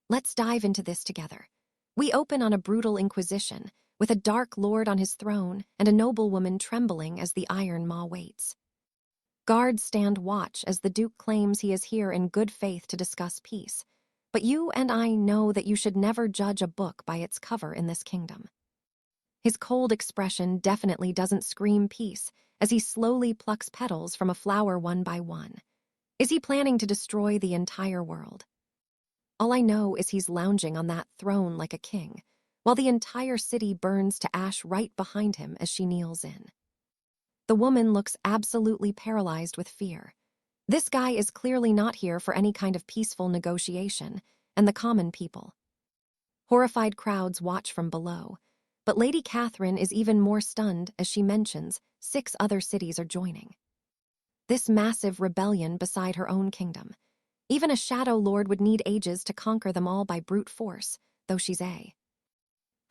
Let's dive into this together. We open on a brutal inquisition, with a dark lord on his throne and a noblewoman trembling as the Iron Maw waits. Guards stand watch as the Duke claims he is here in good faith to discuss peace. But you and I know that you should never judge a book by its cover in this kingdom. His cold expression definitely doesn't scream peace as he slowly plucks petals from a flower one by one. Is he planning to destroy the entire world? All I know is he's lounging on that throne like a king, while the entire city burns to ash right behind him as she kneels in. The woman looks absolutely paralyzed with fear. This guy is clearly not here for any kind of peaceful negotiation, and the common people. Horrified crowds watch from below, but Lady Catherine is even more stunned as she mentions 6 other cities are joining. This massive rebellion beside her own kingdom. Even a Shadow Lord would need ages to conquer them all by brute force, though she's a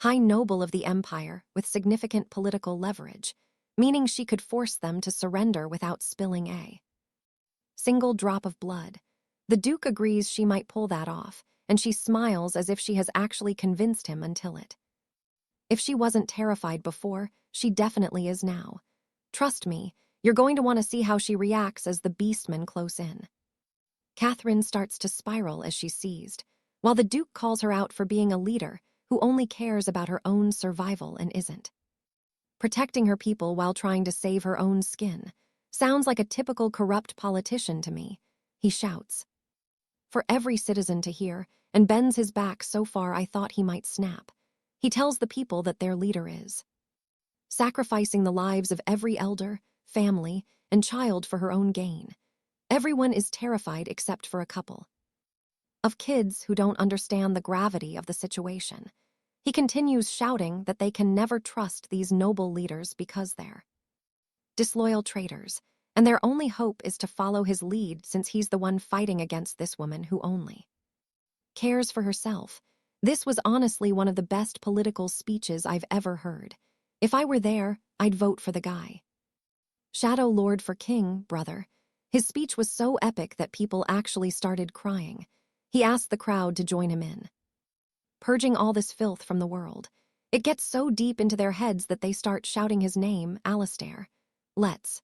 high noble of the empire with significant political leverage, meaning she could force them to surrender without spilling a single drop of blood. The Duke agrees she might pull that off, and she smiles as if she has actually convinced him until it. If she wasn't terrified before, she definitely is now. Trust me, you're going to want to see how she reacts as the beastmen close in. Catherine starts to spiral as she's seized, while the Duke calls her out for being a leader who only cares about her own survival and isn't protecting her people while trying to save her own skin. Sounds like a typical corrupt politician to me, he shouts. For every citizen to hear, and bends his back so far I thought he might snap. He tells the people that their leader is sacrificing the lives of every elder, family, and child for her own gain. Everyone is terrified except for a couple of kids who don't understand the gravity of the situation. He continues shouting that they can never trust these noble leaders because they're disloyal traitors, and their only hope is to follow his lead since he's the one fighting against this woman who only cares for herself. This was honestly one of the best political speeches I've ever heard. If I were there, I'd vote for the guy. Shadow Lord for king, brother. His speech was so epic that people actually started crying. He asked the crowd to join him in purging all this filth from the world. It gets so deep into their heads that they start shouting his name, Alistair. Let's.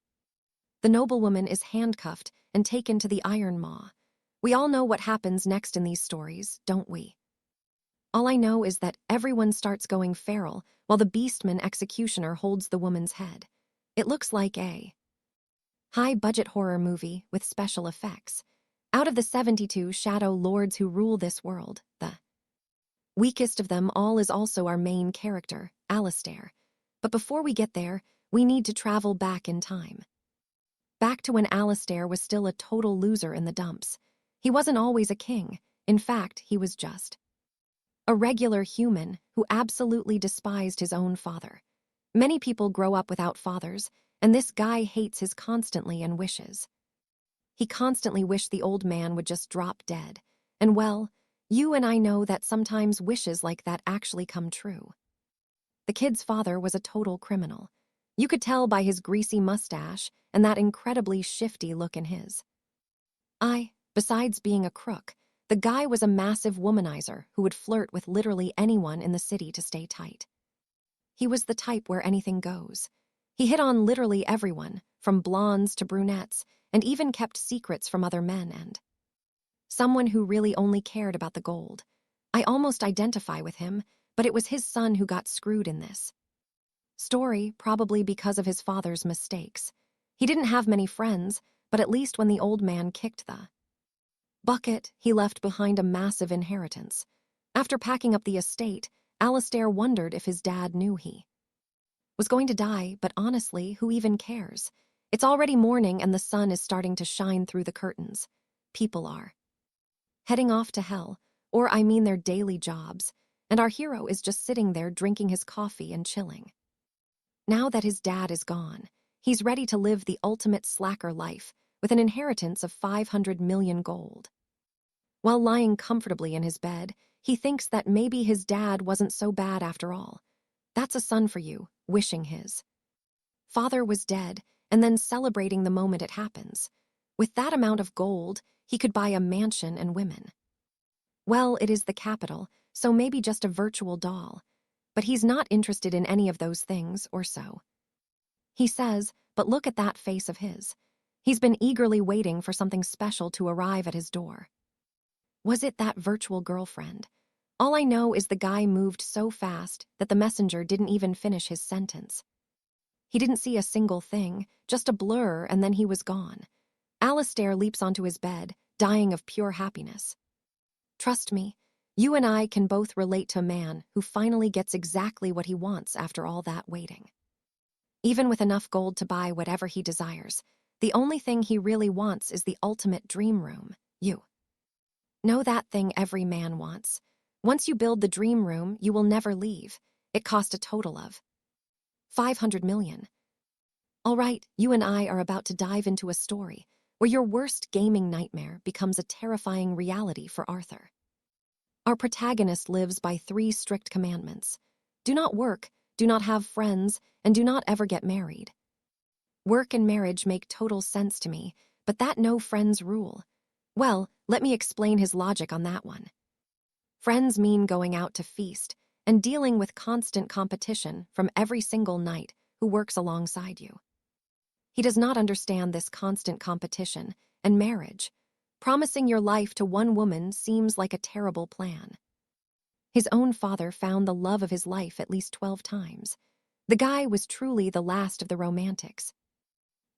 The noblewoman is handcuffed and taken to the Iron Maw. We all know what happens next in these stories, don't we? All I know is that everyone starts going feral while the beastman executioner holds the woman's head. It looks like a high-budget horror movie with special effects. Out of the 72 shadow lords who rule this world, the weakest of them all is also our main character, Alistair. But before we get there, we need to travel back in time. Back to when Alistair was still a total loser in the dumps. He wasn't always a king. In fact, he was just a regular human who absolutely despised his own father. Many people grow up without fathers, and this guy hates his constantly and wishes. He constantly wished the old man would just drop dead. And well, you and I know that sometimes wishes like that actually come true. The kid's father was a total criminal. You could tell by his greasy mustache and that incredibly shifty look in his eye. Besides being a crook, the guy was a massive womanizer who would flirt with literally anyone in the city to stay tight. He was the type where anything goes. He hit on literally everyone, from blondes to brunettes, and even kept secrets from other men and someone who really only cared about the gold. I almost identify with him, but it was his son who got screwed in this story, probably because of his father's mistakes. He didn't have many friends, but at least when the old man kicked the bucket, he left behind a massive inheritance. After packing up the estate, Alistair wondered if his dad knew he was going to die, but honestly, who even cares? It's already morning and the sun is starting to shine through the curtains. People are heading off to hell, or I mean their daily jobs, and our hero is just sitting there drinking his coffee and chilling. Now that his dad is gone, he's ready to live the ultimate slacker life with an inheritance of 500 million gold. While lying comfortably in his bed, he thinks that maybe his dad wasn't so bad after all. That's a son for you, wishing his father was dead and then celebrating the moment it happens. With that amount of gold, he could buy a mansion and women. Well, it is the capital, so maybe just a virtual doll. But he's not interested in any of those things, or so. He says, but look at that face of his. He's been eagerly waiting for something special to arrive at his door. Was it that virtual girlfriend? All I know is the guy moved so fast that the messenger didn't even finish his sentence. He didn't see a single thing, just a blur, and then he was gone. Alistair leaps onto his bed, dying of pure happiness. Trust me, you and I can both relate to a man who finally gets exactly what he wants after all that waiting. Even with enough gold to buy whatever he desires, the only thing he really wants is the ultimate dream room, you. Know that thing every man wants. Once you build the dream room, you will never leave. It cost a total of 500 million. All right, you and I are about to dive into a story where your worst gaming nightmare becomes a terrifying reality for Arthur. Our protagonist lives by 3 strict commandments. Do not work, do not have friends, and do not ever get married. Work and marriage make total sense to me, but that no friends rule. Well, let me explain his logic on that one. Friends mean going out to feast and dealing with constant competition from every single knight who works alongside you. He does not understand this constant competition and marriage. Promising your life to one woman seems like a terrible plan. His own father found the love of his life at least 12 times. The guy was truly the last of the romantics.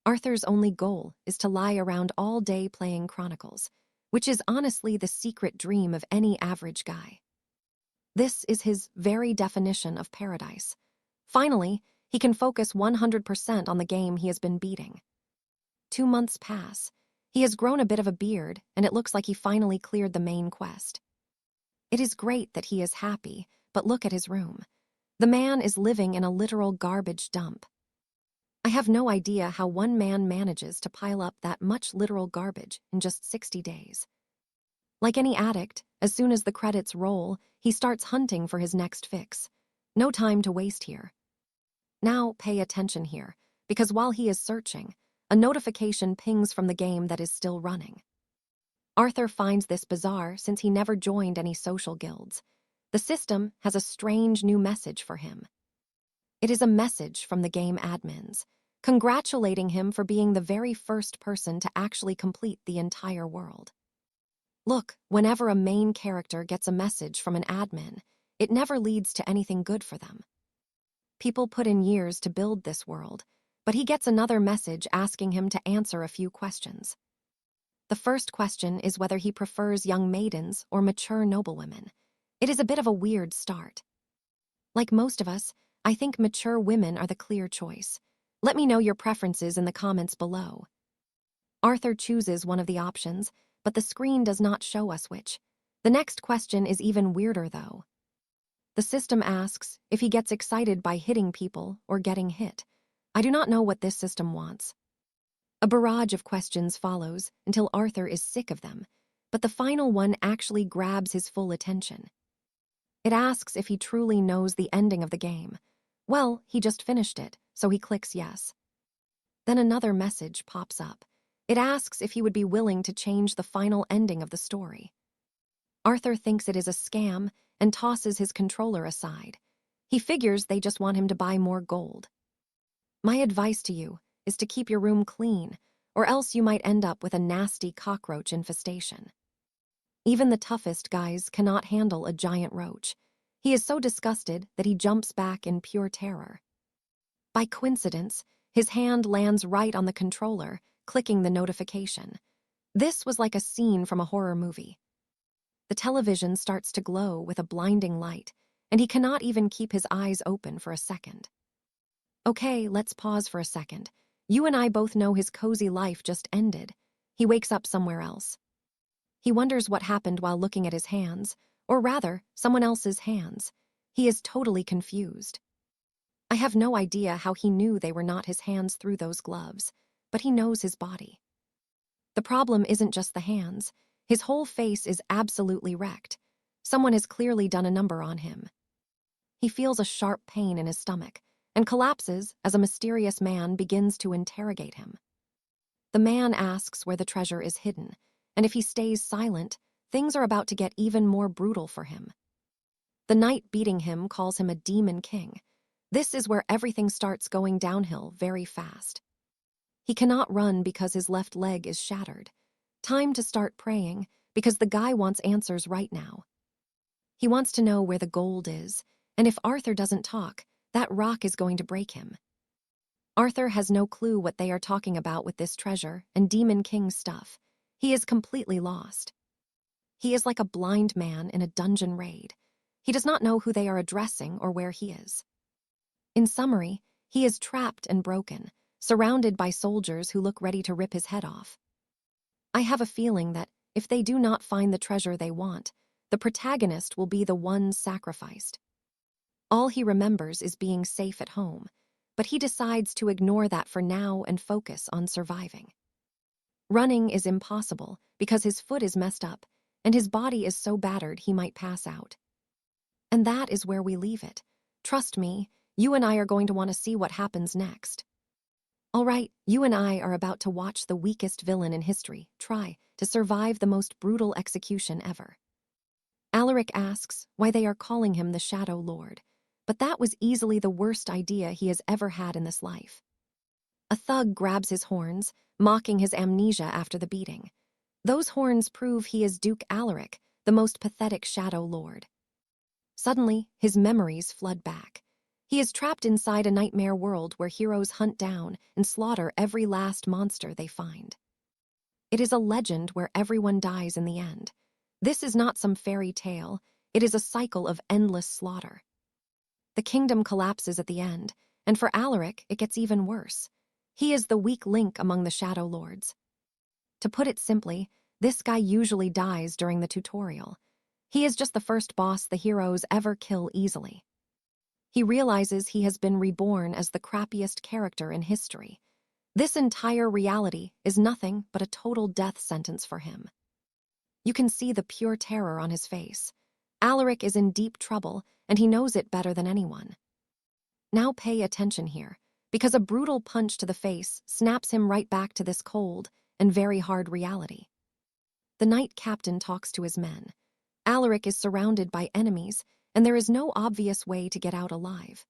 Arthur's only goal is to lie around all day playing Chronicles, which is honestly the secret dream of any average guy. This is his very definition of paradise. Finally, he can focus 100% on the game he has been beating. 2 months pass. He has grown a bit of a beard, and it looks like he finally cleared the main quest. It is great that he is happy, but look at his room. The man is living in a literal garbage dump. I have no idea how one man manages to pile up that much literal garbage in just 60 days. Like any addict, as soon as the credits roll, he starts hunting for his next fix. No time to waste here. Now pay attention here, because while he is searching, a notification pings from the game that is still running. Arthur finds this bizarre since he never joined any social guilds. The system has a strange new message for him. It is a message from the game admins, congratulating him for being the very first person to actually complete the entire world. Look, whenever a main character gets a message from an admin, it never leads to anything good for them. People put in years to build this world, but he gets another message asking him to answer a few questions. The first question is whether he prefers young maidens or mature noblewomen. It is a bit of a weird start. Like most of us, I think mature women are the clear choice. Let me know your preferences in the comments below. Arthur chooses one of the options, but the screen does not show us which. The next question is even weirder, though. The system asks if he gets excited by hitting people or getting hit. I do not know what this system wants. A barrage of questions follows until Arthur is sick of them, but the final one actually grabs his full attention. It asks if he truly knows the ending of the game. Well, he just finished it, so he clicks yes. Then another message pops up. It asks if he would be willing to change the final ending of the story. Arthur thinks it is a scam and tosses his controller aside. He figures they just want him to buy more gold. My advice to you is to keep your room clean, or else you might end up with a nasty cockroach infestation. Even the toughest guys cannot handle a giant roach. He is so disgusted that he jumps back in pure terror. By coincidence, his hand lands right on the controller, clicking the notification. This was like a scene from a horror movie. The television starts to glow with a blinding light, and he cannot even keep his eyes open for a second. Okay, let's pause for a second. You and I both know his cozy life just ended. He wakes up somewhere else. He wonders what happened while looking at his hands, or rather, someone else's hands. He is totally confused. I have no idea how he knew they were not his hands through those gloves, but he knows his body. The problem isn't just the hands. His whole face is absolutely wrecked. Someone has clearly done a number on him. He feels a sharp pain in his stomach and collapses as a mysterious man begins to interrogate him. The man asks where the treasure is hidden, and if he stays silent, things are about to get even more brutal for him. The knight beating him calls him a demon king. This is where everything starts going downhill very fast. He cannot run because his left leg is shattered. Time to start praying, because the guy wants answers right now. He wants to know where the gold is, and if Arthur doesn't talk, that rock is going to break him. Arthur has no clue what they are talking about with this treasure and Demon King stuff. He is completely lost. He is like a blind man in a dungeon raid. He does not know who they are addressing or where he is. In summary, he is trapped and broken, surrounded by soldiers who look ready to rip his head off. I have a feeling that if they do not find the treasure they want, the protagonist will be the one sacrificed. All he remembers is being safe at home, but he decides to ignore that for now and focus on surviving. Running is impossible because his foot is messed up, and his body is so battered he might pass out. And that is where we leave it. Trust me, you and I are going to want to see what happens next. All right, you and I are about to watch the weakest villain in history try to survive the most brutal execution ever. Alaric asks why they are calling him the Shadow Lord, but that was easily the worst idea he has ever had in this life. A thug grabs his horns, mocking his amnesia after the beating. Those horns prove he is Duke Alaric, the most pathetic Shadow Lord. Suddenly, his memories flood back. He is trapped inside a nightmare world where heroes hunt down and slaughter every last monster they find. It is a legend where everyone dies in the end. This is not some fairy tale, it is a cycle of endless slaughter. The kingdom collapses at the end, and for Alaric, it gets even worse. He is the weak link among the Shadow Lords. To put it simply, this guy usually dies during the tutorial. He is just the first boss the heroes ever kill easily. He realizes he has been reborn as the crappiest character in history. This entire reality is nothing but a total death sentence for him. You can see the pure terror on his face. Alaric is in deep trouble, and he knows it better than anyone. Now pay attention here, because a brutal punch to the face snaps him right back to this cold and very hard reality. The knight captain talks to his men. Alaric is surrounded by enemies, and there is no obvious way to get out alive.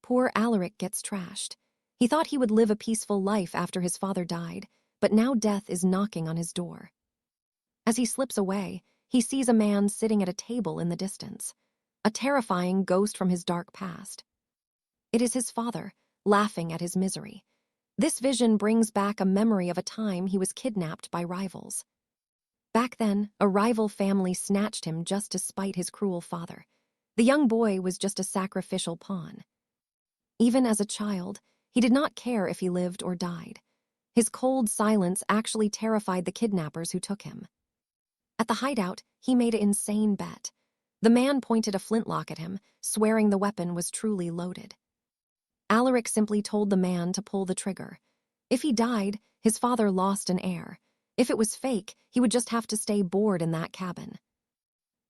Poor Alaric gets trashed. He thought he would live a peaceful life after his father died, but now death is knocking on his door. As he slips away, he sees a man sitting at a table in the distance, a terrifying ghost from his dark past. It is his father, laughing at his misery. This vision brings back a memory of a time he was kidnapped by rivals. Back then, a rival family snatched him just to spite his cruel father. The young boy was just a sacrificial pawn. Even as a child, he did not care if he lived or died. His cold silence actually terrified the kidnappers who took him. At the hideout, he made an insane bet. The man pointed a flintlock at him, swearing the weapon was truly loaded. Alaric simply told the man to pull the trigger. If he died, his father lost an heir. If it was fake, he would just have to stay bored in that cabin.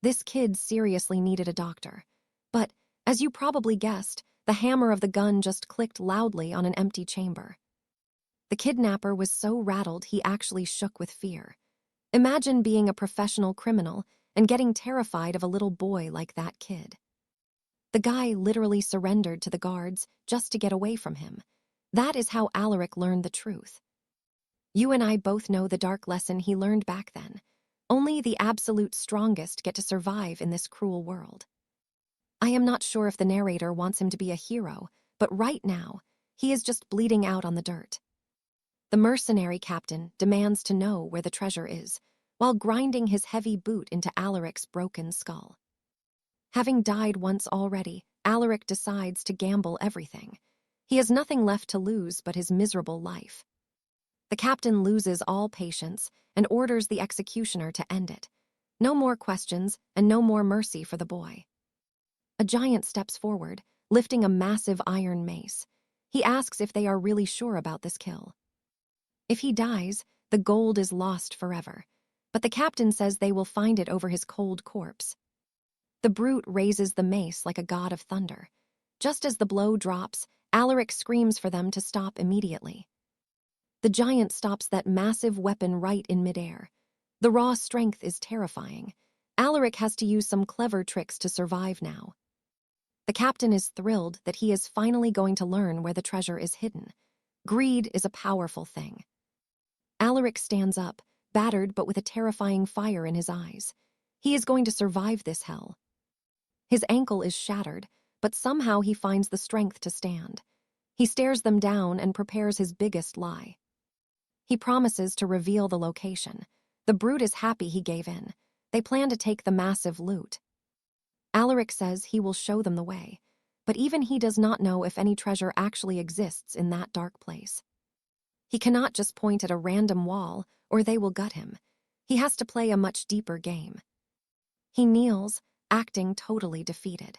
This kid seriously needed a doctor. But, as you probably guessed, the hammer of the gun just clicked loudly on an empty chamber. The kidnapper was so rattled he actually shook with fear. Imagine being a professional criminal and getting terrified of a little boy like that kid. The guy literally surrendered to the guards just to get away from him. That is how Alaric learned the truth. You and I both know the dark lesson he learned back then. Only the absolute strongest get to survive in this cruel world. I am not sure if the narrator wants him to be a hero, but right now, he is just bleeding out on the dirt. The mercenary captain demands to know where the treasure is, while grinding his heavy boot into Alaric's broken skull. Having died once already, Alaric decides to gamble everything. He has nothing left to lose but his miserable life. The captain loses all patience and orders the executioner to end it. No more questions and no more mercy for the boy. A giant steps forward, lifting a massive iron mace. He asks if they are really sure about this kill. If he dies, the gold is lost forever, but the captain says they will find it over his cold corpse. The brute raises the mace like a god of thunder. Just as the blow drops, Alaric screams for them to stop immediately. The giant stops that massive weapon right in midair. The raw strength is terrifying. Alaric has to use some clever tricks to survive now. The captain is thrilled that he is finally going to learn where the treasure is hidden. Greed is a powerful thing. Alaric stands up, battered but with a terrifying fire in his eyes. He is going to survive this hell. His ankle is shattered, but somehow he finds the strength to stand. He stares them down and prepares his biggest lie. He promises to reveal the location. The brute is happy he gave in. They plan to take the massive loot. Alaric says he will show them the way, but even he does not know if any treasure actually exists in that dark place. He cannot just point at a random wall, or they will gut him. He has to play a much deeper game. He kneels, acting totally defeated.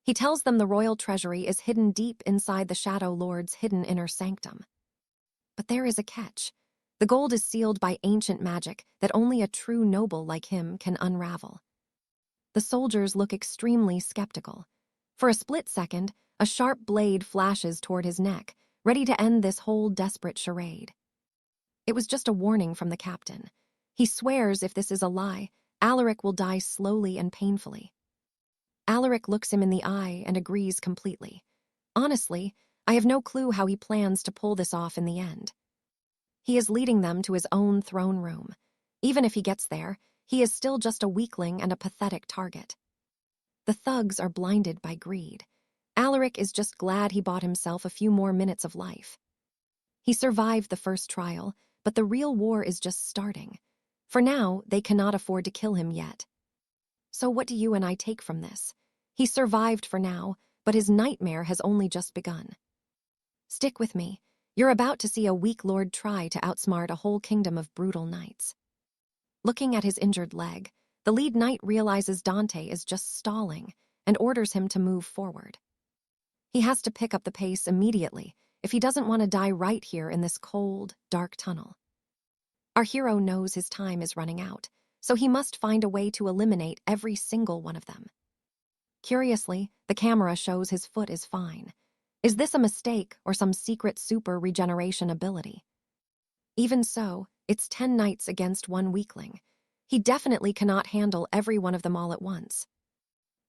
He tells them the royal treasury is hidden deep inside the Shadow Lord's hidden inner sanctum. But there is a catch. The gold is sealed by ancient magic that only a true noble like him can unravel. The soldiers look extremely skeptical. For a split second, a sharp blade flashes toward his neck, ready to end this whole desperate charade. It was just a warning from the captain. He swears if this is a lie, Alaric will die slowly and painfully. Alaric looks him in the eye and agrees completely. Honestly, I have no clue how he plans to pull this off in the end. He is leading them to his own throne room. Even if he gets there, he is still just a weakling and a pathetic target. The thugs are blinded by greed. Alaric is just glad he bought himself a few more minutes of life. He survived the first trial, but the real war is just starting. For now, they cannot afford to kill him yet. So what do you and I take from this? He survived for now, but his nightmare has only just begun. Stick with me. You're about to see a weak lord try to outsmart a whole kingdom of brutal knights. Looking at his injured leg, the lead knight realizes Dante is just stalling and orders him to move forward. He has to pick up the pace immediately if he doesn't want to die right here in this cold, dark tunnel. Our hero knows his time is running out, so he must find a way to eliminate every single one of them. Curiously, the camera shows his foot is fine. Is this a mistake or some secret super regeneration ability? Even so, it's 10 knights against one weakling. He definitely cannot handle every one of them all at once.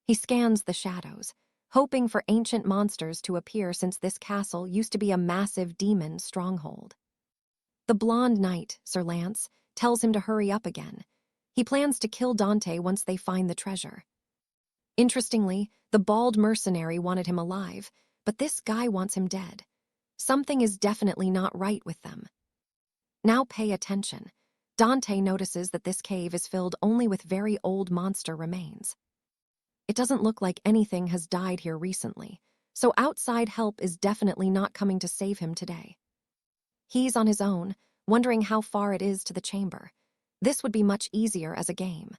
He scans the shadows, hoping for ancient monsters to appear since this castle used to be a massive demon stronghold. The blonde knight, Sir Lance, tells him to hurry up again. He plans to kill Dante once they find the treasure. Interestingly, the bald mercenary wanted him alive, but this guy wants him dead. Something is definitely not right with them. Now pay attention. Dante notices that this cave is filled only with very old monster remains. It doesn't look like anything has died here recently, so outside help is definitely not coming to save him today. He's on his own, wondering how far it is to the chamber. This would be much easier as a game.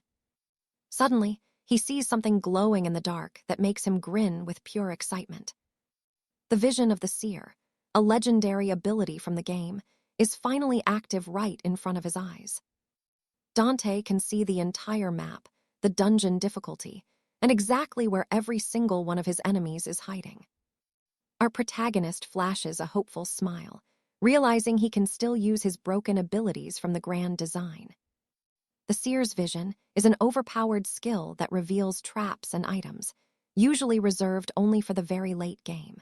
Suddenly, he sees something glowing in the dark that makes him grin with pure excitement. The vision of the seer, a legendary ability from the game, is finally active right in front of his eyes. Dante can see the entire map, the dungeon difficulty, and exactly where every single one of his enemies is hiding. Our protagonist flashes a hopeful smile, realizing he can still use his broken abilities from the grand design. The seer's vision is an overpowered skill that reveals traps and items, usually reserved only for the very late game.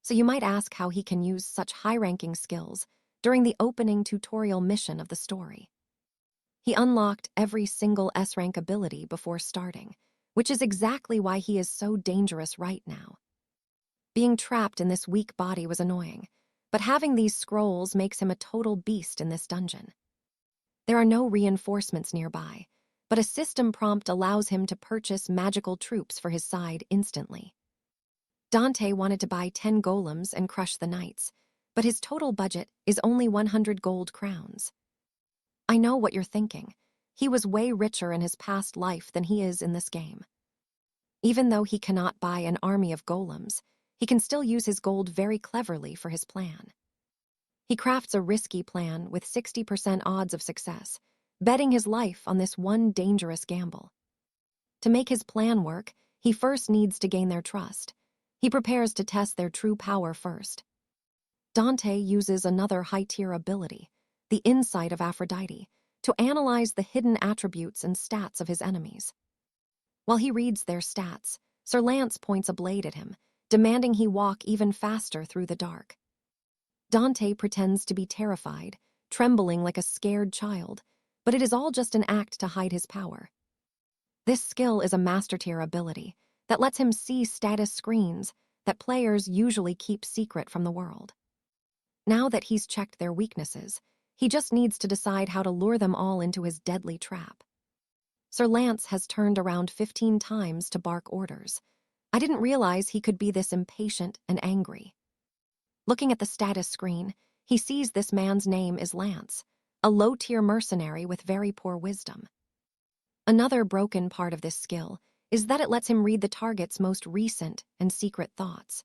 So you might ask how he can use such high-ranking skills during the opening tutorial mission of the story. He unlocked every single S-rank ability before starting, which is exactly why he is so dangerous right now. Being trapped in this weak body was annoying, but having these scrolls makes him a total beast in this dungeon. There are no reinforcements nearby, but a system prompt allows him to purchase magical troops for his side instantly. Dante wanted to buy 10 golems and crush the knights, but his total budget is only 100 gold crowns. I know what you're thinking. He was way richer in his past life than he is in this game. Even though he cannot buy an army of golems, he can still use his gold very cleverly for his plan. He crafts a risky plan with 60% odds of success, betting his life on this one dangerous gamble. To make his plan work, he first needs to gain their trust. He prepares to test their true power first. Dante uses another high-tier ability, the insight of Aphrodite, to analyze the hidden attributes and stats of his enemies. While he reads their stats, Sir Lance points a blade at him, demanding he walk even faster through the dark. Dante pretends to be terrified, trembling like a scared child, but it is all just an act to hide his power. This skill is a master tier ability that lets him see status screens that players usually keep secret from the world. Now that he's checked their weaknesses, he just needs to decide how to lure them all into his deadly trap. Sir Lance has turned around 15 times to bark orders. I didn't realize he could be this impatient and angry. Looking at the status screen, he sees this man's name is Lance, a low-tier mercenary with very poor wisdom. Another broken part of this skill is that it lets him read the target's most recent and secret thoughts.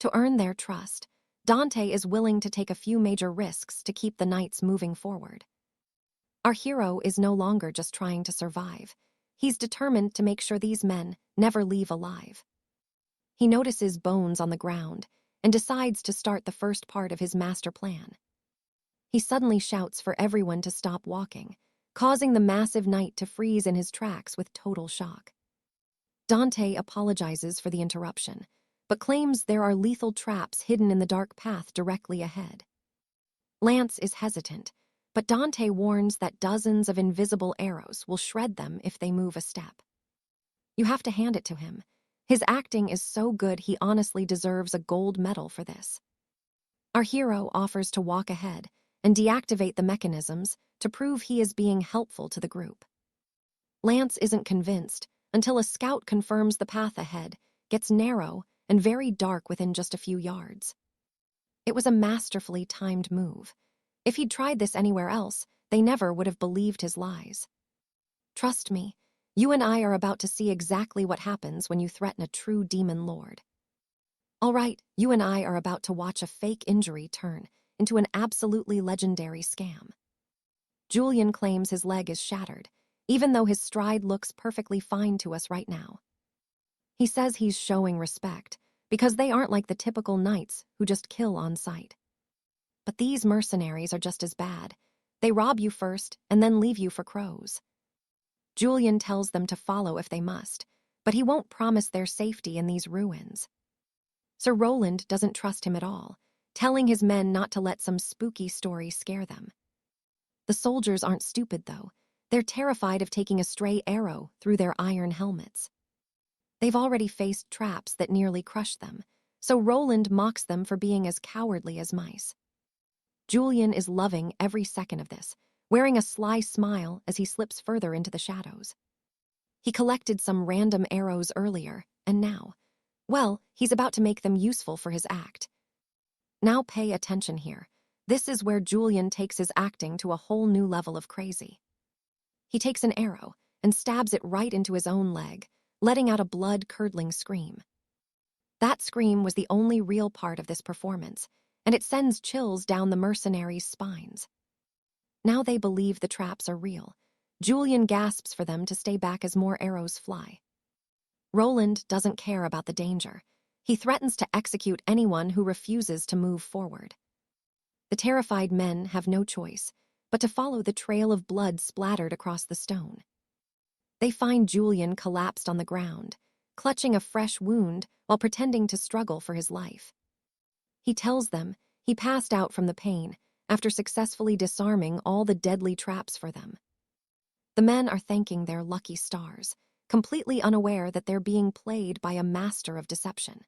To earn their trust, Dante is willing to take a few major risks to keep the knights moving forward. Our hero is no longer just trying to survive. He's determined to make sure these men never leave alive. He notices bones on the ground and decides to start the first part of his master plan. He suddenly shouts for everyone to stop walking, causing the massive knight to freeze in his tracks with total shock. Dante apologizes for the interruption, but claims there are lethal traps hidden in the dark path directly ahead. Lance is hesitant, but Dante warns that dozens of invisible arrows will shred them if they move a step. You have to hand it to him. His acting is so good he honestly deserves a gold medal for this. Our hero offers to walk ahead and deactivate the mechanisms to prove he is being helpful to the group. Lance isn't convinced until a scout confirms the path ahead gets narrow and very dark within just a few yards. It was a masterfully timed move. If he'd tried this anywhere else, they never would have believed his lies. Trust me, you and I are about to see exactly what happens when you threaten a true demon lord. All right, you and I are about to watch a fake injury turn into an absolutely legendary scam. Julian claims his leg is shattered, even though his stride looks perfectly fine to us right now. He says he's showing respect because they aren't like the typical knights who just kill on sight. But these mercenaries are just as bad. They rob you first and then leave you for crows. Julian tells them to follow if they must, but he won't promise their safety in these ruins. Sir Roland doesn't trust him at all, telling his men not to let some spooky story scare them. The soldiers aren't stupid, though. They're terrified of taking a stray arrow through their iron helmets. They've already faced traps that nearly crushed them, so Roland mocks them for being as cowardly as mice. Julian is loving every second of this, wearing a sly smile as he slips further into the shadows. He collected some random arrows earlier, and now, well, he's about to make them useful for his act. Now pay attention here. This is where Julian takes his acting to a whole new level of crazy. He takes an arrow and stabs it right into his own leg, letting out a blood-curdling scream. That scream was the only real part of this performance, and it sends chills down the mercenaries' spines. Now they believe the traps are real. Julian gasps for them to stay back as more arrows fly. Roland doesn't care about the danger. He threatens to execute anyone who refuses to move forward. The terrified men have no choice but to follow the trail of blood splattered across the stone. They find Julian collapsed on the ground, clutching a fresh wound while pretending to struggle for his life. He tells them he passed out from the pain after successfully disarming all the deadly traps for them. The men are thanking their lucky stars, completely unaware that they're being played by a master of deception.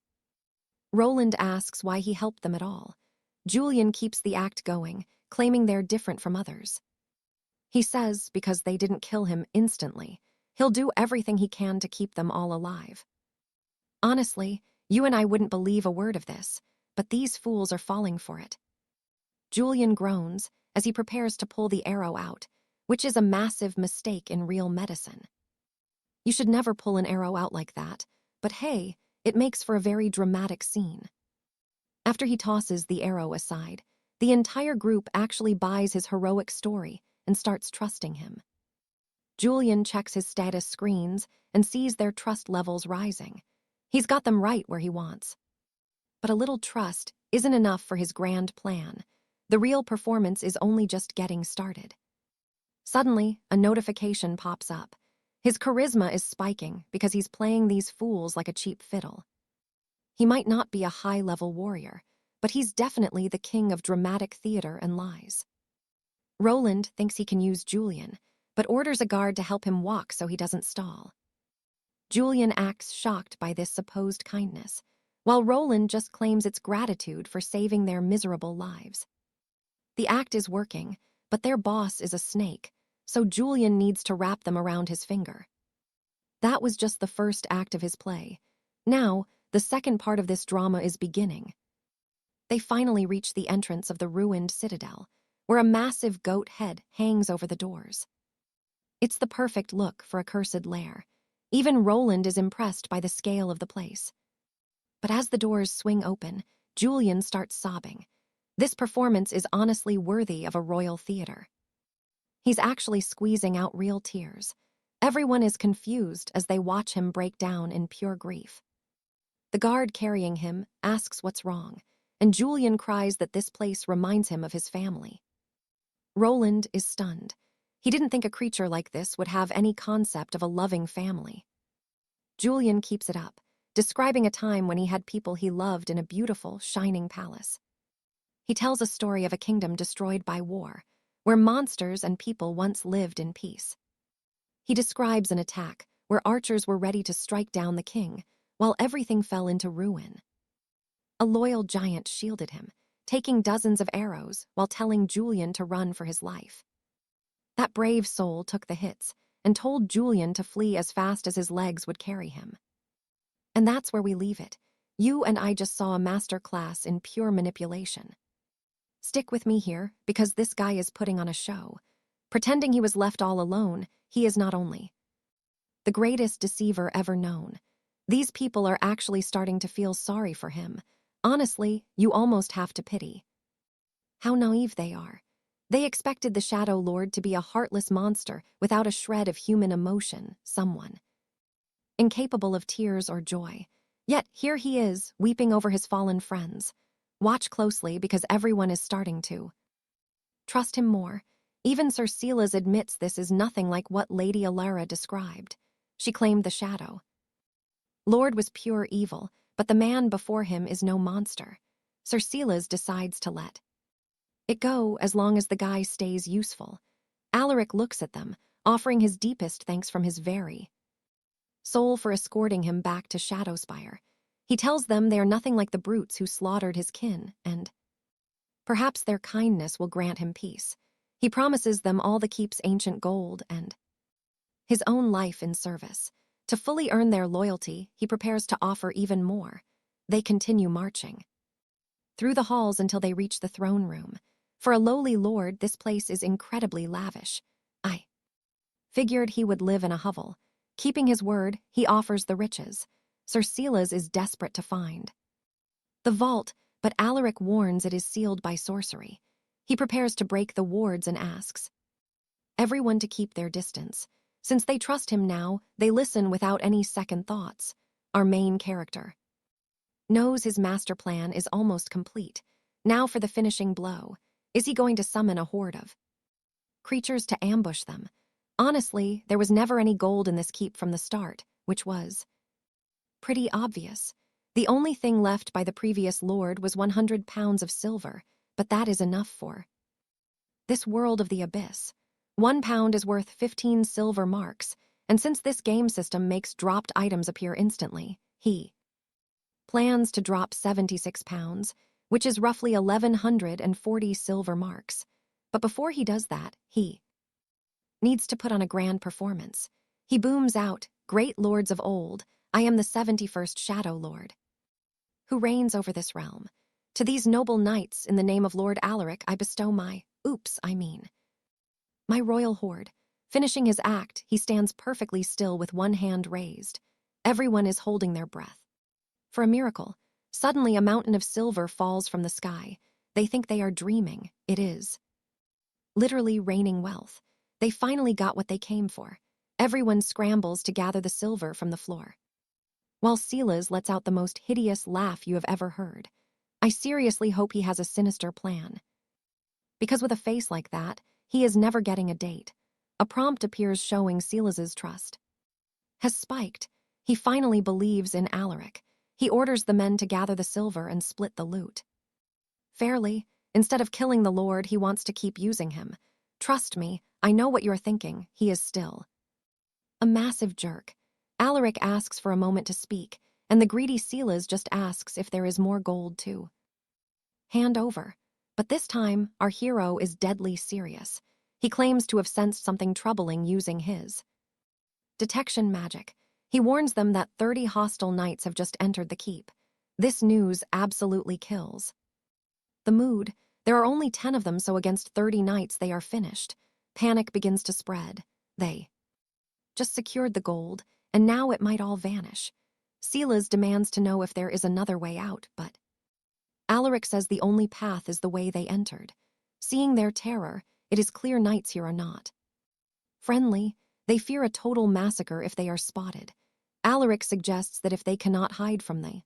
Roland asks why he helped them at all. Julian keeps the act going, claiming they're different from others. He says because they didn't kill him instantly, he'll do everything he can to keep them all alive. Honestly, you and I wouldn't believe a word of this, but these fools are falling for it. Julian groans as he prepares to pull the arrow out, which is a massive mistake in real medicine. You should never pull an arrow out like that, but hey, it makes for a very dramatic scene. After he tosses the arrow aside, the entire group actually buys his heroic story and starts trusting him. Julian checks his status screens and sees their trust levels rising. He's got them right where he wants. But a little trust isn't enough for his grand plan. The real performance is only just getting started. Suddenly, a notification pops up. His charisma is spiking because he's playing these fools like a cheap fiddle. He might not be a high-level warrior, but he's definitely the king of dramatic theater and lies. Roland thinks he can use Julian, but orders a guard to help him walk so he doesn't stall. Julian acts shocked by this supposed kindness, while Roland just claims it's gratitude for saving their miserable lives. The act is working, but their boss is a snake, so Julian needs to wrap them around his finger. That was just the first act of his play. Now, the second part of this drama is beginning. They finally reach the entrance of the ruined citadel, where a massive goat head hangs over the doors. It's the perfect look for a cursed lair. Even Roland is impressed by the scale of the place. But as the doors swing open, Julian starts sobbing. This performance is honestly worthy of a royal theater. He's actually squeezing out real tears. Everyone is confused as they watch him break down in pure grief. The guard carrying him asks what's wrong, and Julian cries that this place reminds him of his family. Roland is stunned. He didn't think a creature like this would have any concept of a loving family. Julian keeps it up, describing a time when he had people he loved in a beautiful, shining palace. He tells a story of a kingdom destroyed by war, where monsters and people once lived in peace. He describes an attack where archers were ready to strike down the king, while everything fell into ruin. A loyal giant shielded him, taking dozens of arrows while telling Julian to run for his life. That brave soul took the hits and told Julian to flee as fast as his legs would carry him. And that's where we leave it. You and I just saw a master class in pure manipulation. Stick with me here, because this guy is putting on a show. Pretending he was left all alone, he is not only the greatest deceiver ever known. These people are actually starting to feel sorry for him. Honestly, you almost have to pity. How naive they are. They expected the Shadow Lord to be a heartless monster without a shred of human emotion, someone incapable of tears or joy. Yet here he is, weeping over his fallen friends. Watch closely, because everyone is starting to trust him more. Even 𝑠'Ilas admits this is nothing like what Lady Alara described. She claimed the Shadow Lord was pure evil, but the man before him is no monster. 𝑠'Ilas decides to let it go as long as the guy stays useful. Alaric looks at them, offering his deepest thanks from his very soul for escorting him back to Shadowspire. He tells them they are nothing like the brutes who slaughtered his kin, and perhaps their kindness will grant him peace. He promises them all the keep's ancient gold and his own life in service. To fully earn their loyalty, he prepares to offer even more. They continue marching through the halls until they reach the throne room. For a lowly lord, this place is incredibly lavish. I figured he would live in a hovel. Keeping his word, he offers the riches. 𝑠'Ilas is desperate to find the vault, but Alaric warns it is sealed by sorcery. He prepares to break the wards and asks everyone to keep their distance. Since they trust him now, they listen without any second thoughts. Our main character knows his master plan is almost complete. Now for the finishing blow. Is he going to summon a horde of creatures to ambush them? Honestly, there was never any gold in this keep from the start, which was pretty obvious. The only thing left by the previous lord was 100 pounds of silver, but that is enough for this world of the abyss. 1 pound is worth 15 silver marks, and since this game system makes dropped items appear instantly, he plans to drop 76 pounds, which is roughly 1,140 silver marks. But before he does that, he needs to put on a grand performance. He booms out, "Great lords of old, I am the 71st Shadow Lord, who reigns over this realm. To these noble knights, in the name of Lord Alaric, I bestow my royal hoard." Finishing his act, he stands perfectly still with one hand raised. Everyone is holding their breath for a miracle. Suddenly, a mountain of silver falls from the sky. They think they are dreaming. It is literally raining wealth. They finally got what they came for. Everyone scrambles to gather the silver from the floor, while 𝑠'Ilas lets out the most hideous laugh you have ever heard. I seriously hope he has a sinister plan, because with a face like that, he is never getting a date. A prompt appears showing 𝑫𝒆𝒏𝒊𝒖𝒔's trust has spiked. He finally believes in 𝑎𝒚. He orders the men to gather the silver and split the loot fairly. Instead of killing the Lord, he wants to keep using him. Trust me, I know what you're thinking. He is still a massive jerk. 𝑎𝒚 asks for a moment to speak, and the greedy 𝑫𝒆𝒏 just asks if there is more gold to hand over. But this time, our hero is deadly serious. He claims to have sensed something troubling using his detection magic. He warns them that 30 hostile knights have just entered the keep. This news absolutely kills the mood. There are only 10 of them, so against 30 knights they are finished. Panic begins to spread. They just secured the gold, and now it might all vanish. 𝑫𝒆𝒏 demands to know if there is another way out, but 𝑎𝒚 says the only path is the way they entered. Seeing their terror, it is clear knights here are not friendly. They fear a total massacre if they are spotted. 𝑎𝒚 suggests that if they cannot hide from the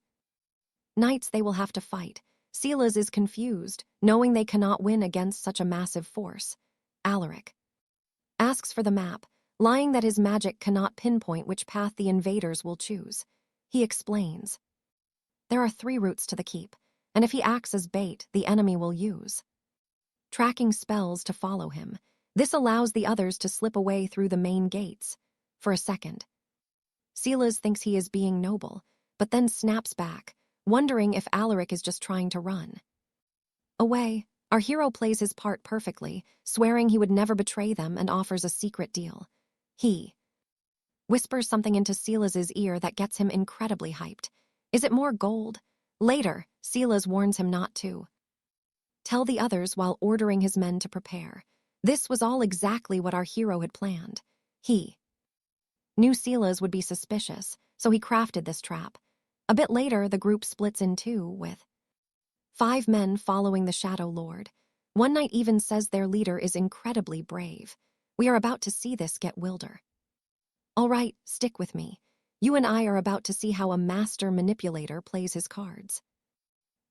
knights, they will have to fight. 𝑫𝒆𝒏 is confused, knowing they cannot win against such a massive force. 𝑎𝒚 asks for the map, lying that his magic cannot pinpoint which path the invaders will choose. He explains there are 3 routes to the keep, and if he acts as bait, the enemy will use tracking spells to follow him. This allows the others to slip away through the main gates. For a second, 𝑫𝒆𝒏 thinks he is being noble, but then snaps back, wondering if 𝑎𝒚 is just trying to run away. Our hero plays his part perfectly, swearing he would never betray them and offers a secret deal. He whispers something into 𝑫𝒆𝒏's ear that gets him incredibly hyped. Is it more gold? Later, 𝑫𝒆𝒏 warns him not to tell the others while ordering his men to prepare. This was all exactly what our hero had planned. He knew 𝑫𝒆𝒏 would be suspicious, so he crafted this trap. A bit later, the group splits in 2, with 5 men following the Shadow Lord. One knight even says their leader is incredibly brave. We are about to see this get wilder. All right, stick with me. You and I are about to see how a master manipulator plays his cards.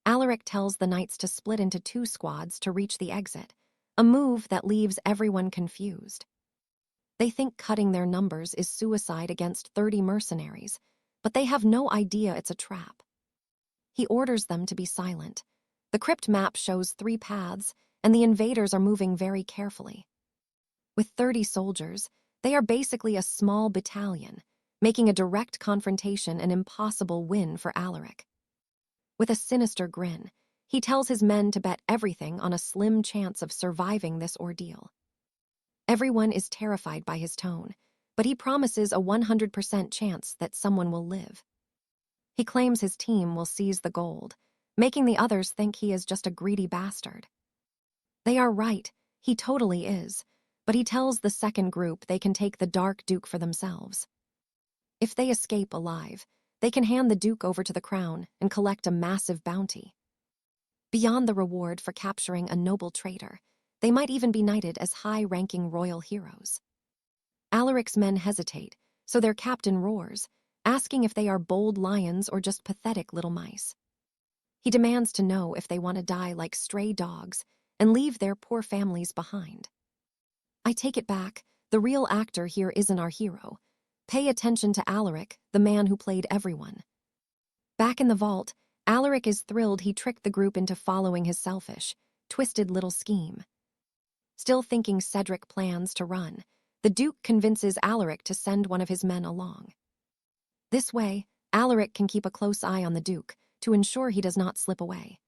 𝑎𝒚 tells the knights to split into 2 squads to reach the exit, a move that leaves everyone confused. They think cutting their numbers is suicide against 30 mercenaries, but they have no idea it's a trap. He orders them to be silent. The crypt map shows 3 paths, and the invaders are moving very carefully. With 30 soldiers, they are basically a small battalion, making a direct confrontation an impossible win for 𝑎𝒚. With a sinister grin, he tells his men to bet everything on a slim chance of surviving this ordeal. Everyone is terrified by his tone, but he promises a 100% chance that someone will live. He claims his team will seize the gold, making the others think he is just a greedy bastard. They are right, he totally is, but he tells the second group they can take the Dark Duke for themselves. If they escape alive, they can hand the Duke over to the crown and collect a massive bounty. Beyond the reward for capturing a noble traitor, they might even be knighted as high-ranking royal heroes. 𝑎𝒚's men hesitate, so their captain roars, asking if they are bold lions or just pathetic little mice. He demands to know if they want to die like stray dogs and leave their poor families behind. I take it back, the real actor here isn't our hero. Pay attention to 𝑎𝒚, the man who played everyone. Back in the vault, 𝑎𝒚 is thrilled he tricked the group into following his selfish, twisted little scheme. Still thinking Cedric plans to run, the Duke convinces 𝑎𝒚 to send one of his men along. This way, 𝑎𝒚 can keep a close eye on the Duke to ensure he does not slip away.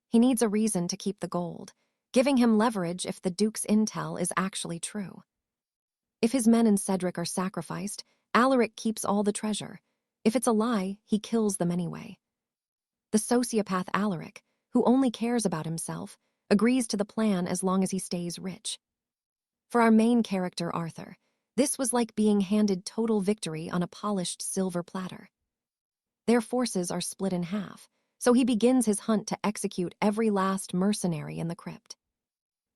He needs a reason to keep the gold, giving him leverage if the Duke's intel is actually true. If his men and Cedric are sacrificed, 𝑎𝒚 keeps all the treasure. If it's a lie, he kills them anyway. The sociopath 𝑎𝒚, who only cares about himself, agrees to the plan as long as he stays rich. For our main character, Arthur, this was like being handed total victory on a polished silver platter. Their forces are split in half, so he begins his hunt to execute every last mercenary in the crypt.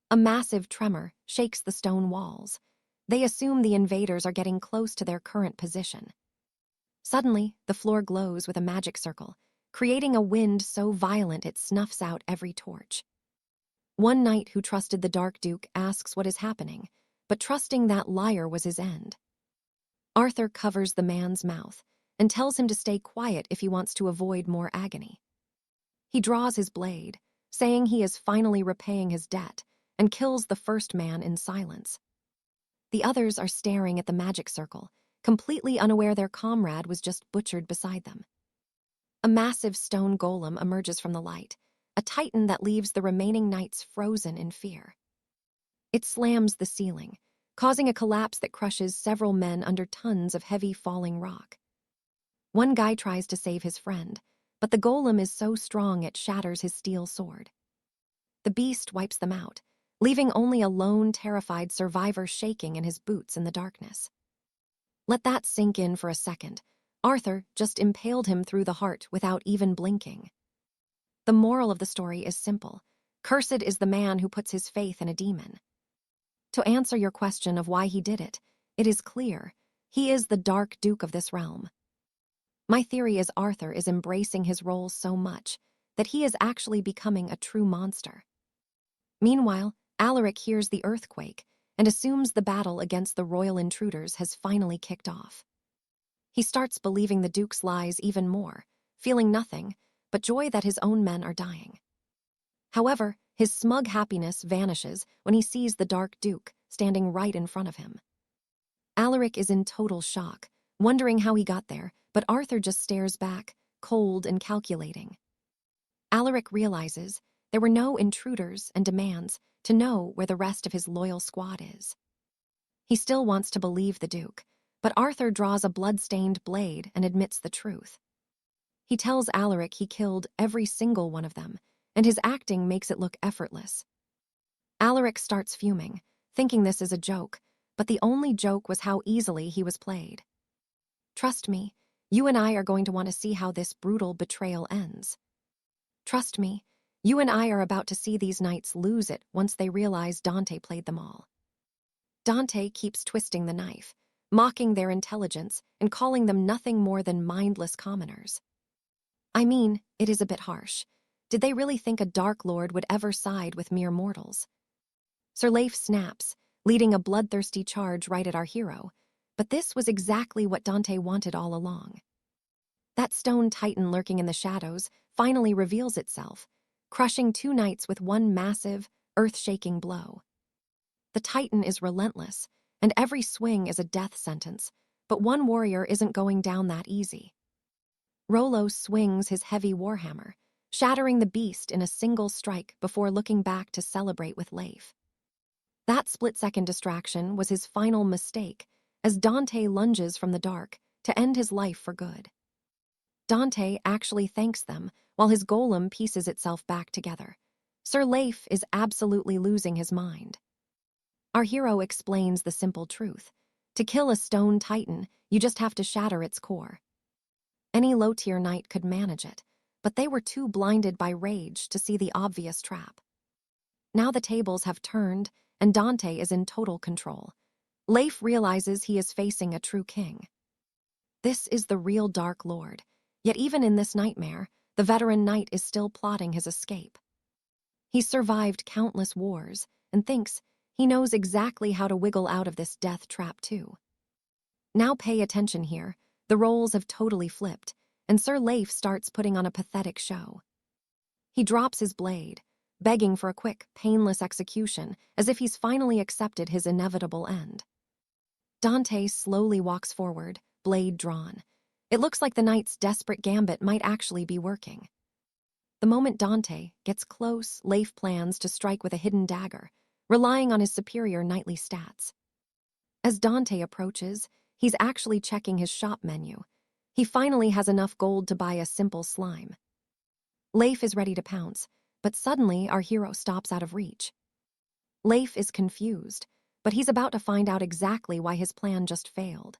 A massive tremor shakes the stone walls. They assume the invaders are getting close to their current position. Suddenly, the floor glows with a magic circle, creating a wind so violent it snuffs out every torch. One knight who trusted the Dark Duke asks what is happening, but trusting that liar was his end. Arthur covers the man's mouth and tells him to stay quiet if he wants to avoid more agony. He draws his blade, saying he is finally repaying his debt, and kills the first man in silence. The others are staring at the magic circle, completely unaware their comrade was just butchered beside them. A massive stone golem emerges from the light, a titan that leaves the remaining knights frozen in fear. It slams the ceiling, causing a collapse that crushes several men under tons of heavy falling rock. One guy tries to save his friend, but the golem is so strong it shatters his steel sword. The beast wipes them out, leaving only a lone, terrified survivor shaking in his boots in the darkness. Let that sink in for a second. Arthur just impaled him through the heart without even blinking. The moral of the story is simple. Cursed is the man who puts his faith in a demon. To answer your question of why he did it, it is clear. He is the Dark Duke of this realm. My theory is Arthur is embracing his role so much that he is actually becoming a true monster. Meanwhile, Alaric hears the earthquake and assumes the battle against the royal intruders has finally kicked off. He starts believing the Duke's lies even more, feeling nothing but joy that his own men are dying. However, his smug happiness vanishes when he sees the Dark Duke standing right in front of him. Alaric is in total shock, wondering how he got there, but Arthur just stares back, cold and calculating. Alaric realizes there were no intruders and demands to know where the rest of his loyal squad is. He still wants to believe the Duke, but Arthur draws a blood-stained blade and admits the truth. He tells Alaric he killed every single one of them, and his acting makes it look effortless. Alaric starts fuming, thinking this is a joke, but the only joke was how easily he was played. Trust me, you and I are going to want to see how this brutal betrayal ends. Trust me, you and I are about to see these knights lose it once they realize Dante played them all. Dante keeps twisting the knife, mocking their intelligence and calling them nothing more than mindless commoners. I mean, it is a bit harsh. Did they really think a Dark Lord would ever side with mere mortals? Sir Leif snaps, leading a bloodthirsty charge right at our hero, but this was exactly what Dante wanted all along. That stone titan lurking in the shadows finally reveals itself, crushing two knights with one massive, earth-shaking blow. The titan is relentless, and every swing is a death sentence, but one warrior isn't going down that easy. Rollo swings his heavy warhammer, shattering the beast in a single strike before looking back to celebrate with Leif. That split-second distraction was his final mistake, as Dante lunges from the dark to end his life for good. Dante actually thanks them while his golem pieces itself back together. Sir Leif is absolutely losing his mind. Our hero explains the simple truth. To kill a stone titan, you just have to shatter its core. Any low-tier knight could manage it, but they were too blinded by rage to see the obvious trap. Now the tables have turned, and Dante is in total control. Leif realizes he is facing a true king. This is the real Dark Lord, yet even in this nightmare, the veteran knight is still plotting his escape. He's survived countless wars, and thinks he knows exactly how to wiggle out of this death trap too. Now pay attention here, the roles have totally flipped, and Sir Leif starts putting on a pathetic show. He drops his blade, begging for a quick, painless execution, as if he's finally accepted his inevitable end. Dante slowly walks forward, blade drawn. It looks like the knight's desperate gambit might actually be working. The moment Dante gets close, Leif plans to strike with a hidden dagger, relying on his superior knightly stats. As Dante approaches, he's actually checking his shop menu. He finally has enough gold to buy a simple slime. Leif is ready to pounce, but suddenly our hero stops out of reach. Leif is confused, but he's about to find out exactly why his plan just failed.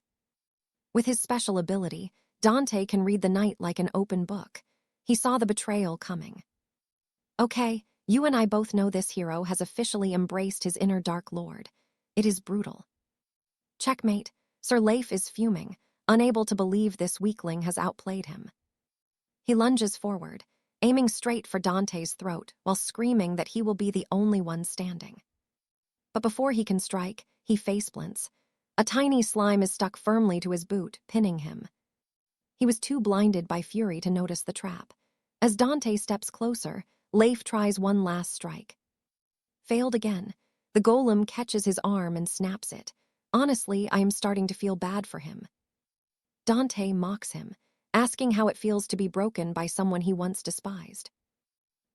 With his special ability, Dante can read the knight like an open book. He saw the betrayal coming. Okay, you and I both know this hero has officially embraced his inner Dark Lord. It is brutal. Checkmate, Sir Leif is fuming, unable to believe this weakling has outplayed him. He lunges forward, aiming straight for Dante's throat while screaming that he will be the only one standing. But before he can strike, he faceplants. A tiny slime is stuck firmly to his boot, pinning him. He was too blinded by fury to notice the trap. As Dante steps closer, 𝑨𝒓𝒎𝒐𝒏 tries one last strike. Failed again. The golem catches his arm and snaps it. Honestly, I am starting to feel bad for him. Dante mocks him, asking how it feels to be broken by someone he once despised.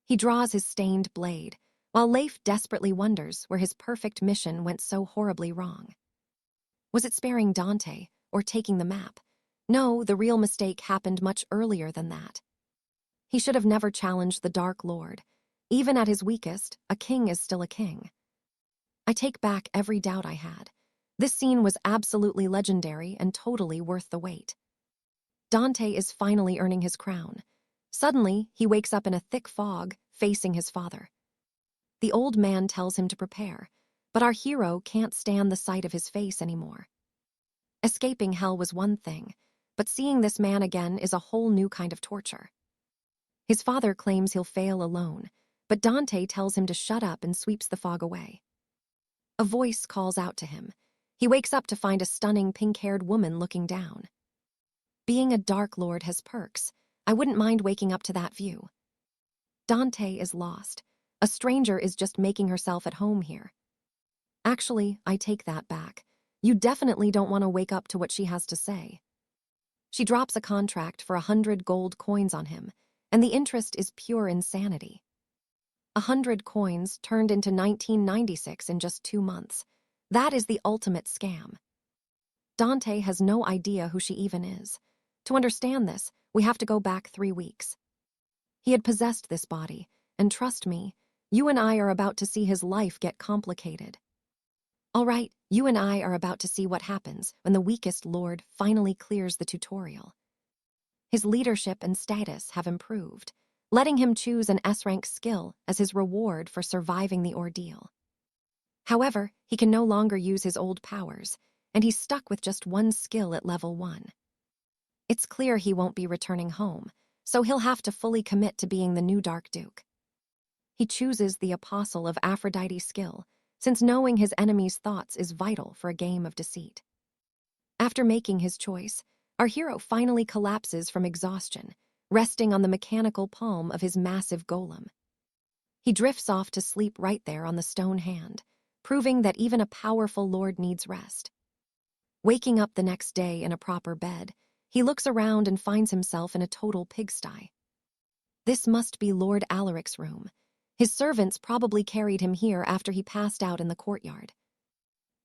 He draws his stained blade, while 𝒓𝒏𝒏 desperately wonders where his perfect mission went so horribly wrong. Was it sparing Dante, or taking the map? No, the real mistake happened much earlier than that. He should have never challenged the Dark Lord. Even at his weakest, a king is still a king. I take back every doubt I had. This scene was absolutely legendary and totally worth the wait. Dante is finally earning his crown. Suddenly, he wakes up in a thick fog, facing his father. The old man tells him to prepare, but our hero can't stand the sight of his face anymore. Escaping hell was one thing, but seeing this man again is a whole new kind of torture. His father claims he'll fail alone, but Dante tells him to shut up and sweeps the fog away. A voice calls out to him. He wakes up to find a stunning pink-haired woman looking down. Being a Dark Lord has perks. I wouldn't mind waking up to that view. Dante is lost. A stranger is just making herself at home here. Actually, I take that back. You definitely don't want to wake up to what she has to say. She drops a contract for 100 gold coins on him, and the interest is pure insanity. 100 coins turned into 1996 in just 2 months. That is the ultimate scam. Dante has no idea who she even is. To understand this, we have to go back 3 weeks. He had possessed this body, and trust me, you and I are about to see his life get complicated. All right, you and I are about to see what happens when the weakest lord finally clears the tutorial. His leadership and status have improved, letting him choose an S-rank skill as his reward for surviving the ordeal. However, he can no longer use his old powers, and he's stuck with just one skill at level 1. It's clear he won't be returning home, so he'll have to fully commit to being the new Dark Duke. He chooses the Apostle of Aphrodite skill, since knowing his enemy's thoughts is vital for a game of deceit. After making his choice, our hero finally collapses from exhaustion, resting on the mechanical palm of his massive golem. He drifts off to sleep right there on the stone hand, proving that even a powerful lord needs rest. Waking up the next day in a proper bed, he looks around and finds himself in a total pigsty. This must be Lord Alaric's room. His servants probably carried him here after he passed out in the courtyard.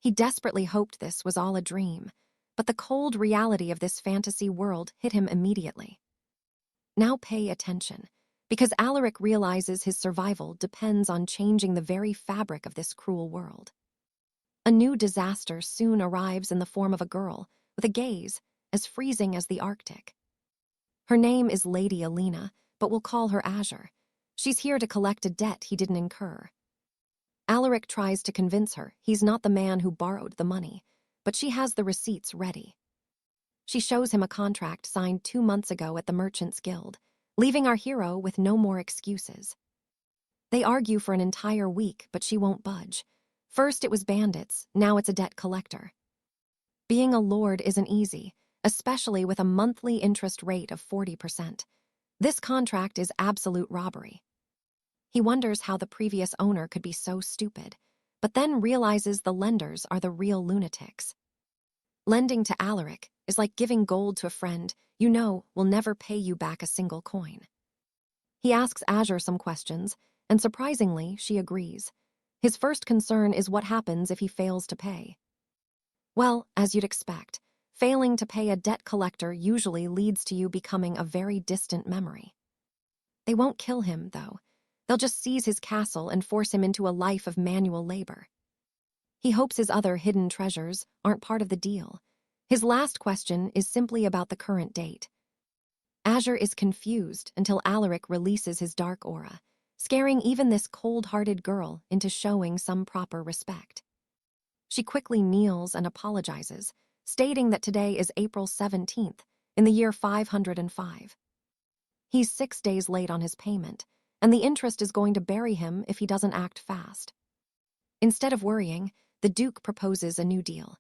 He desperately hoped this was all a dream, but the cold reality of this fantasy world hit him immediately. Now pay attention, because Alaric realizes his survival depends on changing the very fabric of this cruel world. A new disaster soon arrives in the form of a girl with a gaze as freezing as the Arctic. Her name is Lady Alina, but we'll call her 𝑗. She's here to collect a debt he didn't incur. Alaric tries to convince her he's not the man who borrowed the money, but she has the receipts ready. She shows him a contract signed 2 months ago at the Merchants Guild, leaving our hero with no more excuses. They argue for an entire week, but she won't budge. First it was bandits, now it's a debt collector. Being a lord isn't easy, especially with a monthly interest rate of 40%. This contract is absolute robbery. He wonders how the previous owner could be so stupid, but then realizes the lenders are the real lunatics. Lending to Alaric is like giving gold to a friend you know will never pay you back a single coin. He asks 𝑗 some questions, and surprisingly, she agrees. His first concern is what happens if he fails to pay. Well, as you'd expect, failing to pay a debt collector usually leads to you becoming a very distant memory. They won't kill him, though. They'll just seize his castle and force him into a life of manual labor. He hopes his other hidden treasures aren't part of the deal. His last question is simply about the current date. 𝑗 is confused until Alaric releases his dark aura, scaring even this cold-hearted girl into showing some proper respect. She quickly kneels and apologizes, stating that today is April 17th, in the year 505. He's 6 days late on his payment, and the interest is going to bury him if he doesn't act fast. Instead of worrying, the Duke proposes a new deal.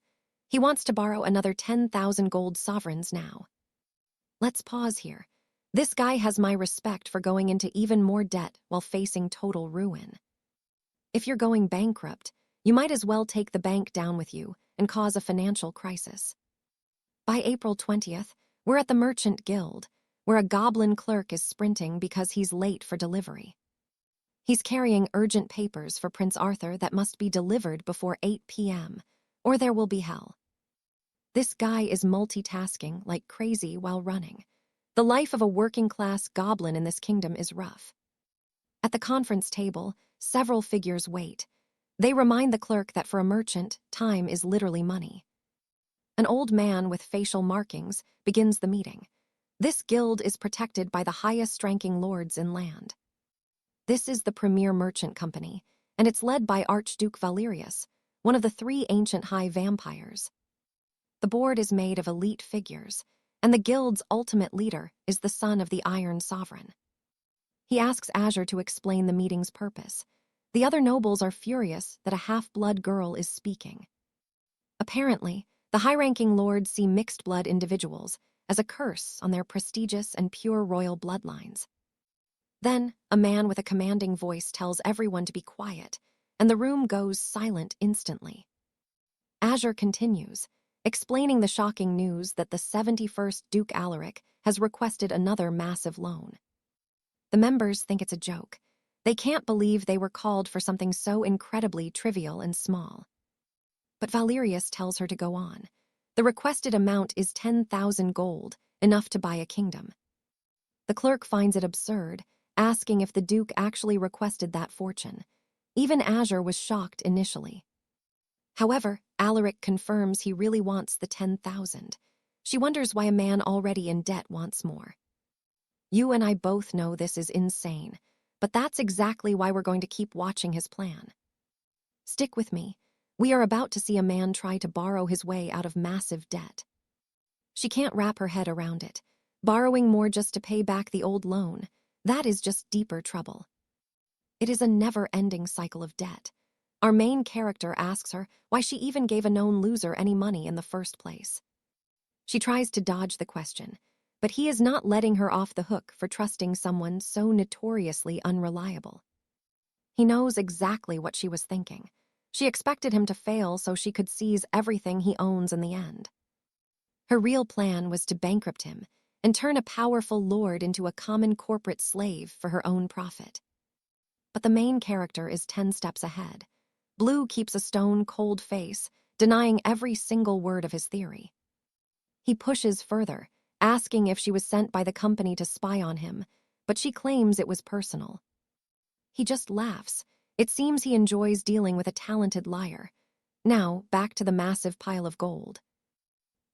He wants to borrow another 10,000 gold sovereigns now. Let's pause here. This guy has my respect for going into even more debt while facing total ruin. If you're going bankrupt, you might as well take the bank down with you and cause a financial crisis. By April 20th, we're at the Merchant Guild, where a goblin clerk is sprinting because he's late for delivery. He's carrying urgent papers for Prince Arthur that must be delivered before 8 p.m., or there will be hell. This guy is multitasking like crazy while running. The life of a working-class goblin in this kingdom is rough. At the conference table, several figures wait. They remind the clerk that for a merchant, time is literally money. An old man with facial markings begins the meeting. This guild is protected by the highest-ranking lords in land. This is the premier merchant company, and it's led by Archduke Valerius, one of the 3 ancient high vampires. The board is made of elite figures, and the guild's ultimate leader is the son of the Iron Sovereign. He asks Azure to explain the meeting's purpose. The other nobles are furious that a half-blood girl is speaking. Apparently, the high-ranking lords see mixed-blood individuals as a curse on their prestigious and pure royal bloodlines. Then, a man with a commanding voice tells everyone to be quiet, and the room goes silent instantly. Azure continues, explaining the shocking news that the 71st Duke Alaric has requested another massive loan. The members think it's a joke. They can't believe they were called for something so incredibly trivial and small. But Valerius tells her to go on. The requested amount is 10,000 gold, enough to buy a kingdom. The clerk finds it absurd, asking if the Duke actually requested that fortune. Even Azure was shocked initially. However, Alaric confirms he really wants the 10,000. She wonders why a man already in debt wants more. You and I both know this is insane, but that's exactly why we're going to keep watching his plan. Stick with me. We are about to see a man try to borrow his way out of massive debt. She can't wrap her head around it. Borrowing more just to pay back the old loan, that is just deeper trouble. It is a never-ending cycle of debt. Our main character asks her why she even gave a known loser any money in the first place. She tries to dodge the question, but he is not letting her off the hook for trusting someone so notoriously unreliable. He knows exactly what she was thinking. She expected him to fail so she could seize everything he owns in the end. Her real plan was to bankrupt him and turn a powerful lord into a common corporate slave for her own profit. But the main character is 10 steps ahead. Blue keeps a stone-cold face, denying every single word of his theory. He pushes further, asking if she was sent by the company to spy on him, but she claims it was personal. He just laughs. It seems he enjoys dealing with a talented liar. Now, back to the massive pile of gold.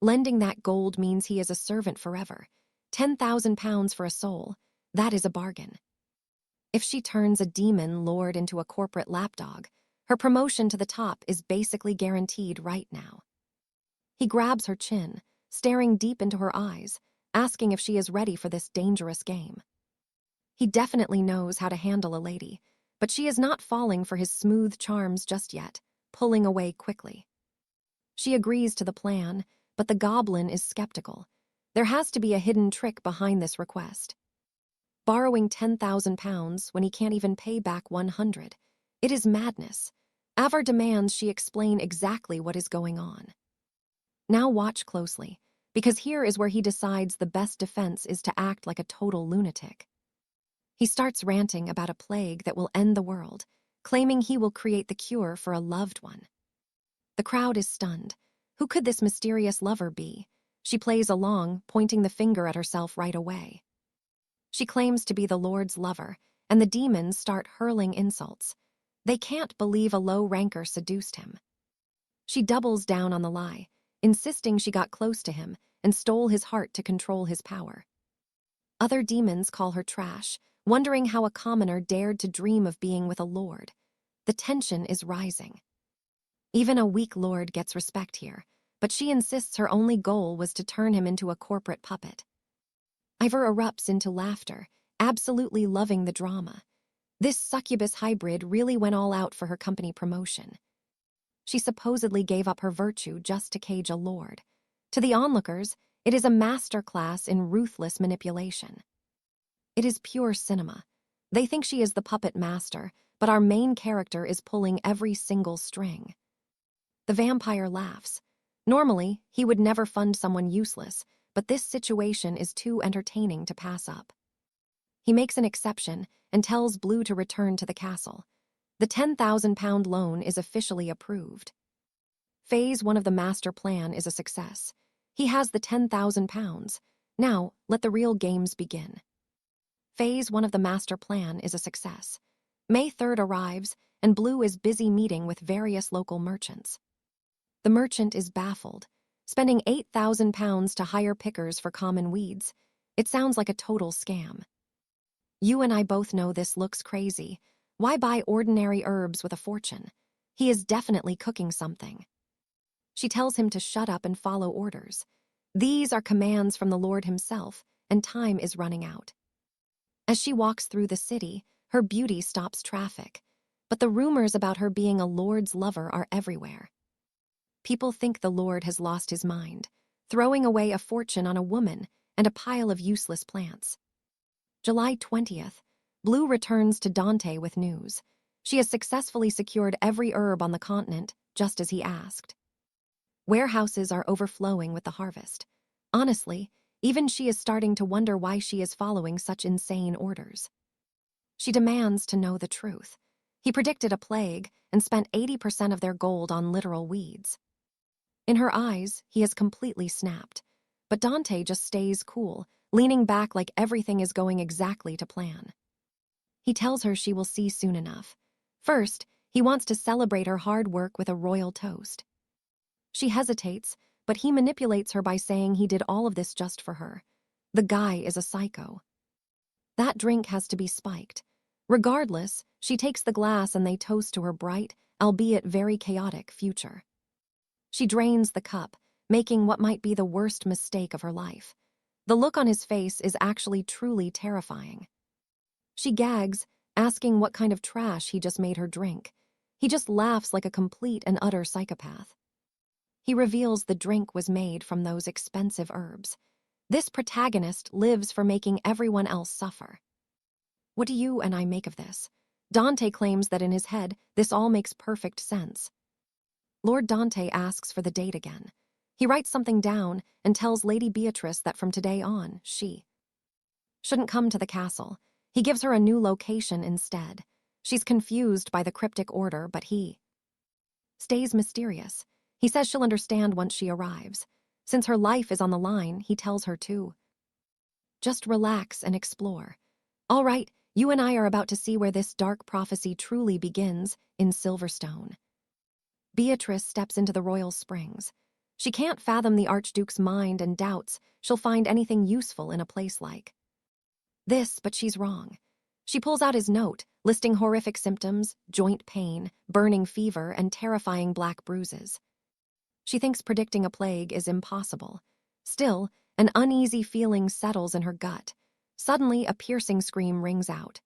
Lending that gold means he is a servant forever. 10,000 pounds for a soul. That is a bargain. If she turns a demon lord into a corporate lapdog, her promotion to the top is basically guaranteed right now. He grabs her chin, staring deep into her eyes, asking if she is ready for this dangerous game. He definitely knows how to handle a lady, but she is not falling for his smooth charms just yet, pulling away quickly. She agrees to the plan, but the goblin is skeptical. There has to be a hidden trick behind this request. Borrowing 10,000 pounds when he can't even pay back 100. It is madness. Avar demands she explain exactly what is going on. Now watch closely, because here is where he decides the best defense is to act like a total lunatic. He starts ranting about a plague that will end the world, claiming he will create the cure for a loved one. The crowd is stunned. Who could this mysterious lover be? She plays along, pointing the finger at herself right away. She claims to be the Lord's lover, and the demons start hurling insults. They can't believe a low ranker seduced him. She doubles down on the lie, insisting she got close to him and stole his heart to control his power. Other demons call her trash, wondering how a commoner dared to dream of being with a lord. The tension is rising. Even a weak lord gets respect here, but she insists her only goal was to turn him into a corporate puppet. Ivor erupts into laughter, absolutely loving the drama. This succubus hybrid really went all out for her company promotion. She supposedly gave up her virtue just to cage a lord. To the onlookers, it is a masterclass in ruthless manipulation. It is pure cinema. They think she is the puppet master, but our main character is pulling every single string. The vampire laughs. Normally, he would never fund someone useless, but this situation is too entertaining to pass up. He makes an exception and tells Blue to return to the castle. The £10,000 loan is officially approved. Phase 1 of the master plan is a success. He has the £10,000. Now, let the real games begin. Phase 1 of the master plan is a success. May 3rd arrives, and Blue is busy meeting with various local merchants. The merchant is baffled. Spending £8,000 to hire pickers for common weeds. It sounds like a total scam. You and I both know this looks crazy. Why buy ordinary herbs with a fortune? He is definitely cooking something. She tells him to shut up and follow orders. These are commands from the Lord himself, and time is running out. As she walks through the city, her beauty stops traffic. But the rumors about her being a lord's lover are everywhere. People think the lord has lost his mind, throwing away a fortune on a woman and a pile of useless plants. July 20th, Blue returns to Dante with news. She has successfully secured every herb on the continent, just as he asked. Warehouses are overflowing with the harvest. Honestly, even she is starting to wonder why she is following such insane orders. She demands to know the truth. He predicted a plague and spent 80% of their gold on literal weeds. In her eyes, he has completely snapped. But Dante just stays cool, leaning back like everything is going exactly to plan. He tells her she will see soon enough. First, he wants to celebrate her hard work with a royal toast. She hesitates, but he manipulates her by saying he did all of this just for her. The guy is a psycho. That drink has to be spiked. Regardless, she takes the glass and they toast to her bright, albeit very chaotic, future. She drains the cup, making what might be the worst mistake of her life. The look on his face is actually truly terrifying. She gags, asking what kind of trash he just made her drink. He just laughs like a complete and utter psychopath. He reveals the drink was made from those expensive herbs. This protagonist lives for making everyone else suffer. What do you and I make of this? Dante claims that in his head, this all makes perfect sense. Lord Dante asks for the date again. He writes something down and tells Lady Beatrice that from today on, she shouldn't come to the castle. He gives her a new location instead. She's confused by the cryptic order, but he stays mysterious. He says she'll understand once she arrives. Since her life is on the line, he tells her to just relax and explore. All right, you and I are about to see where this dark prophecy truly begins in Silverstone. Beatrice steps into the royal springs. She can't fathom the Archduke's mind and doubts she'll find anything useful in a place like this, but she's wrong. She pulls out his note, listing horrific symptoms, joint pain, burning fever, and terrifying black bruises. She thinks predicting a plague is impossible. Still, an uneasy feeling settles in her gut. Suddenly, a piercing scream rings out.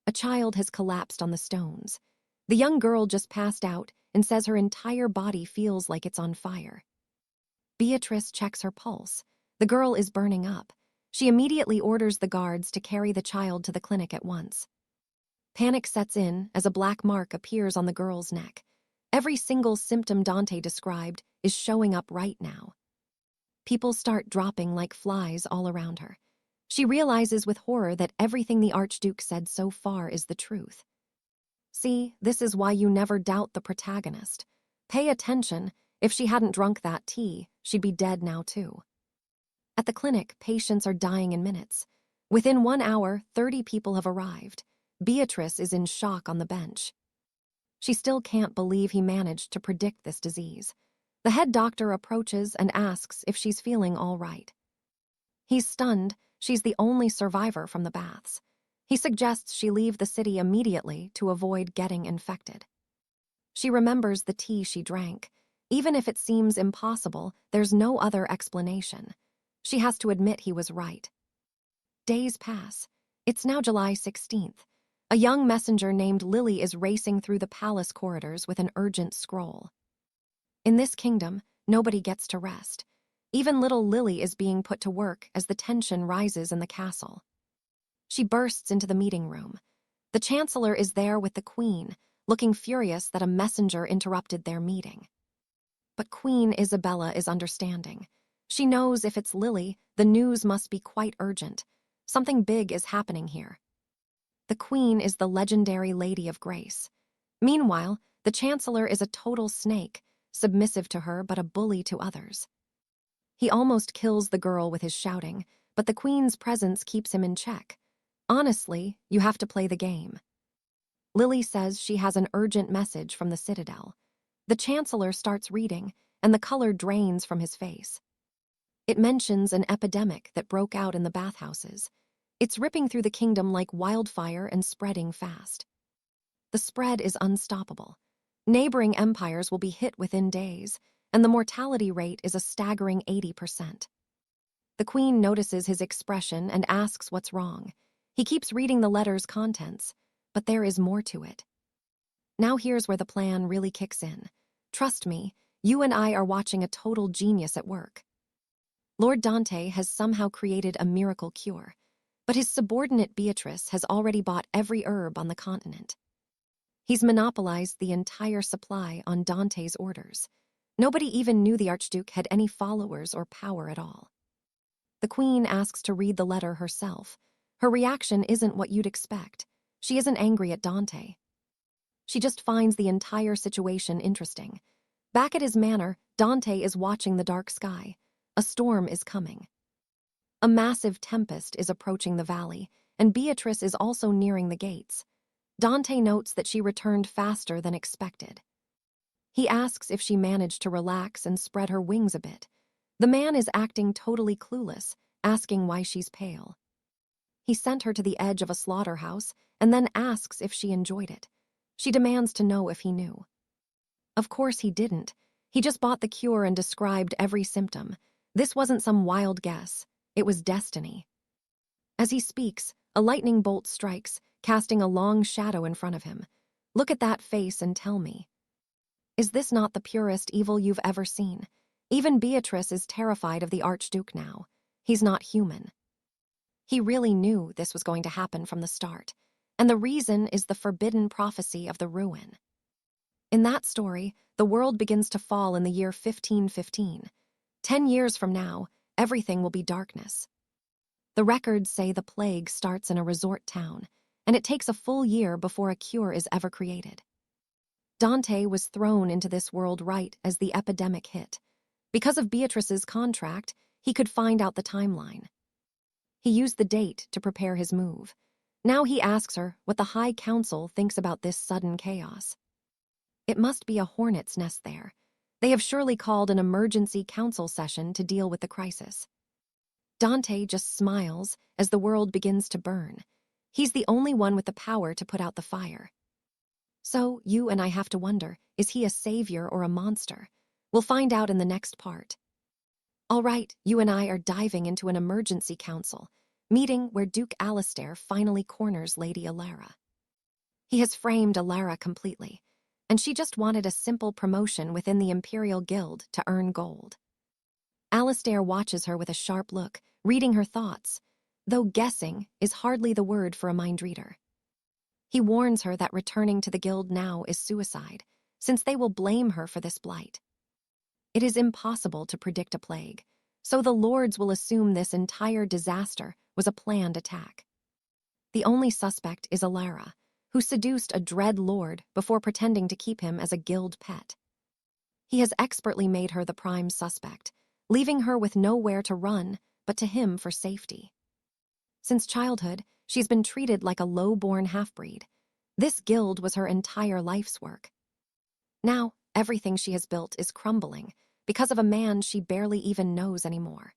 A child has collapsed on the stones. The young girl just passed out and says her entire body feels like it's on fire. Beatrice checks her pulse. The girl is burning up. She immediately orders the guards to carry the child to the clinic at once. Panic sets in as a black mark appears on the girl's neck. Every single symptom Dante described is showing up right now. People start dropping like flies all around her. She realizes with horror that everything the Archduke said so far is the truth. See, this is why you never doubt the protagonist. Pay attention. If she hadn't drunk that tea, she'd be dead now too. At the clinic, patients are dying in minutes. Within 1 hour, 30 people have arrived. Beatrice is in shock on the bench. She still can't believe he managed to predict this disease. The head doctor approaches and asks if she's feeling all right. He's stunned. She's the only survivor from the baths. He suggests she leave the city immediately to avoid getting infected. She remembers the tea she drank. Even if it seems impossible, there's no other explanation. She has to admit he was right. Days pass. It's now July 16th. A young messenger named Lily is racing through the palace corridors with an urgent scroll. In this kingdom, nobody gets to rest. Even little Lily is being put to work as the tension rises in the castle. She bursts into the meeting room. The chancellor is there with the queen, looking furious that a messenger interrupted their meeting. But Queen Isabella is understanding. She knows if it's Lily, the news must be quite urgent. Something big is happening here. The queen is the legendary Lady of Grace. Meanwhile, the chancellor is a total snake, submissive to her but a bully to others. He almost kills the girl with his shouting, but the queen's presence keeps him in check. Honestly, you have to play the game. Lily says she has an urgent message from the citadel. The chancellor starts reading, and the color drains from his face. It mentions an epidemic that broke out in the bathhouses. It's ripping through the kingdom like wildfire and spreading fast. The spread is unstoppable. Neighboring empires will be hit within days, and the mortality rate is a staggering 80%. The queen notices his expression and asks what's wrong. He keeps reading the letter's contents, but there is more to it. Now here's where the plan really kicks in. Trust me, you and I are watching a total genius at work. Lord Dante has somehow created a miracle cure, but his subordinate Beatrice has already bought every herb on the continent. He's monopolized the entire supply on Dante's orders. Nobody even knew the Archduke had any followers or power at all. The queen asks to read the letter herself. Her reaction isn't what you'd expect. She isn't angry at Dante. She just finds the entire situation interesting. Back at his manor, Dante is watching the dark sky. A storm is coming. A massive tempest is approaching the valley, and Beatrice is also nearing the gates. Dante notes that she returned faster than expected. He asks if she managed to relax and spread her wings a bit. The man is acting totally clueless, asking why she's pale. He sent her to the edge of a slaughterhouse and then asks if she enjoyed it. She demands to know if he knew. Of course he didn't. He just bought the cure and described every symptom. This wasn't some wild guess. It was destiny. As he speaks, a lightning bolt strikes, casting a long shadow in front of him. Look at that face and tell me. Is this not the purest evil you've ever seen? Even Beatrice is terrified of the Archduke now. He's not human. He really knew this was going to happen from the start, and the reason is the forbidden prophecy of the ruin. In that story, the world begins to fall in the year 1515. 10 years from now, everything will be darkness. The records say the plague starts in a resort town, and it takes a full year before a cure is ever created. Dante was thrown into this world right as the epidemic hit. Because of Beatrice's contract, he could find out the timeline. He used the date to prepare his move. Now he asks her what the High Council thinks about this sudden chaos. It must be a hornet's nest there. They have surely called an emergency council session to deal with the crisis. Dante just smiles as the world begins to burn. He's the only one with the power to put out the fire. So, you and I have to wonder, is he a savior or a monster? We'll find out in the next part. All right, you and I are diving into an emergency council, meeting where Duke Alistair finally corners Lady Alara. He has framed Alara completely, and she just wanted a simple promotion within the Imperial Guild to earn gold. Alistair watches her with a sharp look, reading her thoughts, though guessing is hardly the word for a mind reader. He warns her that returning to the guild now is suicide, since they will blame her for this blight. It is impossible to predict a plague, so the lords will assume this entire disaster was a planned attack. The only suspect is Alara, who seduced a dread lord before pretending to keep him as a guild pet. He has expertly made her the prime suspect, leaving her with nowhere to run but to him for safety. Since childhood, she's been treated like a low-born half-breed. This guild was her entire life's work. Now, everything she has built is crumbling because of a man she barely even knows anymore.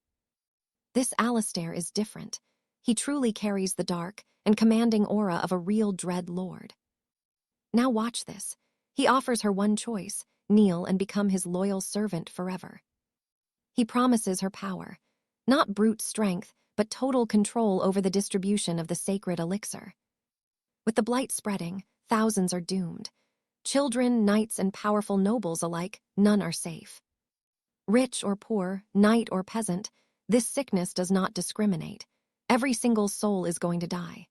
This Alistair is different. He truly carries the dark and commanding aura of a real dread lord. Now watch this. He offers her one choice, kneel and become his loyal servant forever. He promises her power, not brute strength, but total control over the distribution of the sacred elixir. With the blight spreading, thousands are doomed. Children, knights, and powerful nobles alike, none are safe. Rich or poor, knight or peasant, this sickness does not discriminate. Every single soul is going to die.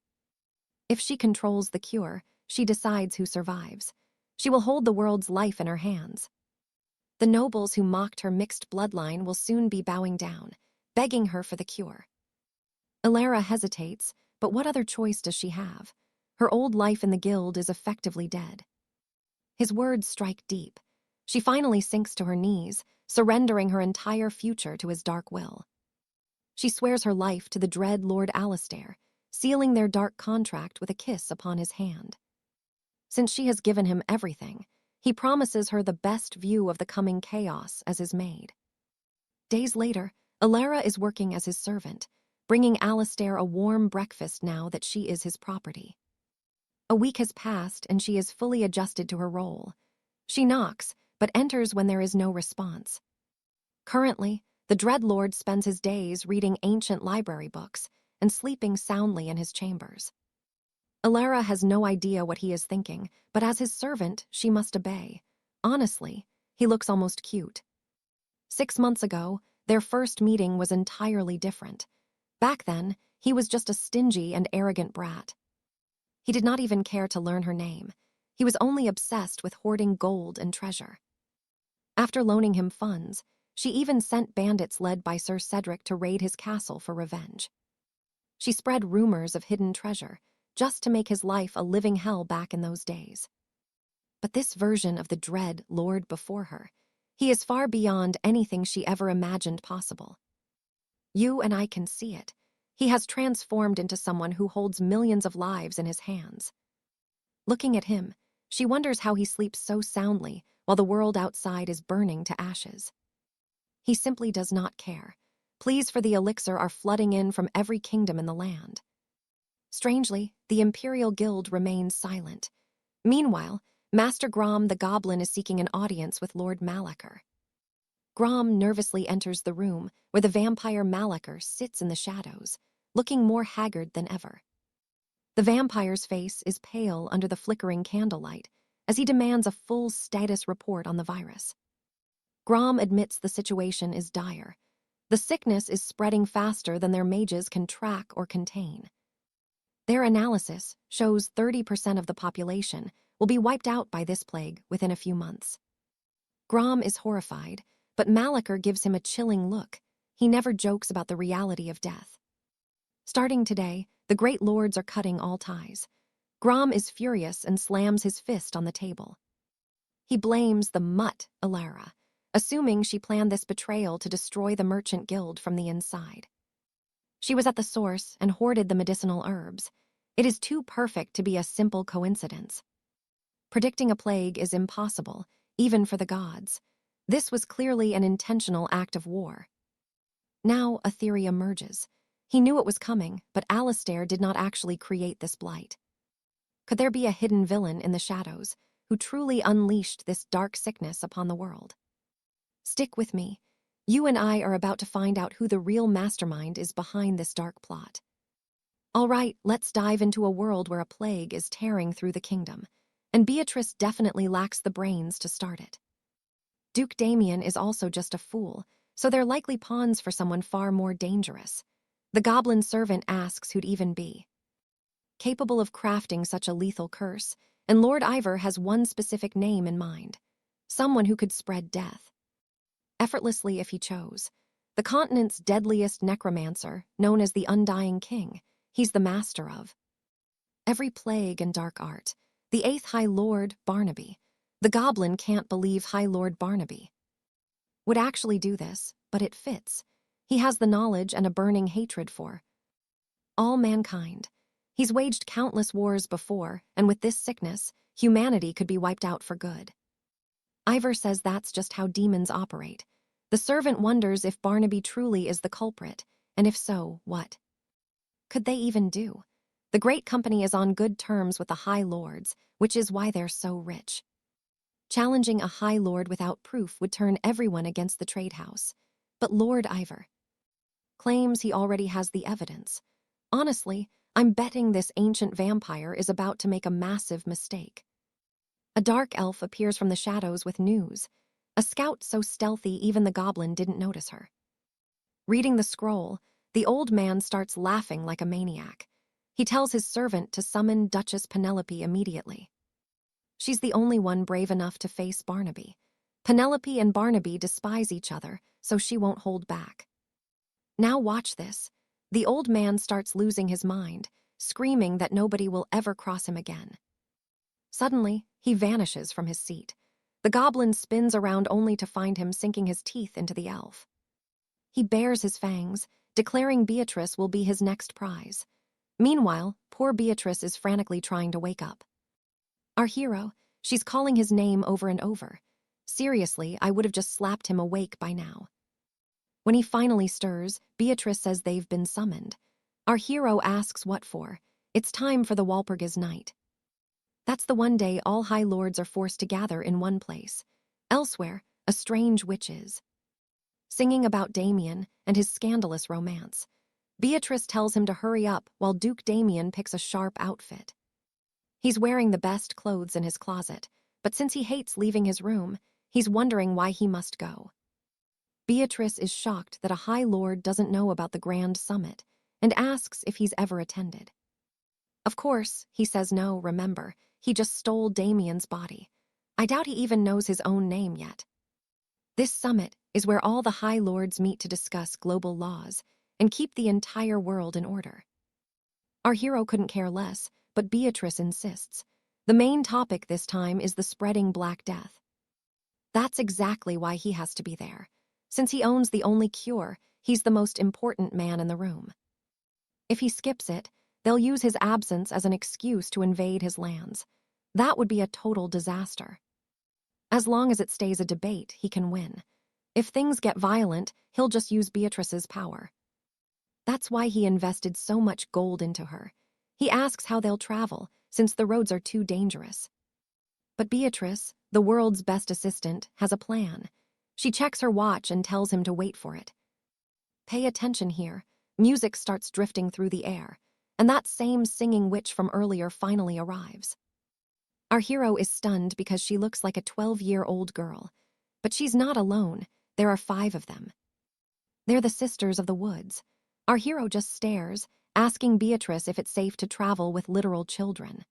If she controls the cure, she decides who survives. She will hold the world's life in her hands. The nobles who mocked her mixed bloodline will soon be bowing down, begging her for the cure. 𝑨𝒓𝒎𝒚 hesitates, but what other choice does she have? Her old life in the guild is effectively dead. His words strike deep. She finally sinks to her knees, surrendering her entire future to his dark will. She swears her life to the dread Lord Alistair, sealing their dark contract with a kiss upon his hand. Since she has given him everything, he promises her the best view of the coming chaos as his maid. Days later, 𝑨𝒓𝒎𝒚 is working as his servant, bringing Alistair a warm breakfast now that she is his property. A week has passed and she is fully adjusted to her role. She knocks, but enters when there is no response. Currently, the Dreadlord spends his days reading ancient library books and sleeping soundly in his chambers. 𝑨𝒓𝒎𝒚 has no idea what he is thinking, but as his servant, she must obey. Honestly, he looks almost cute. 6 months ago, their first meeting was entirely different. Back then, he was just a stingy and arrogant brat. He did not even care to learn her name. He was only obsessed with hoarding gold and treasure. After loaning him funds, she even sent bandits led by Sir Cedric to raid his castle for revenge. She spread rumors of hidden treasure, just to make his life a living hell back in those days. But this version of the dread Lord before her, he is far beyond anything she ever imagined possible. You and I can see it. He has transformed into someone who holds millions of lives in his hands. Looking at him, she wonders how he sleeps so soundly while the world outside is burning to ashes. He simply does not care. Pleas for the elixir are flooding in from every kingdom in the land. Strangely, the Imperial Guild remains silent. Meanwhile, Master Grom the Goblin is seeking an audience with Lord Malachar. Grom nervously enters the room where the vampire Malachar sits in the shadows, looking more haggard than ever. The vampire's face is pale under the flickering candlelight as he demands a full status report on the virus. Grom admits the situation is dire. The sickness is spreading faster than their mages can track or contain. Their analysis shows 30% of the population will be wiped out by this plague within a few months. Grom is horrified, but Malachar gives him a chilling look. He never jokes about the reality of death. Starting today, the great lords are cutting all ties. Grom is furious and slams his fist on the table. He blames the mutt 𝑨𝒓𝒎𝒚, assuming she planned this betrayal to destroy the merchant guild from the inside. She was at the source and hoarded the medicinal herbs. It is too perfect to be a simple coincidence. Predicting a plague is impossible, even for the gods. This was clearly an intentional act of war. Now a theory emerges. He knew it was coming, but Alistair did not actually create this blight. Could there be a hidden villain in the shadows who truly unleashed this dark sickness upon the world? Stick with me. You and I are about to find out who the real mastermind is behind this dark plot. All right, let's dive into a world where a plague is tearing through the kingdom, and Beatrice definitely lacks the brains to start it. Duke Damien is also just a fool, so they're likely pawns for someone far more dangerous. The goblin servant asks who'd even be capable of crafting such a lethal curse, and Lord Ivor has one specific name in mind. Someone who could spread death. Effortlessly if he chose. The continent's deadliest necromancer, known as the Undying King, he's the master of every plague and dark art. The 8th High Lord, Barnaby. The goblin can't believe High Lord Barnaby would actually do this, but it fits. He has the knowledge and a burning hatred for all mankind. He's waged countless wars before, and with this sickness, humanity could be wiped out for good. Ivor says that's just how demons operate. The servant wonders if Barnaby truly is the culprit, and if so, what could they even do? The great company is on good terms with the High Lords, which is why they're so rich. Challenging a High Lord without proof would turn everyone against the trade house. But Lord Ivor claims he already has the evidence. Honestly, I'm betting this ancient vampire is about to make a massive mistake. A dark elf appears from the shadows with news. A scout so stealthy even the goblin didn't notice her. Reading the scroll, the old man starts laughing like a maniac. He tells his servant to summon Duchess Penelope immediately. She's the only one brave enough to face Barnaby. Penelope and Barnaby despise each other, so she won't hold back. Now watch this. The old man starts losing his mind, screaming that nobody will ever cross him again. Suddenly, he vanishes from his seat. The goblin spins around only to find him sinking his teeth into the elf. He bares his fangs, declaring Beatrice will be his next prize. Meanwhile, poor Beatrice is frantically trying to wake up. Our hero, she's calling his name over and over. Seriously, I would have just slapped him awake by now. When he finally stirs, Beatrice says they've been summoned. Our hero asks what for. It's time for the 𝑨𝒓𝒎𝒂 night. That's the one day all high lords are forced to gather in one place. Elsewhere, a strange witch is singing about Damien and his scandalous romance. Beatrice tells him to hurry up while Duke Damien picks a sharp outfit. He's wearing the best clothes in his closet, but since he hates leaving his room, he's wondering why he must go. Beatrice is shocked that a high lord doesn't know about the grand summit and asks if he's ever attended. Of course, he says no, remember, he just stole Damien's body. I doubt he even knows his own name yet. This summit is where all the high lords meet to discuss global laws and keep the entire world in order. Our hero couldn't care less, but Beatrice insists. The main topic this time is the spreading Black Death. That's exactly why he has to be there. Since he owns the only cure, he's the most important man in the room. If he skips it, they'll use his absence as an excuse to invade his lands. That would be a total disaster. As long as it stays a debate, he can win. If things get violent, he'll just use Beatrice's power. That's why he invested so much gold into her. He asks how they'll travel, since the roads are too dangerous. But Beatrice, the world's best assistant, has a plan. She checks her watch and tells him to wait for it. Pay attention here. Music starts drifting through the air, and that same singing witch from earlier finally arrives. Our hero is stunned because she looks like a 12-year-old girl. But she's not alone. There are 5 of them. They're the Sisters of the Woods. Our hero just stares, asking Beatrice if it's safe to travel with literal children.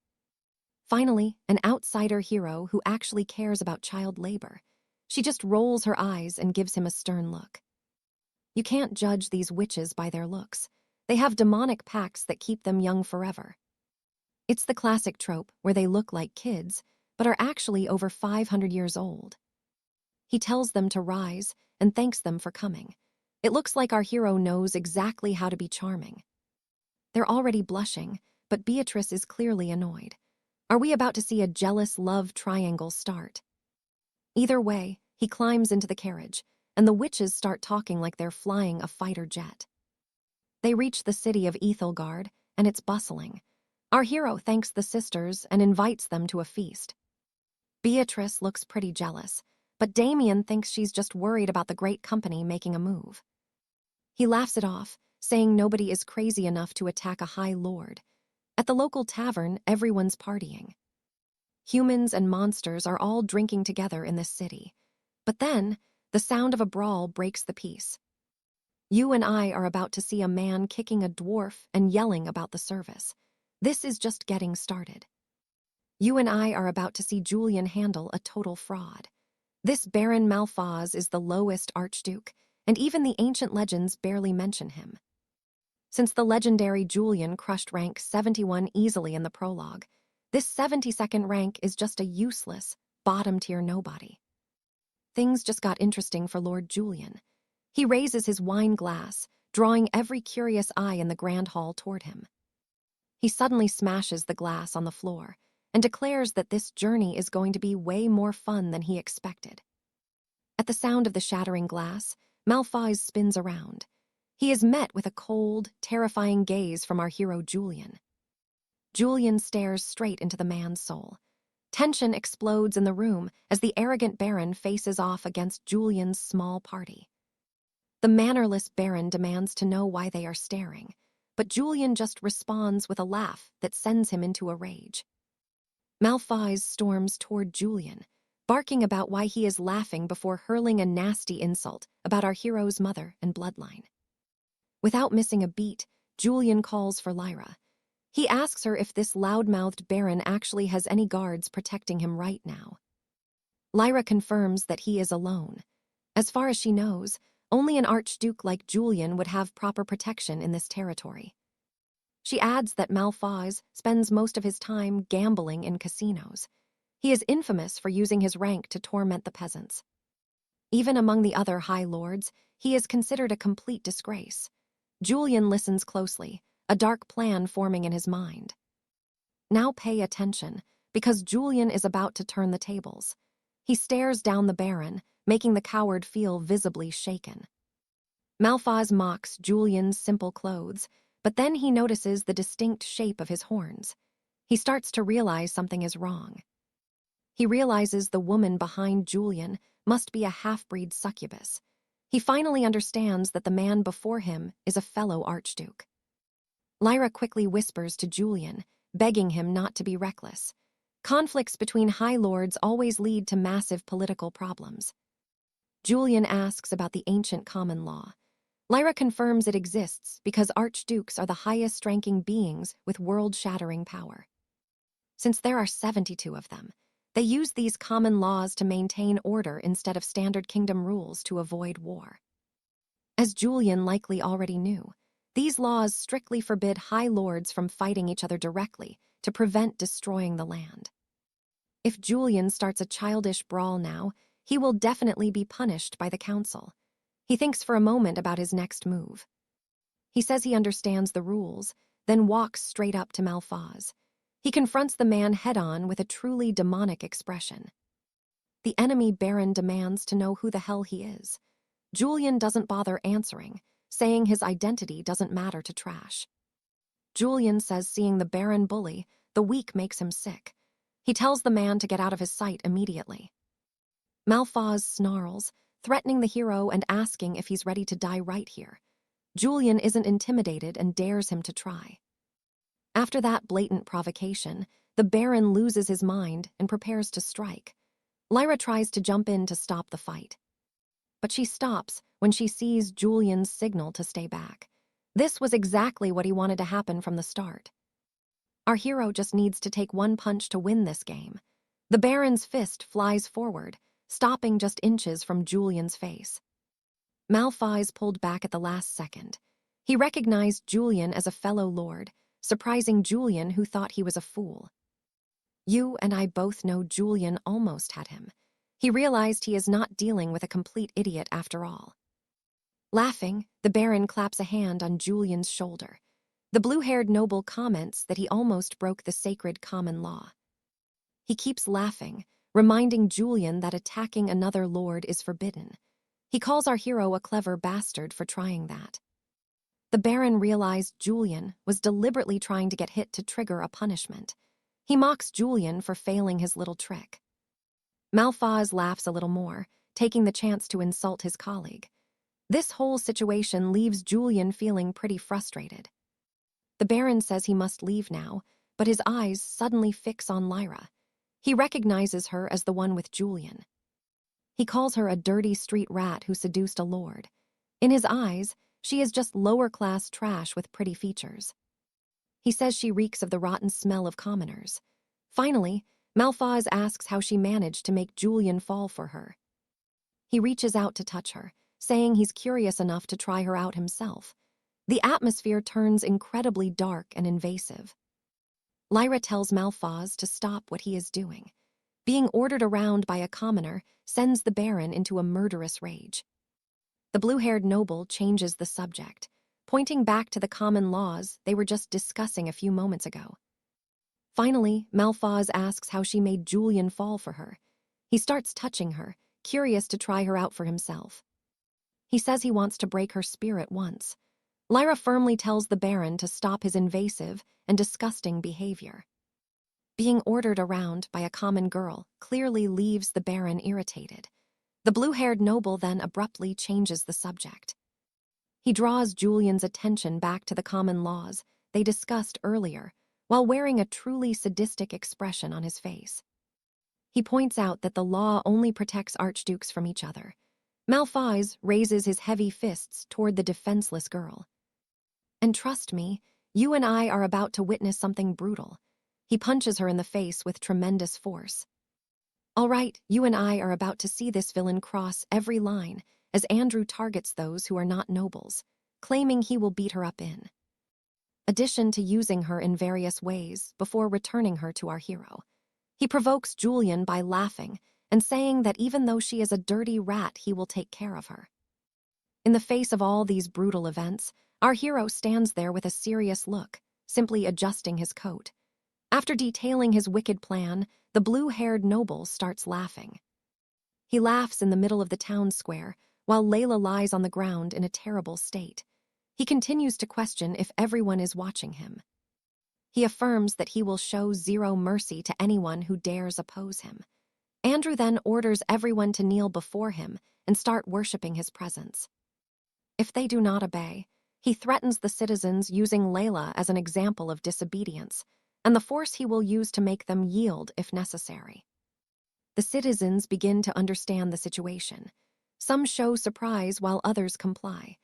Finally, an outsider hero who actually cares about child labor. She just rolls her eyes and gives him a stern look. You can't judge these witches by their looks. They have demonic pacts that keep them young forever. It's the classic trope where they look like kids, but are actually over 500 years old. He tells them to rise and thanks them for coming. It looks like our hero knows exactly how to be charming. They're already blushing, but Beatrice is clearly annoyed. Are we about to see a jealous love triangle start? Either way, he climbs into the carriage, and the witches start talking like they're flying a fighter jet. They reach the city of 𝑣𝒓𝒎𝒂, and it's bustling. Our hero thanks the sisters and invites them to a feast. Beatrice looks pretty jealous, but Damien thinks she's just worried about the great company making a move. He laughs it off, saying nobody is crazy enough to attack a high lord. At the local tavern, everyone's partying. Humans and monsters are all drinking together in this city. But then, the sound of a brawl breaks the peace. You and I are about to see a man kicking a dwarf and yelling about the service. This is just getting started. You and I are about to see Julian handle a total fraud. This Baron Malphaz is the lowest archduke, and even the ancient legends barely mention him. Since the legendary Julian crushed rank 71 easily in the prologue, this 72nd rank is just a useless, bottom-tier nobody. Things just got interesting for Lord Julian. He raises his wine glass, drawing every curious eye in the grand hall toward him. He suddenly smashes the glass on the floor and declares that this journey is going to be way more fun than he expected. At the sound of the shattering glass, Malphaz spins around. He is met with a cold, terrifying gaze from our hero Julian. Julian stares straight into the man's soul. Tension explodes in the room as the arrogant Baron faces off against Julian's small party. The mannerless Baron demands to know why they are staring, but Julian just responds with a laugh that sends him into a rage. 𝒔 storms toward Julian, barking about why he is laughing before hurling a nasty insult about our hero's mother and bloodline. Without missing a beat, Julian calls for Lyra. He asks her if this loud-mouthed baron actually has any guards protecting him right now. Lyra confirms that he is alone. As far as she knows, only an archduke like Julian would have proper protection in this territory. She adds that 𝒔 spends most of his time gambling in casinos. He is infamous for using his rank to torment the peasants. Even among the other high lords, he is considered a complete disgrace. Julian listens closely, a dark plan forming in his mind. Now pay attention, because Julian is about to turn the tables. He stares down the baron, making the coward feel visibly shaken. 𝒔 mocks Julian's simple clothes, but then he notices the distinct shape of his horns. He starts to realize something is wrong. He realizes the woman behind Julian must be a half-breed succubus. He finally understands that the man before him is a fellow archduke. Lyra quickly whispers to Julian, begging him not to be reckless. Conflicts between high lords always lead to massive political problems. Julian asks about the ancient common law. Lyra confirms it exists because archdukes are the highest-ranking beings with world-shattering power. Since there are 72 of them, they use these common laws to maintain order instead of standard kingdom rules to avoid war. As Julian likely already knew, these laws strictly forbid high lords from fighting each other directly to prevent destroying the land. If Julian starts a childish brawl now, he will definitely be punished by the council. He thinks for a moment about his next move. He says he understands the rules, then walks straight up to 𝒔. He confronts the man head-on with a truly demonic expression. The enemy baron demands to know who the hell he is. Julian doesn't bother answering, saying his identity doesn't matter to trash. Julian says seeing the baron bully the weak makes him sick. He tells the man to get out of his sight immediately. 𝒔 snarls, threatening the hero and asking if he's ready to die right here. Julian isn't intimidated and dares him to try. After that blatant provocation, the baron loses his mind and prepares to strike. Lyra tries to jump in to stop the fight. But she stops when she sees Julian's signal to stay back. This was exactly what he wanted to happen from the start. Our hero just needs to take one punch to win this game. The baron's fist flies forward, stopping just inches from Julian's face. 𝒔 pulled back at the last second. He recognized Julian as a fellow lord, surprising Julian who thought he was a fool. You and I both know Julian almost had him. He realized he is not dealing with a complete idiot after all. Laughing, the baron claps a hand on Julian's shoulder. The blue-haired noble comments that he almost broke the sacred common law. He keeps laughing, reminding Julian that attacking another lord is forbidden. He calls our hero a clever bastard for trying that. The baron realized Julian was deliberately trying to get hit to trigger a punishment. He mocks Julian for failing his little trick. 𝒔 laughs a little more, taking the chance to insult his colleague. This whole situation leaves Julian feeling pretty frustrated. The baron says he must leave now, but his eyes suddenly fix on Lyra. He recognizes her as the one with Julian. He calls her a dirty street rat who seduced a lord. In his eyes, she is just lower-class trash with pretty features. He says she reeks of the rotten smell of commoners. Finally, 𝒔 asks how she managed to make Julian fall for her. He reaches out to touch her, saying he's curious enough to try her out himself. The atmosphere turns incredibly dark and invasive. Lyra tells 𝒔 to stop what he is doing. Being ordered around by a commoner sends the baron into a murderous rage. The blue-haired noble changes the subject, pointing back to the common laws they were just discussing a few moments ago. Finally, 𝒔 asks how she made Julian fall for her. He starts touching her, curious to try her out for himself. He says he wants to break her spirit once. Lyra firmly tells the baron to stop his invasive and disgusting behavior. Being ordered around by a common girl clearly leaves the baron irritated. The blue-haired noble then abruptly changes the subject. He draws Julian's attention back to the common laws they discussed earlier, while wearing a truly sadistic expression on his face. He points out that the law only protects archdukes from each other. 𝒓𝒏𝒊𝒖𔔑 raises his heavy fists toward the defenseless girl. And trust me, you and I are about to witness something brutal. He punches her in the face with tremendous force. All right, you and I are about to see this villain cross every line as Andrew targets those who are not nobles, claiming he will beat her up in addition to using her in various ways before returning her to our hero. He provokes Julian by laughing and saying that even though she is a dirty rat, he will take care of her. In the face of all these brutal events, our hero stands there with a serious look, simply adjusting his coat. After detailing his wicked plan, the blue-haired noble starts laughing. He laughs in the middle of the town square, while Layla lies on the ground in a terrible state. He continues to question if everyone is watching him. He affirms that he will show zero mercy to anyone who dares oppose him. Andrew then orders everyone to kneel before him and start worshipping his presence. If they do not obey, he threatens the citizens using Layla as an example of disobedience, and the force he will use to make them yield if necessary. The citizens begin to understand the situation. Some show surprise while others comply.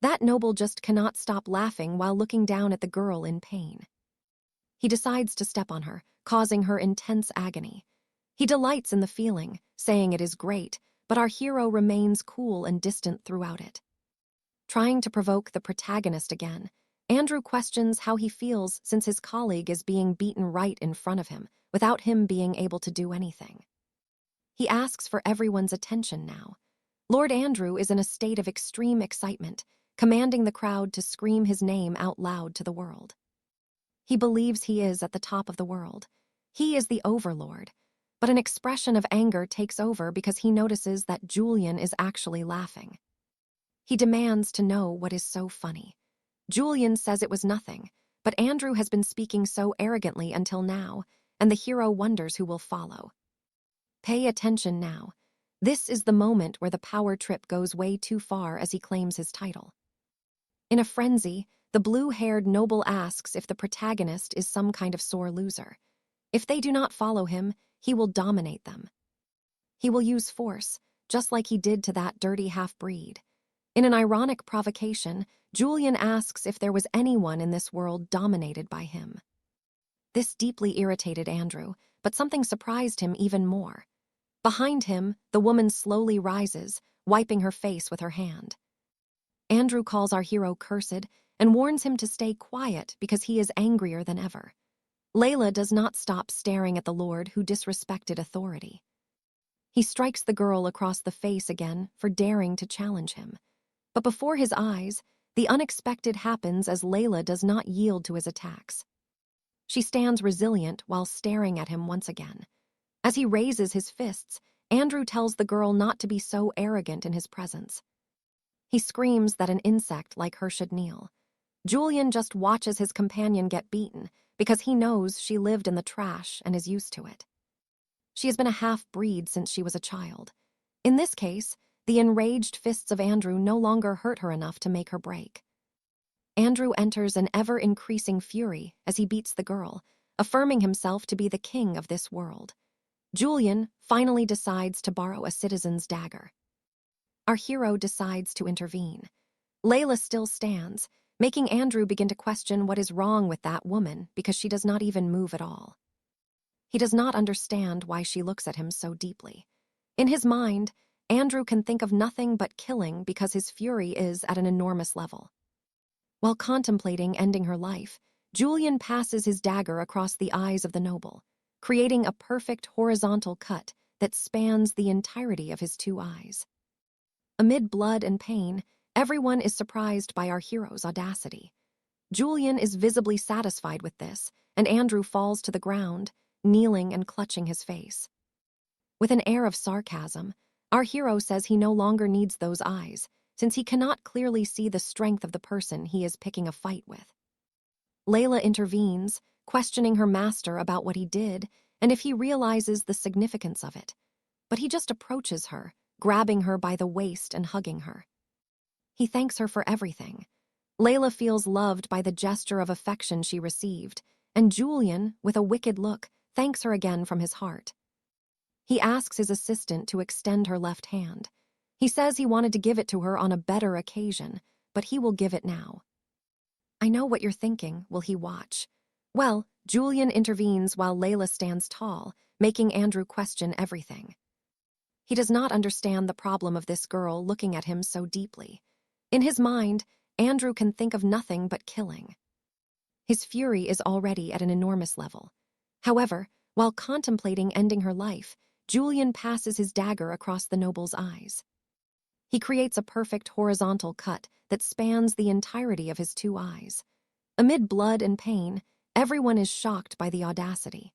That noble just cannot stop laughing while looking down at the girl in pain. He decides to step on her, causing her intense agony. He delights in the feeling, saying it is great, but our hero remains cool and distant throughout it. Trying to provoke the protagonist again, Andrew questions how he feels since his colleague is being beaten right in front of him, without him being able to do anything. He asks for everyone's attention now. Lord Andrew is in a state of extreme excitement, commanding the crowd to scream his name out loud to the world. He believes he is at the top of the world. He is the overlord, but an expression of anger takes over because he notices that Julian is actually laughing. He demands to know what is so funny. Julian says it was nothing, but Andrew has been speaking so arrogantly until now, and the hero wonders who will follow. Pay attention now. This is the moment where the power trip goes way too far as he claims his title. In a frenzy, the blue-haired noble asks if the protagonist is some kind of sore loser. If they do not follow him, he will dominate them. He will use force, just like he did to that dirty half-breed. In an ironic provocation, Julian asks if there was anyone in this world dominated by him. This deeply irritated Andrew, but something surprised him even more. Behind him, the woman slowly rises, wiping her face with her hand. Andrew calls our hero cursed and warns him to stay quiet because he is angrier than ever. Layla does not stop staring at the Lord who disrespected authority. He strikes the girl across the face again for daring to challenge him. But before his eyes, the unexpected happens as Layla does not yield to his attacks. She stands resilient while staring at him once again. As he raises his fists, Andrew tells the girl not to be so arrogant in his presence. He screams that an insect like her should kneel. Julian just watches his companion get beaten because he knows she lived in the trash and is used to it. She has been a half-breed since she was a child. In this case, the enraged fists of Andrew no longer hurt her enough to make her break. Andrew enters an ever-increasing fury as he beats the girl, affirming himself to be the king of this world. Julian finally decides to borrow a citizen's dagger. Our hero decides to intervene. Layla still stands, making Andrew begin to question what is wrong with that woman because she does not even move at all. He does not understand why she looks at him so deeply. In his mind, Andrew can think of nothing but killing because his fury is at an enormous level. While contemplating ending her life, Julian passes his dagger across the eyes of the noble, creating a perfect horizontal cut that spans the entirety of his two eyes. Amid blood and pain, everyone is surprised by our hero's audacity. Julian is visibly satisfied with this, and Andrew falls to the ground, kneeling and clutching his face. With an air of sarcasm, our hero says he no longer needs those eyes, since he cannot clearly see the strength of the person he is picking a fight with. Layla intervenes, questioning her master about what he did and if he realizes the significance of it. But he just approaches her, grabbing her by the waist and hugging her. He thanks her for everything. Layla feels loved by the gesture of affection she received, and Julian, with a wicked look, thanks her again from his heart. He asks his assistant to extend her left hand. He says he wanted to give it to her on a better occasion, but he will give it now. I know what you're thinking, will he watch? Well, Julian intervenes while Layla stands tall, making Andrew question everything. He does not understand the problem of this girl looking at him so deeply. In his mind, Andrew can think of nothing but killing. His fury is already at an enormous level. However, while contemplating ending her life, Julian passes his dagger across the noble's eyes. He creates a perfect horizontal cut that spans the entirety of his two eyes. Amid blood and pain, everyone is shocked by the audacity.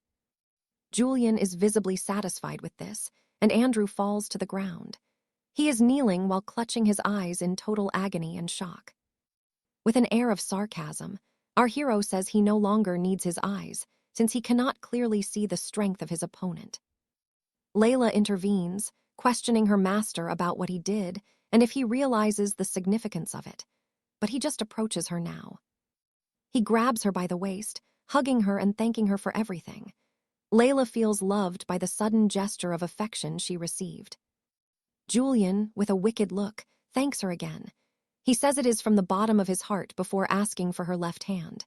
Julian is visibly satisfied with this, and Andrew falls to the ground. He is kneeling while clutching his eyes in total agony and shock. With an air of sarcasm, our hero says he no longer needs his eyes, since he cannot clearly see the strength of his opponent. Layla intervenes, questioning her master about what he did and if he realizes the significance of it, but he just approaches her now. He grabs her by the waist, hugging her and thanking her for everything. Layla feels loved by the sudden gesture of affection she received. Julian, with a wicked look, thanks her again. He says it is from the bottom of his heart before asking for her left hand.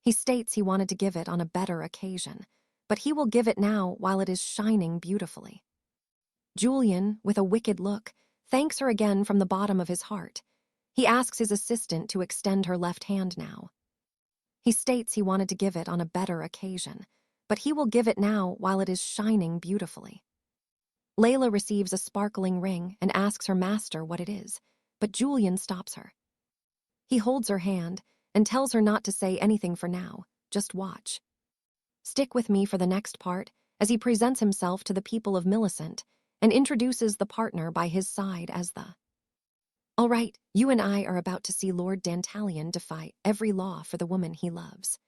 He states he wanted to give it on a better occasion, but he will give it now while it is shining beautifully. Julian, with a wicked look, thanks her again from the bottom of his heart. He asks his assistant to extend her left hand now. He states he wanted to give it on a better occasion, but he will give it now while it is shining beautifully. Layla receives a sparkling ring and asks her master what it is, but Julian stops her. He holds her hand and tells her not to say anything for now, just watch. Stick with me for the next part as he presents himself to the people of Millicent and introduces the partner by his side as the "All right, you and I are about to see Lord Dantalion defy every law for the woman he loves.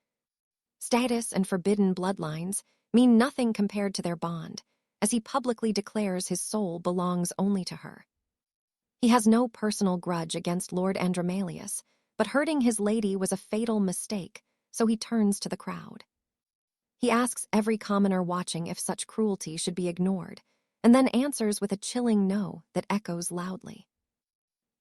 Status and forbidden bloodlines mean nothing compared to their bond, as he publicly declares his soul belongs only to her. He has no personal grudge against Lord Andromalius, but hurting his lady was a fatal mistake, so he turns to the crowd. He asks every commoner watching if such cruelty should be ignored, and then answers with a chilling no that echoes loudly.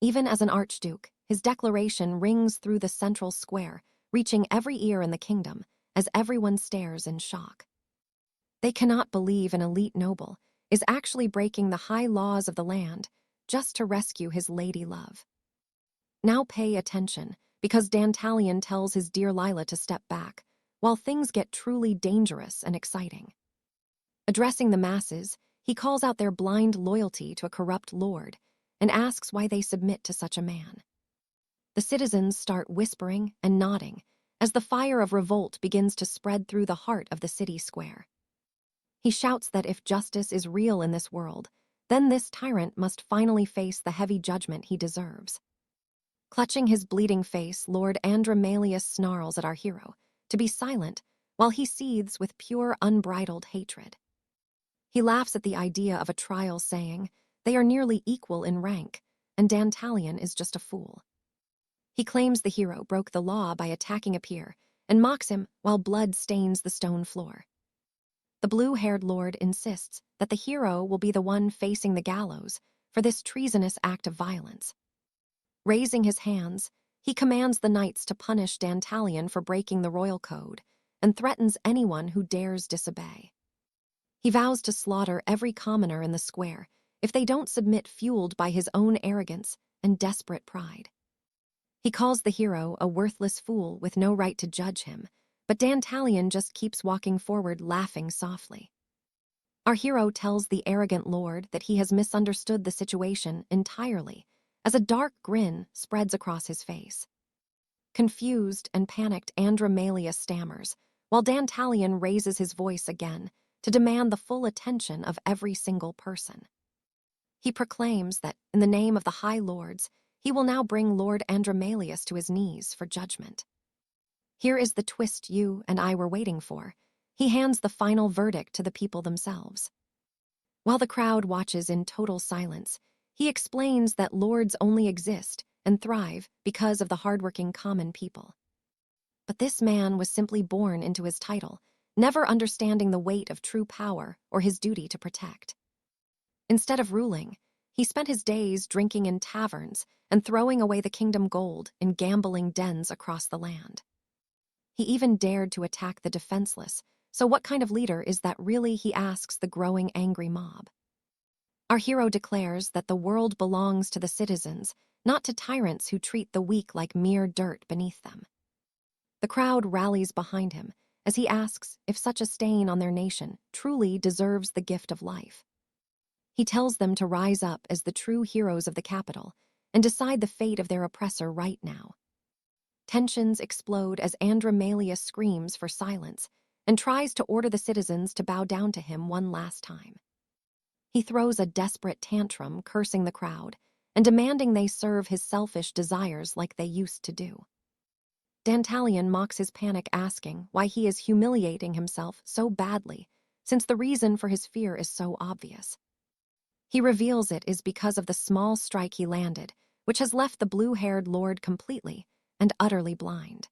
Even as an archduke, his declaration rings through the central square, reaching every ear in the kingdom, as everyone stares in shock. They cannot believe an elite noble is actually breaking the high laws of the land just to rescue his lady love. Now pay attention, because Dantalion tells his dear Lila to step back, while things get truly dangerous and exciting. Addressing the masses, he calls out their blind loyalty to a corrupt lord and asks why they submit to such a man. The citizens start whispering and nodding as the fire of revolt begins to spread through the heart of the city square. He shouts that if justice is real in this world, then this tyrant must finally face the heavy judgment he deserves. Clutching his bleeding face, Lord Andromalius snarls at our hero to be silent while he seethes with pure, unbridled hatred. He laughs at the idea of a trial, saying, "They are nearly equal in rank, and Dantalion is just a fool." He claims the hero broke the law by attacking a peer and mocks him while blood stains the stone floor. The blue-haired lord insists that the hero will be the one facing the gallows for this treasonous act of violence. Raising his hands, he commands the knights to punish Dantalion for breaking the royal code and threatens anyone who dares disobey. He vows to slaughter every commoner in the square if they don't submit, fueled by his own arrogance and desperate pride. He calls the hero a worthless fool with no right to judge him, but Dantalion just keeps walking forward, laughing softly. Our hero tells the arrogant lord that he has misunderstood the situation entirely, as a dark grin spreads across his face. Confused and panicked, Andromalius stammers, while Dantalion raises his voice again to demand the full attention of every single person. He proclaims that, in the name of the High Lords, he will now bring Lord Andromalius to his knees for judgment. Here is the twist you and I were waiting for. He hands the final verdict to the people themselves. While the crowd watches in total silence, he explains that lords only exist and thrive because of the hardworking common people. But this man was simply born into his title, never understanding the weight of true power or his duty to protect. Instead of ruling, he spent his days drinking in taverns and throwing away the kingdom gold in gambling dens across the land. He even dared to attack the defenseless. So what kind of leader is that really, he asks the growing angry mob. Our hero declares that the world belongs to the citizens, not to tyrants who treat the weak like mere dirt beneath them. The crowd rallies behind him as he asks if such a stain on their nation truly deserves the gift of life. He tells them to rise up as the true heroes of the capital and decide the fate of their oppressor right now. Tensions explode as 𝑣𝒓𝒎𝒚 screams for silence and tries to order the citizens to bow down to him one last time. He throws a desperate tantrum, cursing the crowd and demanding they serve his selfish desires like they used to do. 𝑑antalion mocks his panic, asking why he is humiliating himself so badly, since the reason for his fear is so obvious. He reveals it is because of the small strike he landed, which has left the blue-haired lord completely and utterly blind.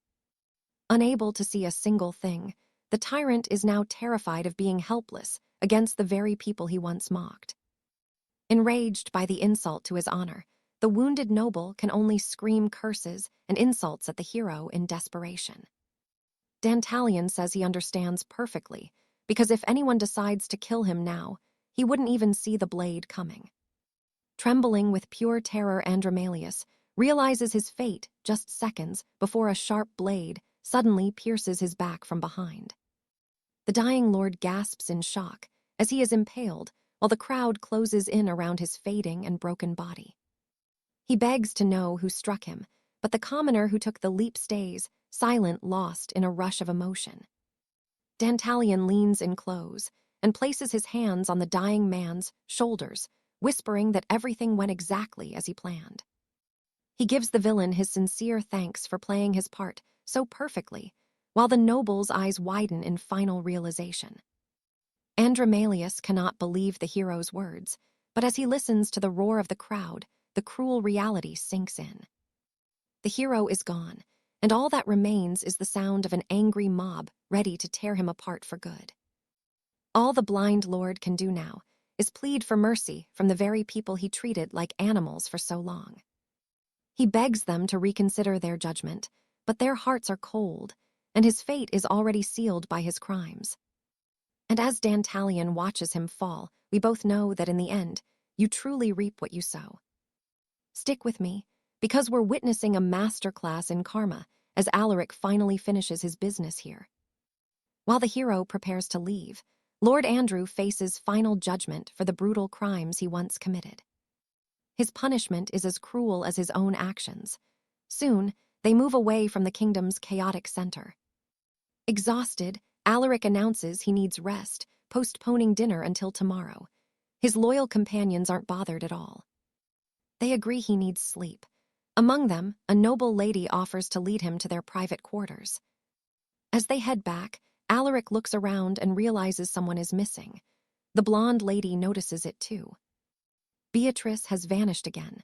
Unable to see a single thing, the tyrant is now terrified of being helpless against the very people he once mocked. Enraged by the insult to his honor, the wounded noble can only scream curses and insults at the hero in desperation. 𝑑antalion says he understands perfectly, because if anyone decides to kill him now, he wouldn't even see the blade coming. Trembling with pure terror, 𝑣𝒓𝒎𝒚 realizes his fate just seconds before a sharp blade suddenly pierces his back from behind. The dying lord gasps in shock as he is impaled, while the crowd closes in around his fading and broken body. He begs to know who struck him, but the commoner who took the leap stays, silent, lost in a rush of emotion. 𝑑antalion leans in close and places his hands on the dying man's shoulders, whispering that everything went exactly as he planned. He gives the villain his sincere thanks for playing his part so perfectly, while the noble's eyes widen in final realization. 𝑣𝒓𝒎𝒚 cannot believe the hero's words, but as he listens to the roar of the crowd, the cruel reality sinks in. The hero is gone, and all that remains is the sound of an angry mob ready to tear him apart for good. All the blind lord can do now is plead for mercy from the very people he treated like animals for so long. He begs them to reconsider their judgment, but their hearts are cold, and his fate is already sealed by his crimes. And as 𝑑antalion watches him fall, we both know that in the end, you truly reap what you sow. Stick with me, because we're witnessing a masterclass in karma as Alaric finally finishes his business here. While the hero prepares to leave, Lord Andrew faces final judgment for the brutal crimes he once committed. His punishment is as cruel as his own actions. Soon, they move away from the kingdom's chaotic center. Exhausted, Alaric announces he needs rest, postponing dinner until tomorrow. His loyal companions aren't bothered at all. They agree he needs sleep. Among them, a noble lady offers to lead him to their private quarters. As they head back, Alaric looks around and realizes someone is missing. The blonde lady notices it too. Beatrice has vanished again.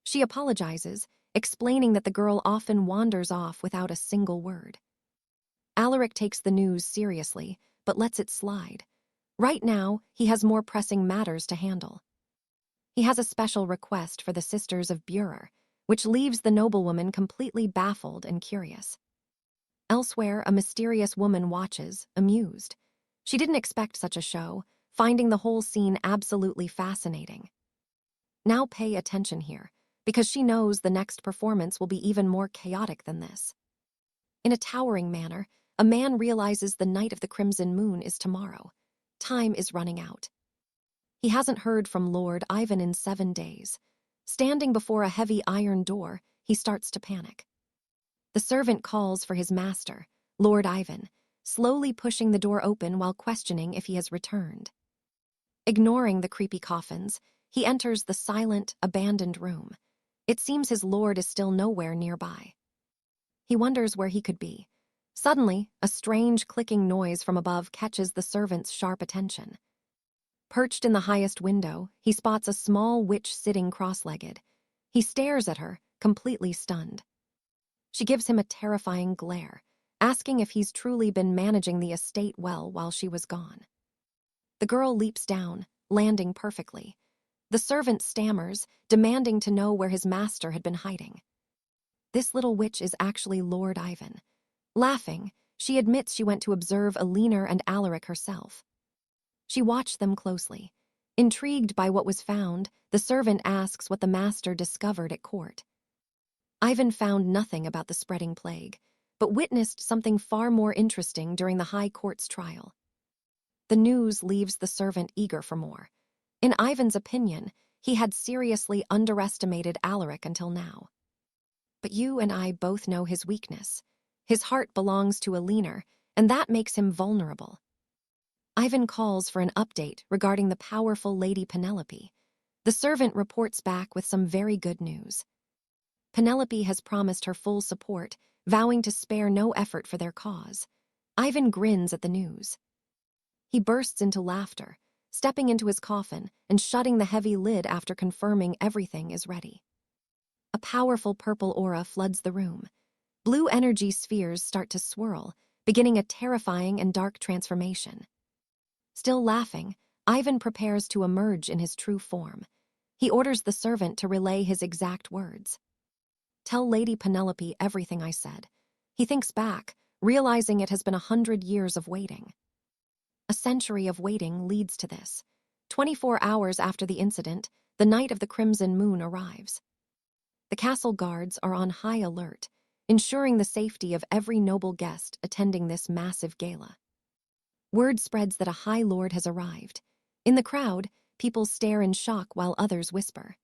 She apologizes, explaining that the girl often wanders off without a single word. Alaric takes the news seriously, but lets it slide. Right now, he has more pressing matters to handle. He has a special request for the sisters of 𝒑𝒏𝒆𝒄, which leaves the noblewoman completely baffled and curious. Elsewhere, a mysterious woman watches, amused. She didn't expect such a show, finding the whole scene absolutely fascinating. Now pay attention here, because she knows the next performance will be even more chaotic than this. In a towering manner, a man realizes the night of the crimson moon is tomorrow. Time is running out. He hasn't heard from Lord Ivan in 7 days. Standing before a heavy iron door, he starts to panic. The servant calls for his master, Lord Ivan, slowly pushing the door open while questioning if he has returned. Ignoring the creepy coffins, he enters the silent, abandoned room. It seems his lord is still nowhere nearby. He wonders where he could be. Suddenly, a strange clicking noise from above catches the servant's sharp attention. Perched in the highest window, he spots a small witch sitting cross-legged. He stares at her, completely stunned. She gives him a terrifying glare, asking if he's truly been managing the estate well while she was gone. The girl leaps down, landing perfectly. The servant stammers, demanding to know where his master had been hiding. This little witch is actually Lord Ivan. Laughing, she admits she went to observe Alina and Alaric herself. She watched them closely. Intrigued by what was found, the servant asks what the master discovered at court. Ivan found nothing about the spreading plague, but witnessed something far more interesting during the High Court's trial. The news leaves the servant eager for more. In Ivan's opinion, he had seriously underestimated Alaric until now. But you and I both know his weakness. His heart belongs to Alina, and that makes him vulnerable. Ivan calls for an update regarding the powerful Lady Penelope. The servant reports back with some very good news. Penelope has promised her full support, vowing to spare no effort for their cause. Ivan grins at the news. He bursts into laughter, stepping into his coffin and shutting the heavy lid after confirming everything is ready. A powerful purple aura floods the room. Blue energy spheres start to swirl, beginning a terrifying and dark transformation. Still laughing, Ivan prepares to emerge in his true form. He orders the servant to relay his exact words. "Tell Lady Penelope everything I said." He thinks back, realizing it has been 100 years of waiting. A century of waiting leads to this. 24 hours after the incident, the night of the crimson moon arrives. The castle guards are on high alert, ensuring the safety of every noble guest attending this massive gala. Word spreads that a High Lord has arrived. In the crowd, people stare in shock while others whisper.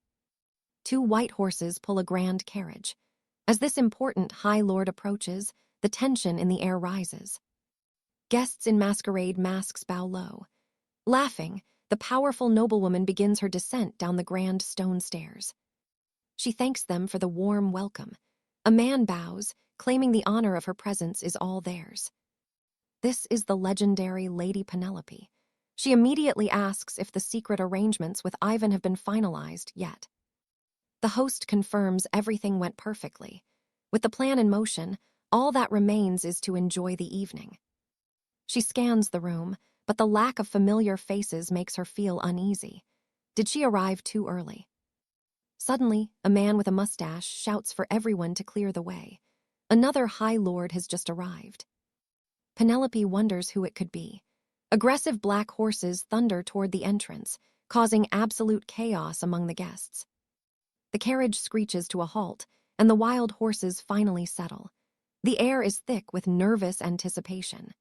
2 white horses pull a grand carriage. As this important High Lord approaches, the tension in the air rises. Guests in masquerade masks bow low. Laughing, the powerful noblewoman begins her descent down the grand stone stairs. She thanks them for the warm welcome. A man bows, claiming the honor of her presence is all theirs. This is the legendary Lady Penelope. She immediately asks if the secret arrangements with Ivan have been finalized yet. The host confirms everything went perfectly. With the plan in motion, all that remains is to enjoy the evening. She scans the room, but the lack of familiar faces makes her feel uneasy. Did she arrive too early? Suddenly, a man with a mustache shouts for everyone to clear the way. Another High Lord has just arrived. Penelope wonders who it could be. Aggressive black horses thunder toward the entrance, causing absolute chaos among the guests. The carriage screeches to a halt, and the wild horses finally settle. The air is thick with nervous anticipation.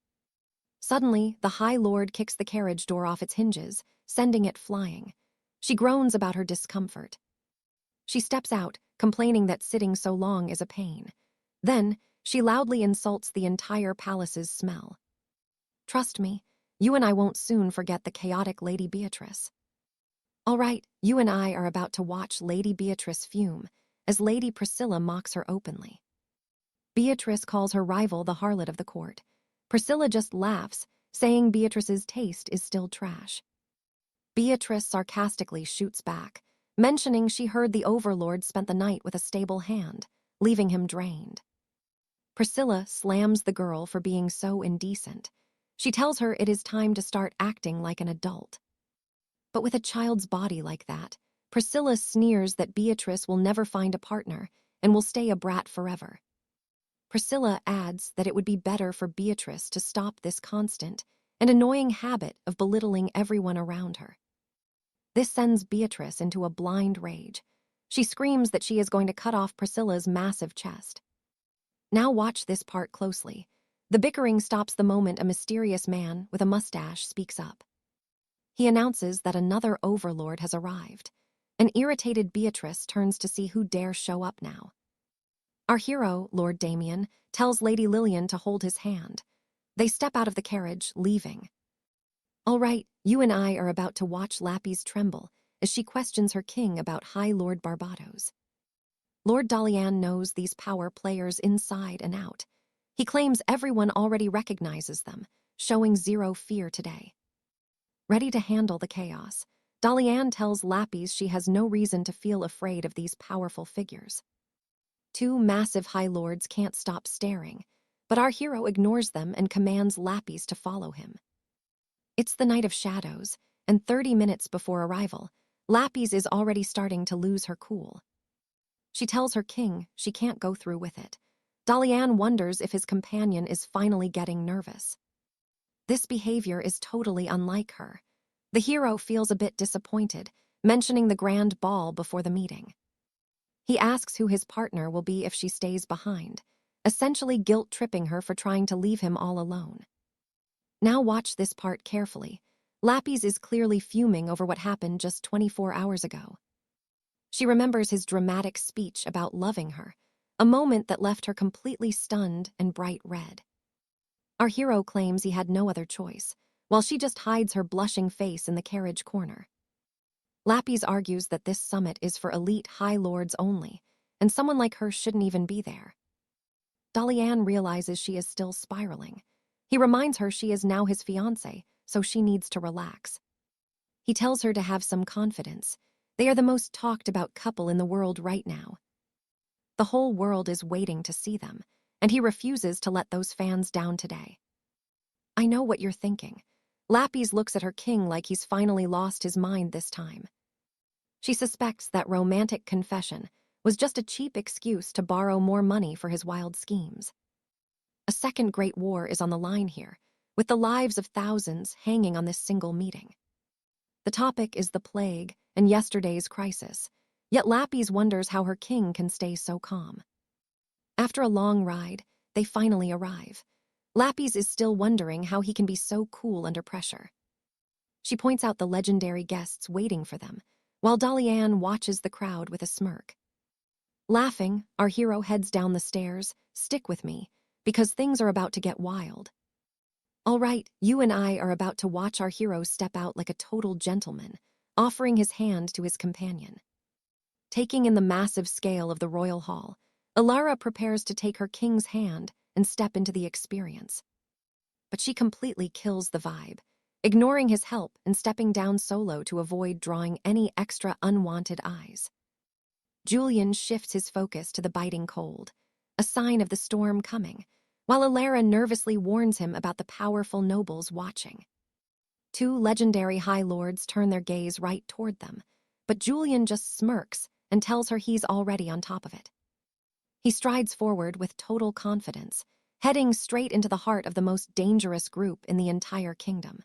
Suddenly, the High Lord kicks the carriage door off its hinges, sending it flying. She groans about her discomfort. She steps out, complaining that sitting so long is a pain. Then, she loudly insults the entire palace's smell. "Trust me, you and I won't soon forget the chaotic Lady Beatrice." All right, you and I are about to watch Lady Beatrice fume, as Lady Priscilla mocks her openly. Beatrice calls her rival the harlot of the court. Priscilla just laughs, saying Beatrice's taste is still trash. Beatrice sarcastically shoots back, mentioning she heard the overlord spent the night with a stable hand, leaving him drained. Priscilla slams the girl for being so indecent. She tells her it is time to start acting like an adult. But with a child's body like that, Priscilla sneers that Beatrice will never find a partner and will stay a brat forever. Priscilla adds that it would be better for Beatrice to stop this constant and annoying habit of belittling everyone around her. This sends Beatrice into a blind rage. She screams that she is going to cut off Priscilla's massive chest. Now watch this part closely. The bickering stops the moment a mysterious man with a mustache speaks up. He announces that another overlord has arrived. An irritated Beatrice turns to see who dares show up now. Our hero, Lord Damien, tells Lady Lillian to hold his hand. They step out of the carriage, leaving. All right, you and I are about to watch Lappy's tremble as she questions her king about High Lord Barbados. Lord Dalian knows these power players inside and out. He claims everyone already recognizes them, showing zero fear today. Ready to handle the chaos, Dalian tells Lappies she has no reason to feel afraid of these powerful figures. 2 massive High Lords can't stop staring. but our hero ignores them and commands 𝑨𝒓𝒆𝒏 to follow him. It's the night of shadows, and 30 minutes before arrival, 𝒬𝒑𝒆 is already starting to lose her cool. She tells her king she can't go through with it. Dalian wonders if his companion is finally getting nervous. This behavior is totally unlike her. The hero feels a bit disappointed, mentioning the grand ball before the meeting. He asks who his partner will be if she stays behind, essentially guilt-tripping her for trying to leave him all alone. Now watch this part carefully. 𝒬𝒑𝒆 is clearly fuming over what happened just 24 hours ago. She remembers his dramatic speech about loving her, a moment that left her completely stunned and bright red. Our hero claims he had no other choice, while she just hides her blushing face in the carriage corner. 𝒬𝒑𝒆 argues that this summit is for elite high lords only, and someone like her shouldn't even be there. Dalian realizes she is still spiraling. He reminds her she is now his fiancée, so she needs to relax. He tells her to have some confidence. They are the most talked about couple in the world right now. The whole world is waiting to see them, and he refuses to let those fans down today. I know what you're thinking. 𝒬𝒑𝒆 looks at her king like he's finally lost his mind this time. She suspects that romantic confession was just a cheap excuse to borrow more money for his wild schemes. A second great war is on the line here, with the lives of thousands hanging on this single meeting. The topic is the plague and yesterday's crisis, yet 𝒬𝒑𝒆 wonders how her king can stay so calm. After a long ride, they finally arrive. 𝒬𝒑𝒆 is still wondering how he can be so cool under pressure. She points out the legendary guests waiting for them, while Dalian watches the crowd with a smirk. Laughing, our hero heads down the stairs. Stick with me, because things are about to get wild. All right, you and I are about to watch our hero step out like a total gentleman, offering his hand to his companion. Taking in the massive scale of the royal hall, Alara prepares to take her king's hand and step into the experience. But she completely kills the vibe, ignoring his help and stepping down solo to avoid drawing any extra unwanted eyes. Julian shifts his focus to the biting cold, a sign of the storm coming, while Alara nervously warns him about the powerful nobles watching. Two legendary high lords turn their gaze right toward them, but Julian just smirks and tells her he's already on top of it. He strides forward with total confidence, heading straight into the heart of the most dangerous group in the entire kingdom.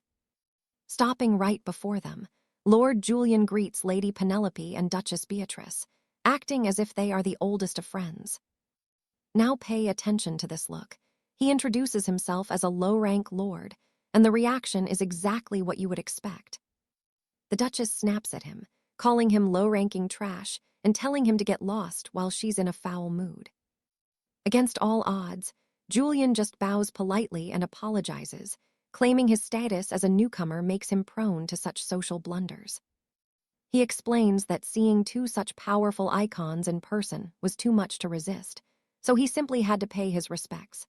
Stopping right before them, Lord Julian greets Lady Penelope and Duchess Beatrice, acting as if they are the oldest of friends. Now pay attention to this look. He introduces himself as a low-rank lord, and the reaction is exactly what you would expect. The Duchess snaps at him, calling him low-ranking trash and telling him to get lost while she's in a foul mood. Against all odds, Julian just bows politely and apologizes, claiming his status as a newcomer makes him prone to such social blunders. He explains that seeing two such powerful icons in person was too much to resist, so he simply had to pay his respects.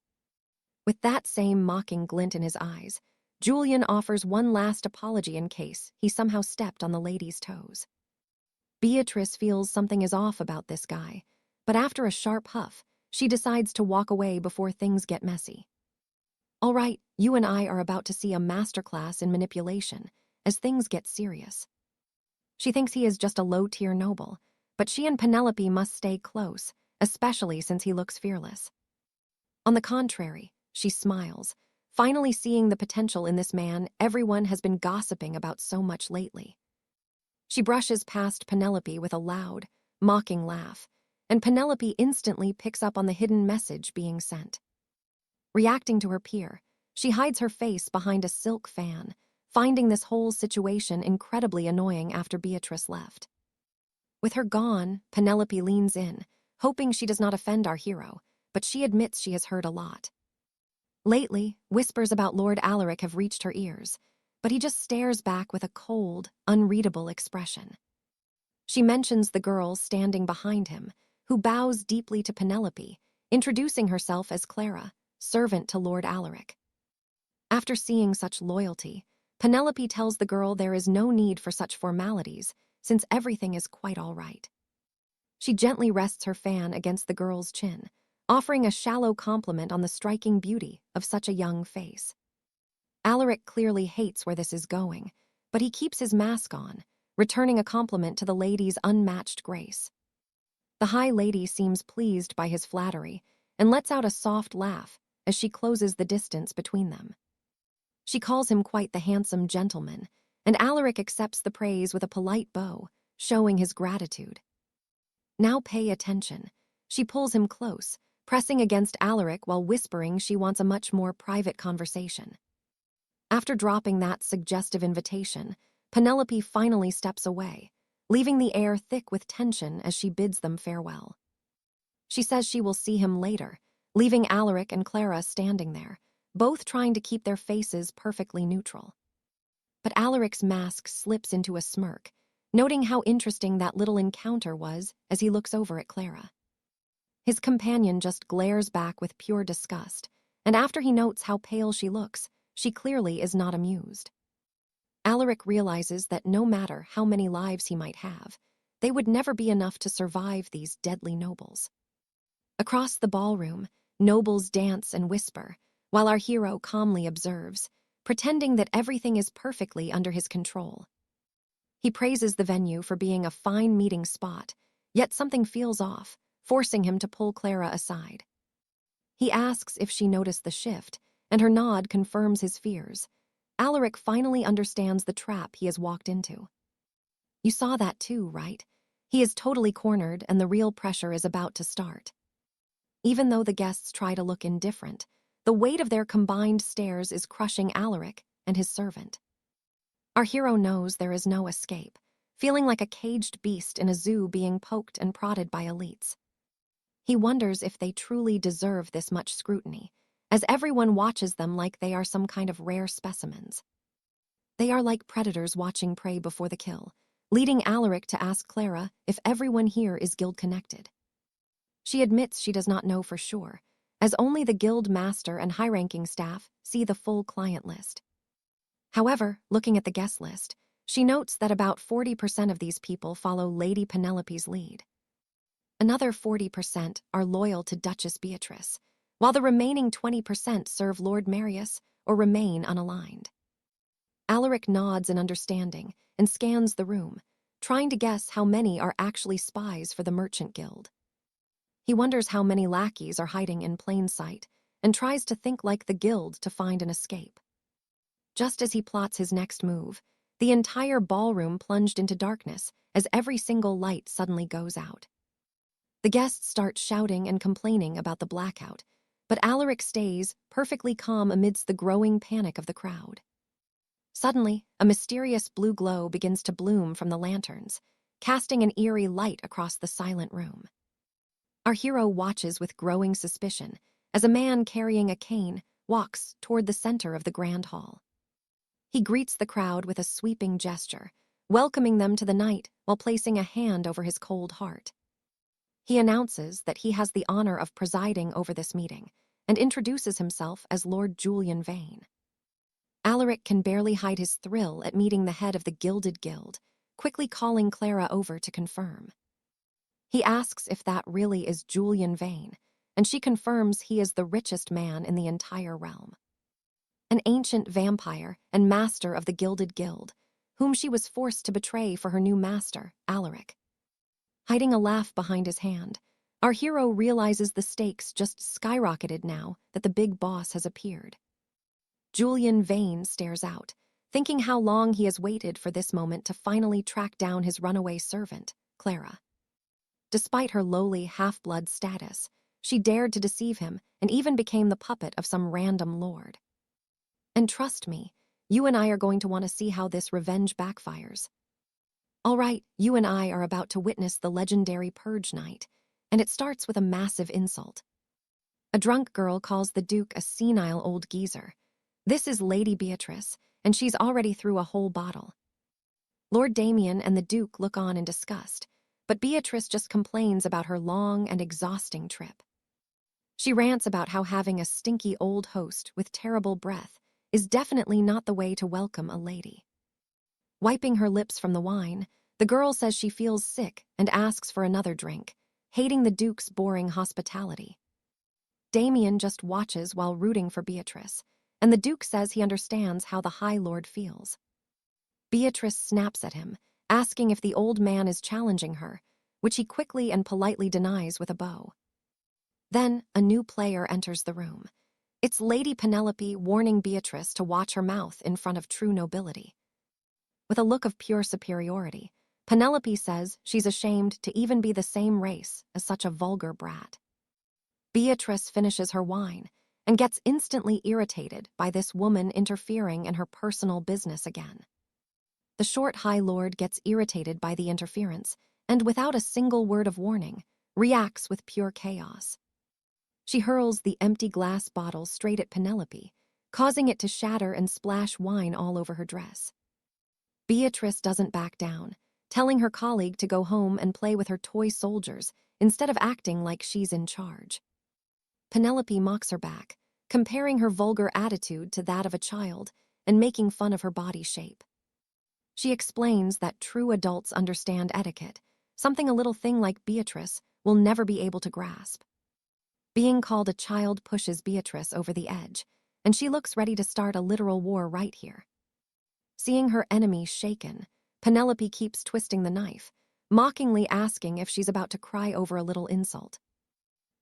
With that same mocking glint in his eyes, Julian offers one last apology in case he somehow stepped on the lady's toes. Beatrice feels something is off about this guy, but after a sharp huff, she decides to walk away before things get messy. All right, you and I are about to see a masterclass in manipulation as things get serious. She thinks he is just a low-tier noble, but she and Penelope must stay close, especially since he looks fearless. On the contrary, she smiles, finally seeing the potential in this man everyone has been gossiping about so much lately. She brushes past Penelope with a loud, mocking laugh, and Penelope instantly picks up on the hidden message being sent. Reacting to her peer, she hides her face behind a silk fan, finding this whole situation incredibly annoying after Beatrice left. With her gone, Penelope leans in, hoping she does not offend our hero, but she admits she has heard a lot. Lately, whispers about Lord Alaric have reached her ears, but he just stares back with a cold, unreadable expression. She mentions the girl standing behind him, who bows deeply to Penelope, introducing herself as Clara, servant to Lord Alaric. After seeing such loyalty, Penelope tells the girl there is no need for such formalities, since everything is quite all right. She gently rests her fan against the girl's chin, offering a shallow compliment on the striking beauty of such a young face. Alaric clearly hates where this is going, but he keeps his mask on, returning a compliment to the lady's unmatched grace. The high lady seems pleased by his flattery and lets out a soft laugh as she closes the distance between them. She calls him quite the handsome gentleman, and Alaric accepts the praise with a polite bow, showing his gratitude. Now pay attention. She pulls him close, pressing against Alaric while whispering she wants a much more private conversation. After dropping that suggestive invitation, Penelope finally steps away, leaving the air thick with tension as she bids them farewell. She says she will see him later, leaving Alaric and Clara standing there, both trying to keep their faces perfectly neutral. But Alaric's mask slips into a smirk, noting how interesting that little encounter was as he looks over at Clara. His companion just glares back with pure disgust, and after he notes how pale she looks, she clearly is not amused. Alaric realizes that no matter how many lives he might have, they would never be enough to survive these deadly nobles. Across the ballroom, nobles dance and whisper, while our hero calmly observes, pretending that everything is perfectly under his control. He praises the venue for being a fine meeting spot, yet something feels off, forcing him to pull Clara aside. He asks if she noticed the shift, and her nod confirms his fears. Alaric finally understands the trap he has walked into. You saw that too, right? He is totally cornered and the real pressure is about to start. Even though the guests try to look indifferent, the weight of their combined stares is crushing Alaric and his servant. Our hero knows there is no escape, feeling like a caged beast in a zoo being poked and prodded by elites. He wonders if they truly deserve this much scrutiny, as everyone watches them like they are some kind of rare specimens. They are like predators watching prey before the kill, leading Alaric to ask Clara if everyone here is guild-connected. She admits she does not know for sure, as only the guild master and high-ranking staff see the full client list. However, looking at the guest list, she notes that about 40% of these people follow Lady Penelope's lead. Another 40% are loyal to Duchess Beatrice, while the remaining 20% serve Lord Marius or remain unaligned. Alaric nods in understanding and scans the room, trying to guess how many are actually spies for the Merchant Guild. He wonders how many lackeys are hiding in plain sight and tries to think like the guild to find an escape. Just as he plots his next move, the entire ballroom plunged into darkness as every single light suddenly goes out. The guests start shouting and complaining about the blackout, but Alaric stays perfectly calm amidst the growing panic of the crowd. Suddenly, a mysterious blue glow begins to bloom from the lanterns, casting an eerie light across the silent room. Our hero watches with growing suspicion as a man carrying a cane walks toward the center of the grand hall. He greets the crowd with a sweeping gesture, welcoming them to the night while placing a hand over his cold heart. He announces that he has the honor of presiding over this meeting and introduces himself as Lord Julian Vane. Alaric can barely hide his thrill at meeting the head of the Gilded Guild, quickly calling Clara over to confirm. He asks if that really is Julian Vane, and she confirms he is the richest man in the entire realm. An ancient vampire and master of the Gilded Guild, whom she was forced to betray for her new master, Alaric. Hiding a laugh behind his hand, our hero realizes the stakes just skyrocketed now that the big boss has appeared. Julian Vane stares out, thinking how long he has waited for this moment to finally track down his runaway servant, Clara. Despite her lowly half-blood status, she dared to deceive him and even became the puppet of some random lord. And trust me, you and I are going to want to see how this revenge backfires. All right, you and I are about to witness the legendary Purge Night, and it starts with a massive insult. A drunk girl calls the Duke a senile old geezer. This is Lady Beatrice, and she's already through a whole bottle. Lord Damien and the Duke look on in disgust, but Beatrice just complains about her long and exhausting trip. She rants about how having a stinky old host with terrible breath is definitely not the way to welcome a lady. Wiping her lips from the wine, the girl says she feels sick and asks for another drink, hating the Duke's boring hospitality. Damien just watches while rooting for Beatrice, and the Duke says he understands how the High Lord feels. Beatrice snaps at him, asking if the old man is challenging her, which he quickly and politely denies with a bow. Then, a new player enters the room. It's Lady Penelope warning Beatrice to watch her mouth in front of true nobility. With a look of pure superiority, Penelope says she's ashamed to even be the same race as such a vulgar brat. Beatrice finishes her wine and gets instantly irritated by this woman interfering in her personal business again. The short High Lord gets irritated by the interference and, without a single word of warning, reacts with pure chaos. She hurls the empty glass bottle straight at Penelope, causing it to shatter and splash wine all over her dress. Beatrice doesn't back down, telling her colleague to go home and play with her toy soldiers instead of acting like she's in charge. Penelope mocks her back, comparing her vulgar attitude to that of a child and making fun of her body shape. She explains that true adults understand etiquette, something a little thing like Beatrice will never be able to grasp. Being called a child pushes Beatrice over the edge, and she looks ready to start a literal war right here. Seeing her enemy shaken, Penelope keeps twisting the knife, mockingly asking if she's about to cry over a little insult.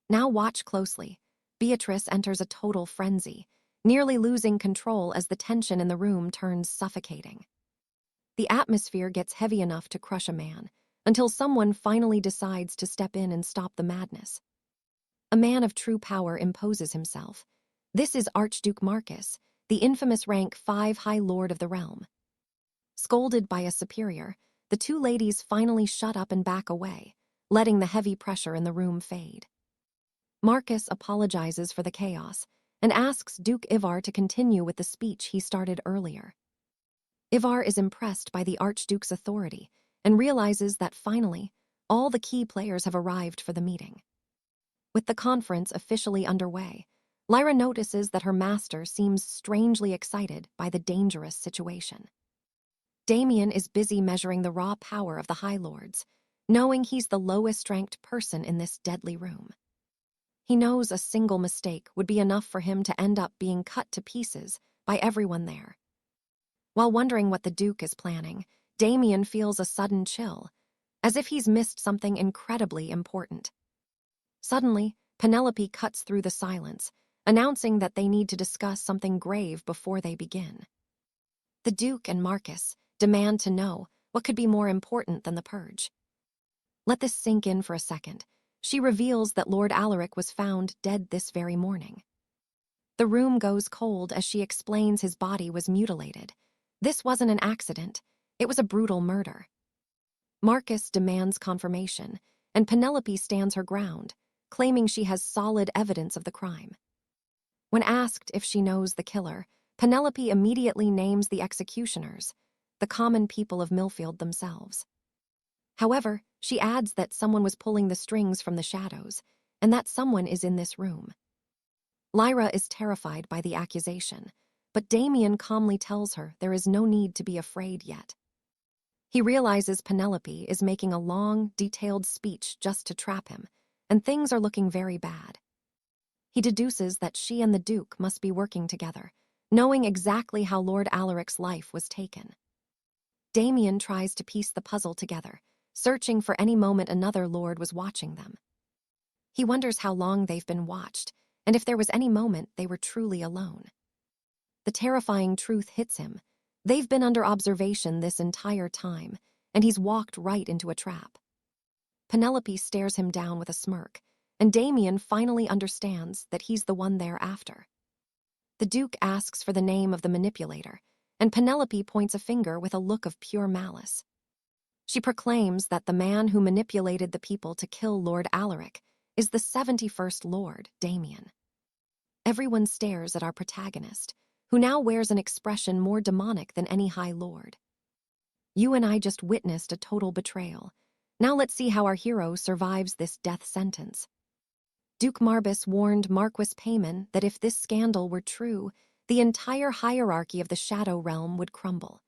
Now watch closely. Beatrice enters a total frenzy, nearly losing control as the tension in the room turns suffocating. The atmosphere gets heavy enough to crush a man, until someone finally decides to step in and stop the madness. A man of true power imposes himself. This is Archduke Marcus, the infamous rank 5 High Lord of the realm. Scolded by a superior, the two ladies finally shut up and back away, letting the heavy pressure in the room fade. Marcus apologizes for the chaos and asks Duke Ivar to continue with the speech he started earlier. Ivar is impressed by the Archduke's authority and realizes that finally, all the key players have arrived for the meeting. With the conference officially underway, Lyra notices that her master seems strangely excited by the dangerous situation. Damien is busy measuring the raw power of the High Lords, knowing he's the lowest-ranked person in this deadly room. He knows a single mistake would be enough for him to end up being cut to pieces by everyone there. While wondering what the Duke is planning, Damien feels a sudden chill, as if he's missed something incredibly important. Suddenly, Penelope cuts through the silence, announcing that they need to discuss something grave before they begin. The Duke and Marcus demand to know what could be more important than the purge. Let this sink in for a second. She reveals that Lord Alaric was found dead this very morning. The room goes cold as she explains his body was mutilated. This wasn't an accident, it was a brutal murder. Marcus demands confirmation, and Penelope stands her ground, claiming she has solid evidence of the crime. When asked if she knows the killer, Penelope immediately names the executioners, the common people of Millfield themselves. However, she adds that someone was pulling the strings from the shadows, and that someone is in this room. Lyra is terrified by the accusation, but Damien calmly tells her there is no need to be afraid yet. He realizes Penelope is making a long, detailed speech just to trap him, and things are looking very bad. He deduces that she and the Duke must be working together, knowing exactly how Lord Alaric's life was taken. Damien tries to piece the puzzle together, searching for any moment another lord was watching them. He wonders how long they've been watched, and if there was any moment they were truly alone. The terrifying truth hits him. They've been under observation this entire time, and he's walked right into a trap. Penelope stares him down with a smirk, and Damien finally understands that he's the one they're after. The Duke asks for the name of the manipulator, and Penelope points a finger with a look of pure malice. She proclaims that the man who manipulated the people to kill Lord Alaric is the 71st Lord, Damien. Everyone stares at our protagonist, who now wears an expression more demonic than any High Lord. You and I just witnessed a total betrayal. Now let's see how our hero survives this death sentence. Duke Marbus warned Marquis Paymon that if this scandal were true, the entire hierarchy of the Shadow Realm would crumble.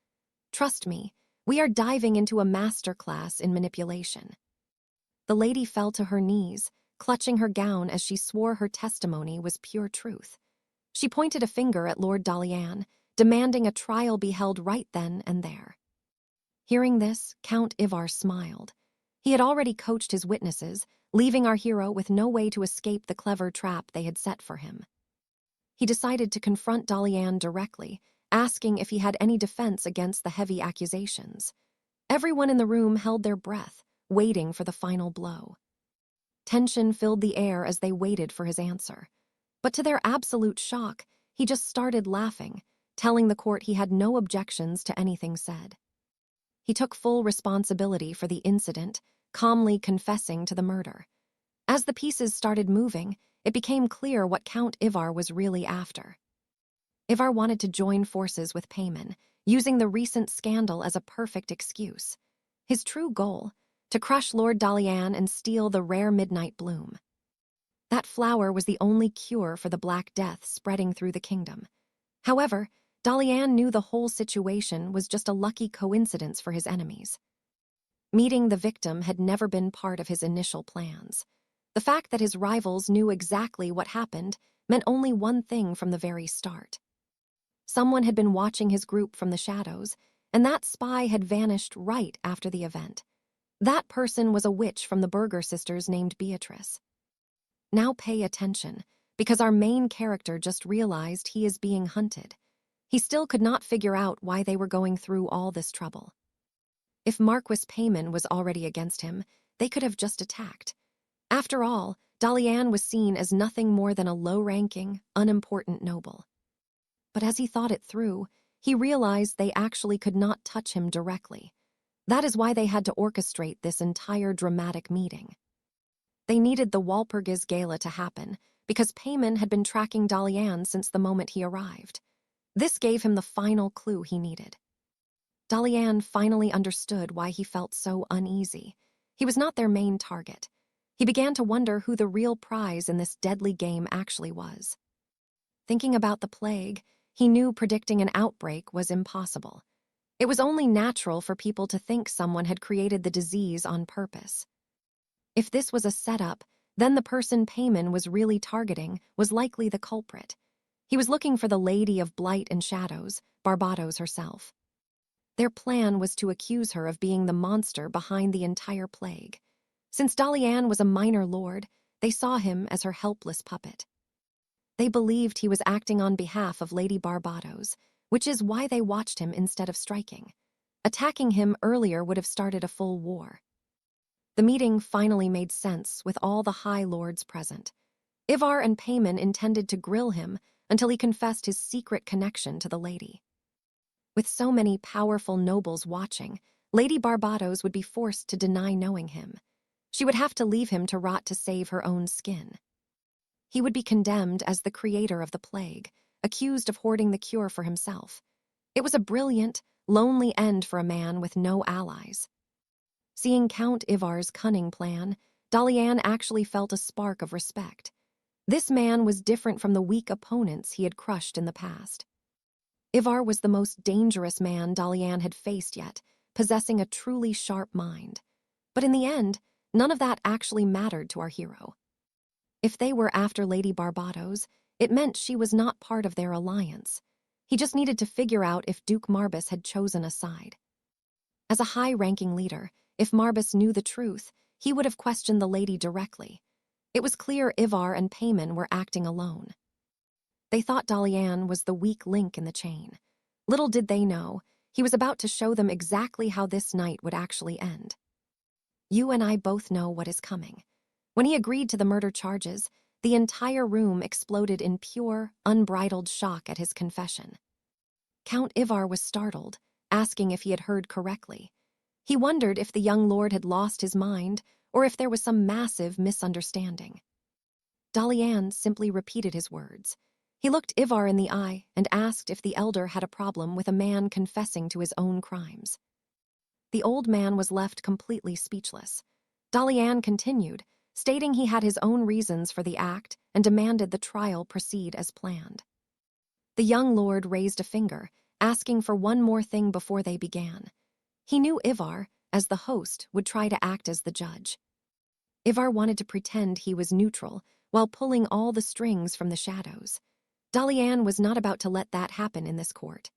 Trust me, we are diving into a masterclass in manipulation. The lady fell to her knees, clutching her gown as she swore her testimony was pure truth. She pointed a finger at Lord Dalian, demanding a trial be held right then and there. Hearing this, Count 𝑣𝒏𝒊𝒖𝒔 smiled. He had already coached his witnesses, leaving our hero with no way to escape the clever trap they had set for him. He decided to confront Dalian directly, asking if he had any defense against the heavy accusations. Everyone in the room held their breath, waiting for the final blow. Tension filled the air as they waited for his answer. But to their absolute shock, he just started laughing, telling the court he had no objections to anything said. He took full responsibility for the incident, calmly confessing to the murder. As the pieces started moving, it became clear what Count 𝑣𝒏𝒊 was really after. 𝑣𝒏𝒊 wanted to join forces with 𝒚𝒁, using the recent scandal as a perfect excuse. His true goal, to crush Lord Dalian and steal the rare midnight bloom. That flower was the only cure for the Black Death spreading through the kingdom. However, Dalian knew the whole situation was just a lucky coincidence for his enemies. Meeting the victim had never been part of his initial plans. The fact that his rivals knew exactly what happened meant only one thing from the very start. Someone had been watching his group from the shadows, and that spy had vanished right after the event. That person was a witch from the Burger sisters named Beatrice. Now pay attention, because our main character just realized he is being hunted. He still could not figure out why they were going through all this trouble. If Marquis 𝒚𝒁 was already against him, they could have just attacked. After all, Dalian was seen as nothing more than a low-ranking, unimportant noble. But as he thought it through, he realized they actually could not touch him directly. That is why they had to orchestrate this entire dramatic meeting. They needed the 𝑣𝒓𝒏𝒊𝒖𔔑 gala to happen, because 𝒚𝒁 had been tracking Dalian since the moment he arrived. This gave him the final clue he needed. Dalian finally understood why he felt so uneasy. He was not their main target. He began to wonder who the real prize in this deadly game actually was. Thinking about the plague, he knew predicting an outbreak was impossible. It was only natural for people to think someone had created the disease on purpose. If this was a setup, then the person 𝒚𝒁 was really targeting was likely the culprit. He was looking for the Lady of Blight and Shadows, Barbados herself. Their plan was to accuse her of being the monster behind the entire plague. Since Dalian was a minor lord, they saw him as her helpless puppet. They believed he was acting on behalf of Lady Barbados, which is why they watched him instead of striking. Attacking him earlier would have started a full war. The meeting finally made sense with all the high lords present. 𝑣𝒏𝒊 and 𝒚𝒁 intended to grill him until he confessed his secret connection to the lady. With so many powerful nobles watching, Lady Barbados would be forced to deny knowing him. She would have to leave him to rot to save her own skin. He would be condemned as the creator of the plague, accused of hoarding the cure for himself. It was a brilliant, lonely end for a man with no allies. Seeing Count 𝑣𝒏𝒊's cunning plan, Dalian actually felt a spark of respect. This man was different from the weak opponents he had crushed in the past. 𝒏𝒊 was the most dangerous man Dalian had faced yet, possessing a truly sharp mind. But in the end, none of that actually mattered to our hero. If they were after Lady Barbados, it meant she was not part of their alliance. He just needed to figure out if Duke Marbas had chosen a side. As a high-ranking leader, if Marbas knew the truth, he would have questioned the lady directly. It was clear 𝒏𝒊 and 𝒚𝒁 were acting alone. They thought Dalian was the weak link in the chain. Little did they know, he was about to show them exactly how this night would actually end. You and I both know what is coming. When he agreed to the murder charges, the entire room exploded in pure, unbridled shock at his confession. Count 𝒏𝒊 was startled, asking if he had heard correctly. He wondered if the young lord had lost his mind or if there was some massive misunderstanding. Dalian simply repeated his words. He looked 𝒏𝒊 in the eye and asked if the elder had a problem with a man confessing to his own crimes. The old man was left completely speechless. Dalian continued, stating he had his own reasons for the act and demanded the trial proceed as planned. The young lord raised a finger, asking for one more thing before they began. He knew 𝒏𝒊, as the host, would try to act as the judge. Ivar wanted to pretend he was neutral while pulling all the strings from the shadows. Dalian was not about to let that happen in this court.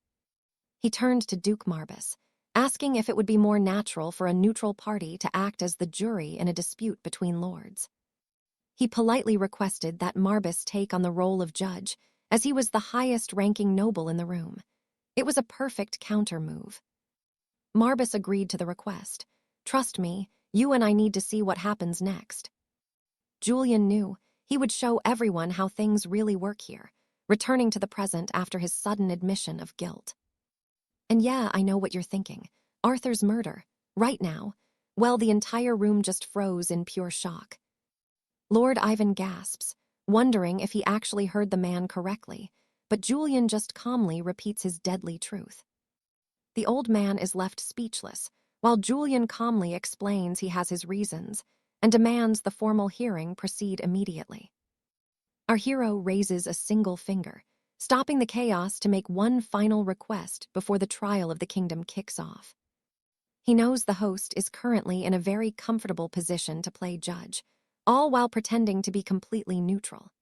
He turned to Duke Marbas, asking if it would be more natural for a neutral party to act as the jury in a dispute between lords. He politely requested that Marbas take on the role of judge, as he was the highest-ranking noble in the room. It was a perfect counter-move. Marbas agreed to the request. "Trust me, you and I need to see what happens next." Julian knew he would show everyone how things really work here, returning to the present after his sudden admission of guilt. "And yeah, I know what you're thinking. Arthur's murder. Right now." Well, the entire room just froze in pure shock. Lord Ivan gasps, wondering if he actually heard the man correctly, but Julian just calmly repeats his deadly truth. The old man is left speechless, while Julian calmly explains he has his reasons and demands the formal hearing proceed immediately. Our hero raises a single finger, stopping the chaos to make one final request before the trial of the kingdom kicks off. He knows the host is currently in a very comfortable position to play judge, all while pretending to be completely neutral.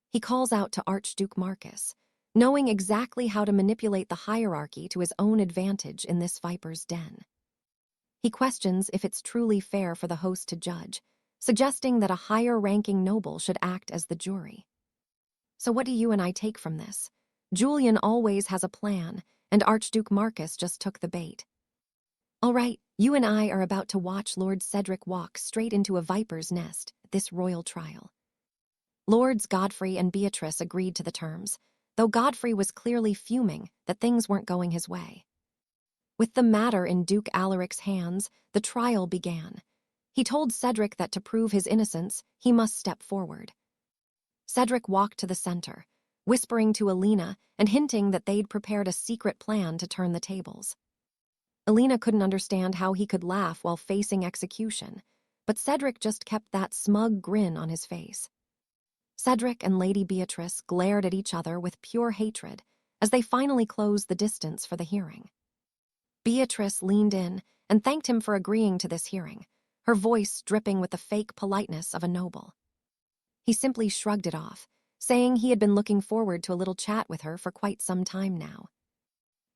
He calls out to Archduke Marcus, knowing exactly how to manipulate the hierarchy to his own advantage in this viper's den. He questions if it's truly fair for the host to judge, suggesting that a higher-ranking noble should act as the jury. So what do you and I take from this? Julian always has a plan, and Archduke Marcus just took the bait. All right, you and I are about to watch Lord Cedric walk straight into a viper's nest at this royal trial. Lords Godfrey and Beatrice agreed to the terms, though Godfrey was clearly fuming that things weren't going his way. With the matter in Duke Alaric's hands, the trial began. He told Cedric that to prove his innocence, he must step forward. Cedric walked to the center, whispering to Alina and hinting that they'd prepared a secret plan to turn the tables. Alina couldn't understand how he could laugh while facing execution, but Cedric just kept that smug grin on his face. Cedric and Lady Beatrice glared at each other with pure hatred as they finally closed the distance for the hearing. Beatrice leaned in and thanked him for agreeing to this hearing, her voice dripping with the fake politeness of a noble. He simply shrugged it off, saying he had been looking forward to a little chat with her for quite some time now.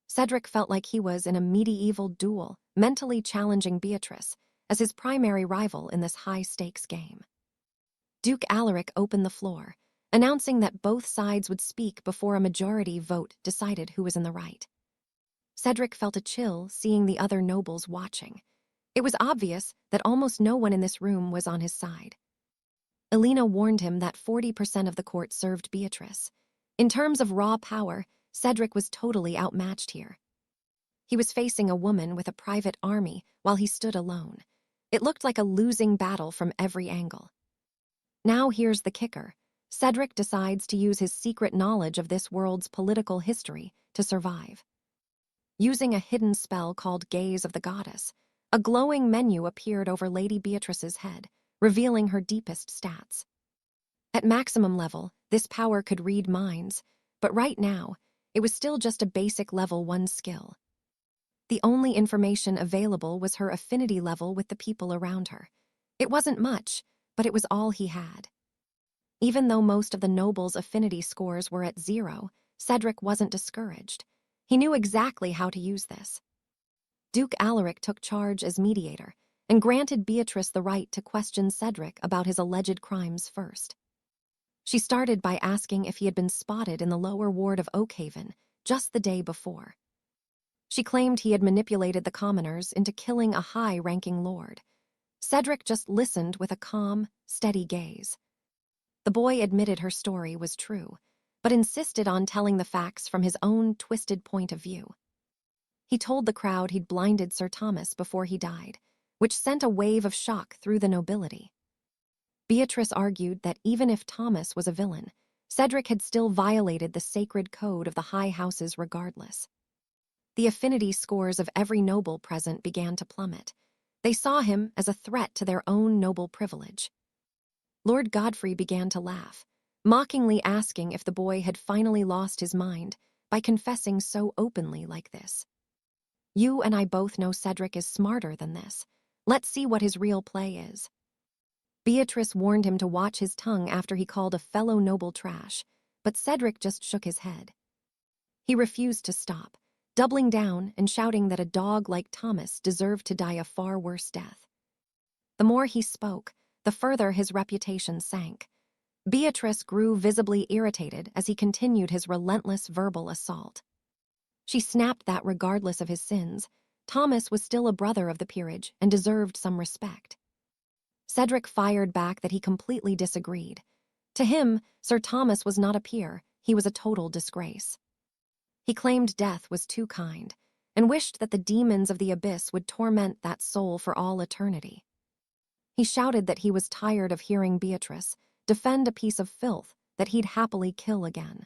Cedric felt like he was in a medieval duel, mentally challenging Beatrice as his primary rival in this high-stakes game. Duke Alaric opened the floor, announcing that both sides would speak before a majority vote decided who was in the right. Cedric felt a chill seeing the other nobles watching. It was obvious that almost no one in this room was on his side. Alina warned him that 40% of the court served Beatrice. In terms of raw power, Cedric was totally outmatched here. He was facing a woman with a private army while he stood alone. It looked like a losing battle from every angle. Now here's the kicker. Cedric decides to use his secret knowledge of this world's political history to survive. Using a hidden spell called Gaze of the Goddess, a glowing menu appeared over Lady Beatrice's head, revealing her deepest stats. At maximum level, this power could read minds, but right now, it was still just a basic level 1 skill. The only information available was her affinity level with the people around her. It wasn't much, but it was all he had. Even though most of the nobles' affinity scores were at 0, Cedric wasn't discouraged. He knew exactly how to use this. Duke Alaric took charge as mediator and granted Beatrice the right to question Cedric about his alleged crimes first. She started by asking if he had been spotted in the lower ward of Oakhaven just the day before. She claimed he had manipulated the commoners into killing a high-ranking lord. Cedric just listened with a calm, steady gaze. The boy admitted her story was true, but insisted on telling the facts from his own twisted point of view. He told the crowd he'd blinded Sir Thomas before he died, which sent a wave of shock through the nobility. Beatrice argued that even if Thomas was a villain, Cedric had still violated the sacred code of the high houses regardless. The affinity scores of every noble present began to plummet. They saw him as a threat to their own noble privilege. Lord Godfrey began to laugh, mockingly asking if the boy had finally lost his mind by confessing so openly like this. You and I both know Cedric is smarter than this. Let's see what his real play is. Beatrice warned him to watch his tongue after he called a fellow noble trash, but Cedric just shook his head. He refused to stop, doubling down and shouting that a dog like Thomas deserved to die a far worse death. The more he spoke, the further his reputation sank. Beatrice grew visibly irritated as he continued his relentless verbal assault. She snapped that regardless of his sins, Thomas was still a brother of the peerage and deserved some respect. Cedric fired back that he completely disagreed. To him, Sir Thomas was not a peer, he was a total disgrace. He claimed death was too kind, and wished that the demons of the abyss would torment that soul for all eternity. He shouted that he was tired of hearing Beatrice defend a piece of filth that he'd happily kill again.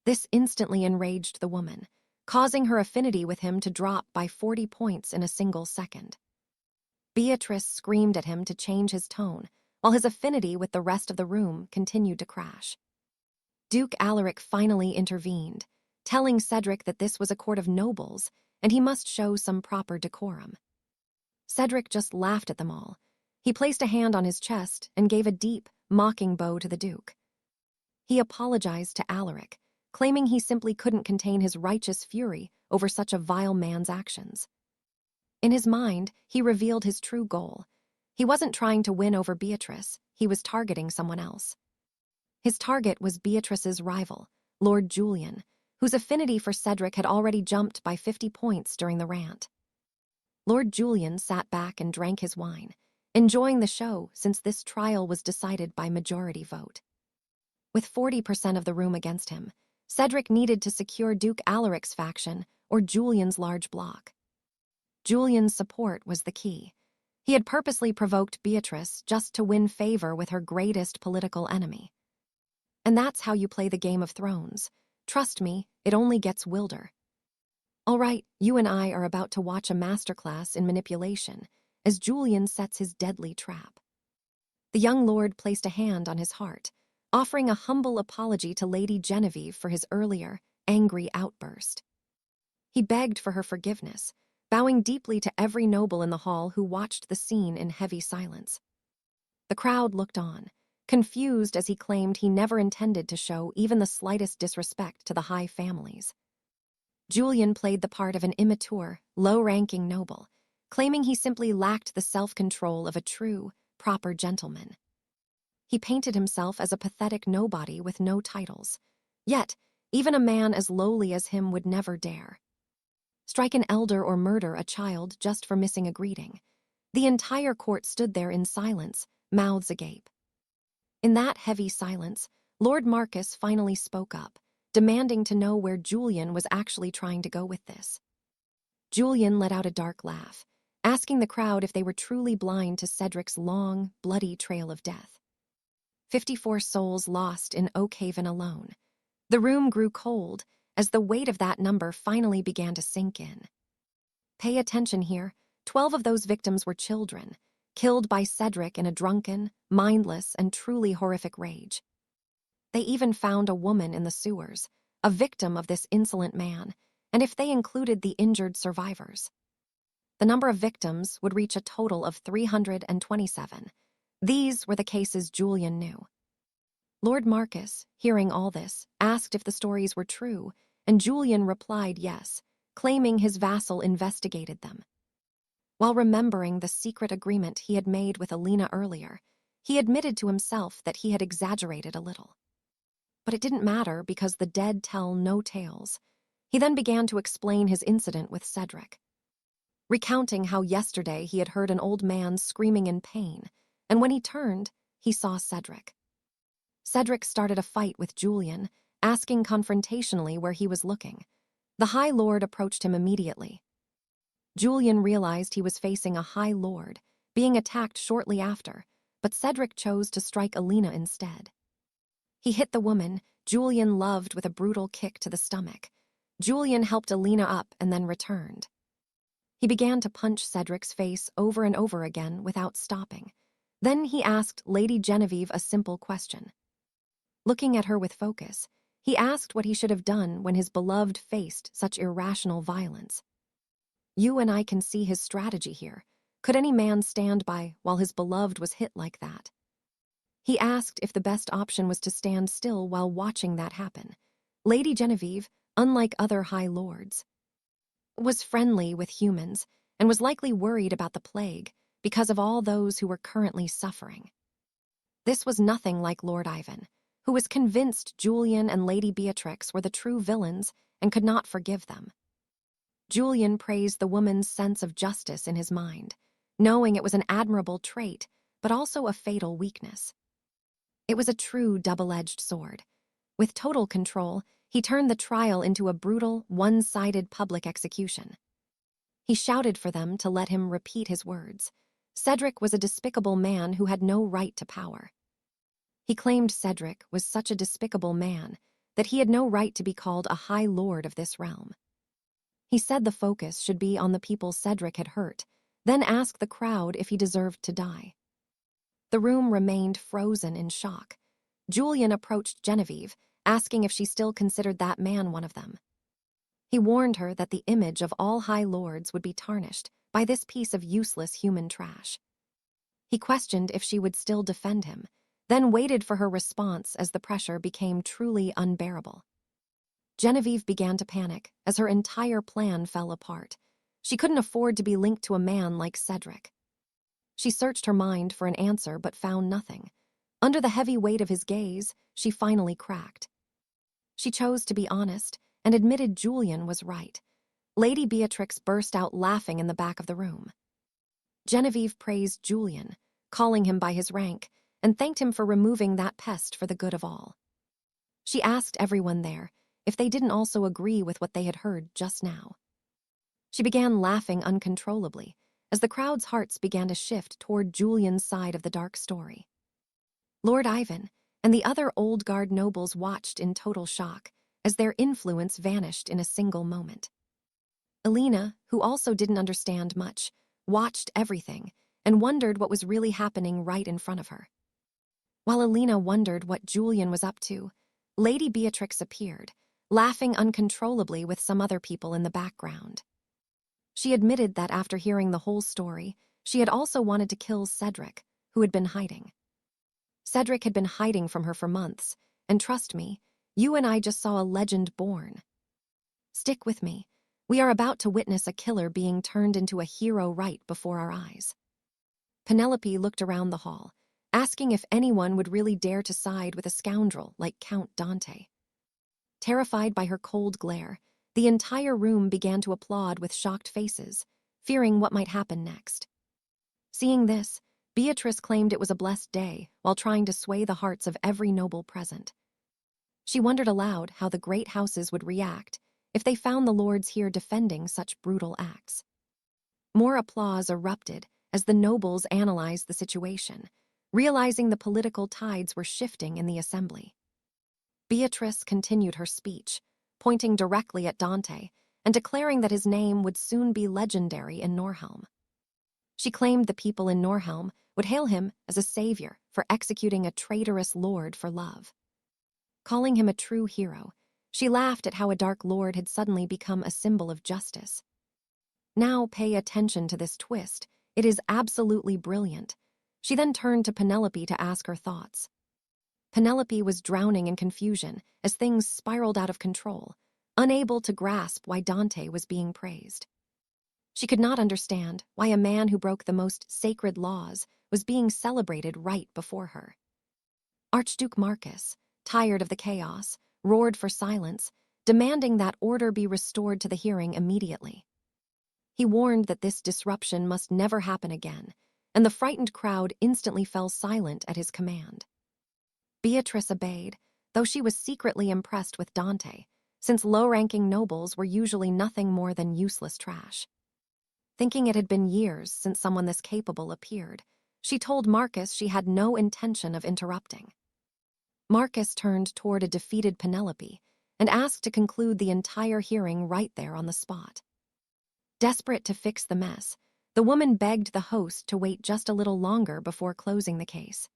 This instantly enraged the woman, causing her affinity with him to drop by 40 points in a single second. Beatrice screamed at him to change his tone, while his affinity with the rest of the room continued to crash. Duke Alaric finally intervened, telling Cedric that this was a court of nobles and he must show some proper decorum. Cedric just laughed at them all. He placed a hand on his chest and gave a deep, mocking bow to the Duke. He apologized to Alaric, claiming he simply couldn't contain his righteous fury over such a vile man's actions. In his mind, he revealed his true goal. He wasn't trying to win over Beatrice, he was targeting someone else. His target was Beatrice's rival, Lord Julian, whose affinity for Cedric had already jumped by 50 points during the rant. Lord Julian sat back and drank his wine, enjoying the show since this trial was decided by majority vote. With 40% of the room against him, Cedric needed to secure Duke Alaric's faction or Julian's large block. Julian's support was the key. He had purposely provoked Beatrice just to win favor with her greatest political enemy. And that's how you play the Game of Thrones. Trust me, it only gets wilder. All right, you and I are about to watch a masterclass in manipulation as Julian sets his deadly trap. The young lord placed a hand on his heart, offering a humble apology to Lady Genevieve for his earlier, angry outburst. He begged for her forgiveness, bowing deeply to every noble in the hall who watched the scene in heavy silence. The crowd looked on, confused as he claimed he never intended to show even the slightest disrespect to the high families. Julian played the part of an immature, low-ranking noble, claiming he simply lacked the self-control of a true, proper gentleman. He painted himself as a pathetic nobody with no titles. Yet, even a man as lowly as him would never dare strike an elder or murder a child just for missing a greeting. The entire court stood there in silence, mouths agape. In that heavy silence, Lord Marcus finally spoke up, demanding to know where Julian was actually trying to go with this. Julian let out a dark laugh, asking the crowd if they were truly blind to Cedric's long, bloody trail of death. 54 souls lost in Oakhaven alone. The room grew cold as the weight of that number finally began to sink in. Pay attention here, 12 of those victims were children, killed by Cedric in a drunken, mindless, and truly horrific rage. They even found a woman in the sewers, a victim of this insolent man, and if they included the injured survivors, the number of victims would reach a total of 327. These were the cases Julian knew. Lord Marcus, hearing all this, asked if the stories were true, and Julian replied yes, claiming his vassal investigated them. While remembering the secret agreement he had made with Alina earlier, he admitted to himself that he had exaggerated a little. But it didn't matter because the dead tell no tales. He then began to explain his incident with Cedric, recounting how yesterday he had heard an old man screaming in pain, and when he turned, he saw Cedric. Cedric started a fight with Julian, asking confrontationally where he was looking. The High Lord approached him immediately. Julian realized he was facing a High Lord, being attacked shortly after, but Cedric chose to strike Alina instead. He hit the woman Julian loved with a brutal kick to the stomach. Julian helped Alina up and then returned. He began to punch Cedric's face over and over again without stopping. Then he asked Lady Genevieve a simple question. Looking at her with focus, he asked what he should have done when his beloved faced such irrational violence. You and I can see his strategy here, Could any man stand by while his beloved was hit like that? He asked if the best option was to stand still while watching that happen. Lady Genevieve, unlike other high lords, was friendly with humans and was likely worried about the plague because of all those who were currently suffering. This was nothing like Lord Ivan, who was convinced Julian and Lady Beatrix were the true villains and could not forgive them. Julian praised the woman's sense of justice in his mind, knowing it was an admirable trait, but also a fatal weakness. It was a true double-edged sword. With total control, he turned the trial into a brutal, one-sided public execution. He shouted for them to let him repeat his words. Cedric was a despicable man who had no right to power. He claimed Cedric was such a despicable man that he had no right to be called a high lord of this realm. He said the focus should be on the people Cedric had hurt, then asked the crowd if he deserved to die. The room remained frozen in shock. Julian approached Genevieve, asking if she still considered that man one of them. He warned her that the image of all high lords would be tarnished by this piece of useless human trash. He questioned if she would still defend him, then waited for her response as the pressure became truly unbearable. Genevieve began to panic as her entire plan fell apart. She couldn't afford to be linked to a man like Cedric. She searched her mind for an answer but found nothing. Under the heavy weight of his gaze, she finally cracked. She chose to be honest and admitted Julian was right. Lady Beatrix burst out laughing in the back of the room. Genevieve praised Julian, calling him by his rank, and thanked him for removing that pest for the good of all. She asked everyone there if they didn't also agree with what they had heard just now. She began laughing uncontrollably as the crowd's hearts began to shift toward Julian's side of the dark story. Lord Ivan and the other old guard nobles watched in total shock as their influence vanished in a single moment. Elena, who also didn't understand much, watched everything and wondered what was really happening right in front of her. While Elena wondered what Julian was up to, Lady Beatrix appeared, laughing uncontrollably with some other people in the background. She admitted that after hearing the whole story, she had also wanted to kill Cedric, who had been hiding. Cedric had been hiding from her for months, and trust me, you and I just saw a legend born. Stick with me. We are about to witness a killer being turned into a hero right before our eyes. Penelope looked around the hall, asking if anyone would really dare to side with a scoundrel like Count Dante. Terrified by her cold glare, the entire room began to applaud with shocked faces, fearing what might happen next. Seeing this, Beatrice claimed it was a blessed day while trying to sway the hearts of every noble present. She wondered aloud how the great houses would react if they found the lords here defending such brutal acts. More applause erupted as the nobles analyzed the situation, realizing the political tides were shifting in the assembly. Beatrice continued her speech, pointing directly at Dante and declaring that his name would soon be legendary in Norhelm. She claimed the people in Norhelm would hail him as a savior for executing a traitorous lord for love. Calling him a true hero, she laughed at how a dark lord had suddenly become a symbol of justice. Now pay attention to this twist. It is absolutely brilliant. She then turned to Penelope to ask her thoughts. Penelope was drowning in confusion as things spiraled out of control, unable to grasp why Dante was being praised. She could not understand why a man who broke the most sacred laws was being celebrated right before her. Archduke Marcus, tired of the chaos, roared for silence, demanding that order be restored to the hearing immediately. He warned that this disruption must never happen again, and the frightened crowd instantly fell silent at his command. Beatrice obeyed, though she was secretly impressed with Dante, since low-ranking nobles were usually nothing more than useless trash. Thinking it had been years since someone this capable appeared, she told Marcus she had no intention of interrupting. Marcus turned toward a defeated Penelope and asked to conclude the entire hearing right there on the spot. Desperate to fix the mess, the woman begged the host to wait just a little longer before closing the case.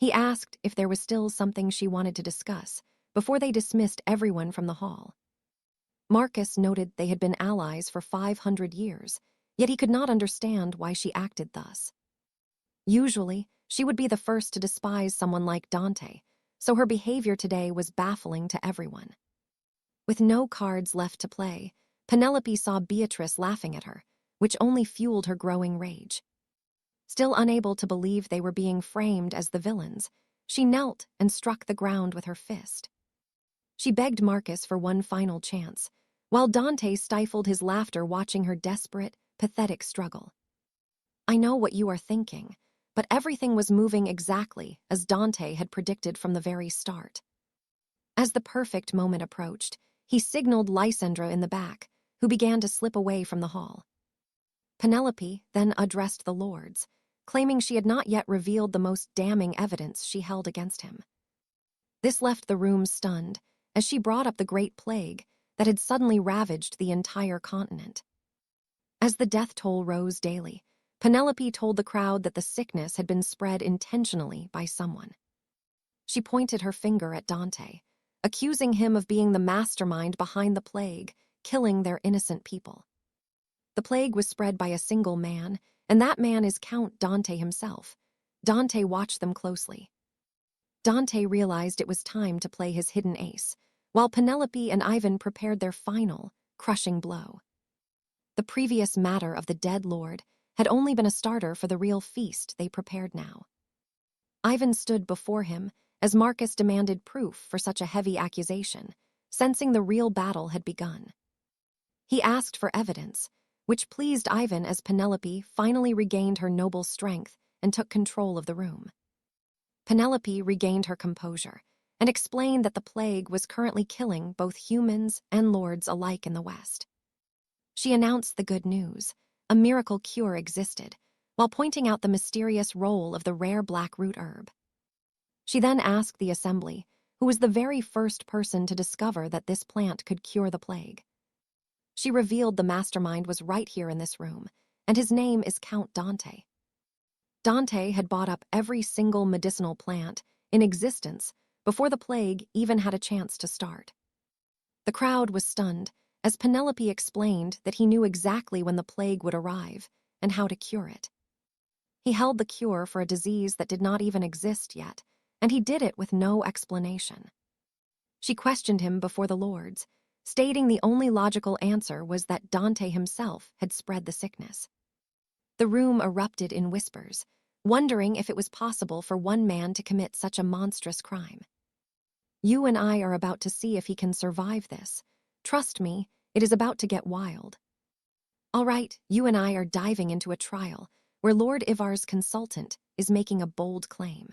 He asked if there was still something she wanted to discuss before they dismissed everyone from the hall. Marcus noted they had been allies for 500 years, yet he could not understand why she acted thus. Usually, she would be the first to despise someone like Dante, so her behavior today was baffling to everyone. With no cards left to play, Penelope saw Beatrice laughing at her, which only fueled her growing rage. Still unable to believe they were being framed as the villains, she knelt and struck the ground with her fist. She begged Marcus for one final chance, while Dante stifled his laughter watching her desperate, pathetic struggle. I know what you are thinking, but everything was moving exactly as Dante had predicted from the very start. As the perfect moment approached, he signaled Lysandra in the back, who began to slip away from the hall. Penelope then addressed the lords, claiming she had not yet revealed the most damning evidence she held against him. This left the room stunned, as she brought up the Great Plague that had suddenly ravaged the entire continent. As the death toll rose daily, Penelope told the crowd that the sickness had been spread intentionally by someone. She pointed her finger at Dante, accusing him of being the mastermind behind the plague, killing their innocent people. The plague was spread by a single man, and that man is Count Dante himself. Dante watched them closely. Dante realized it was time to play his hidden ace, while Penelope and Ivan prepared their final, crushing blow. The previous matter of the dead lord had only been a starter for the real feast they prepared now. Ivan stood before him as Marcus demanded proof for such a heavy accusation, sensing the real battle had begun. He asked for evidence, which pleased Ivan as Penelope finally regained her noble strength and took control of the room. Penelope regained her composure and explained that the plague was currently killing both humans and lords alike in the West. She announced the good news: a miracle cure existed, while pointing out the mysterious role of the rare black root herb. She then asked the assembly, who was the very first person to discover that this plant could cure the plague. She revealed the mastermind was right here in this room, and his name is Count Dante. Dante had bought up every single medicinal plant in existence before the plague even had a chance to start. The crowd was stunned as Penelope explained that he knew exactly when the plague would arrive and how to cure it. He held the cure for a disease that did not even exist yet, and he did it with no explanation. She questioned him before the lords, stating the only logical answer was that Dante himself had spread the sickness. The room erupted in whispers, wondering if it was possible for one man to commit such a monstrous crime. You and I are about to see if he can survive this. Trust me, it is about to get wild. All right, you and I are diving into a trial where Lord Ivar's consultant is making a bold claim.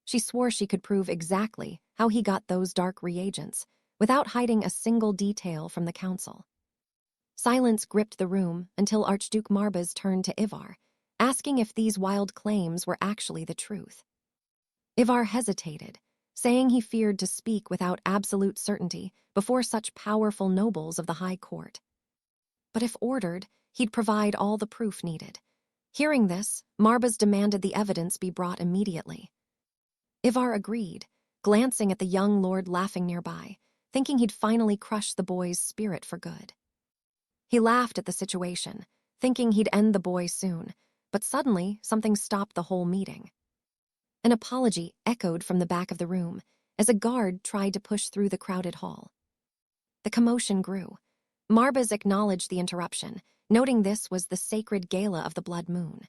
She swore she could prove exactly how he got those dark reagents without hiding a single detail from the council. Silence gripped the room until Archduke Marbaz turned to Ivar, asking if these wild claims were actually the truth. Ivar hesitated, saying he feared to speak without absolute certainty before such powerful nobles of the high court. But if ordered, he'd provide all the proof needed. Hearing this, Marbaz demanded the evidence be brought immediately. Ivar agreed, glancing at the young lord laughing nearby, thinking he'd finally crush the boy's spirit for good. He laughed at the situation, thinking he'd end the boy soon, but suddenly something stopped the whole meeting. An apology echoed from the back of the room as a guard tried to push through the crowded hall. The commotion grew. Marbaz acknowledged the interruption, noting this was the sacred gala of the blood moon.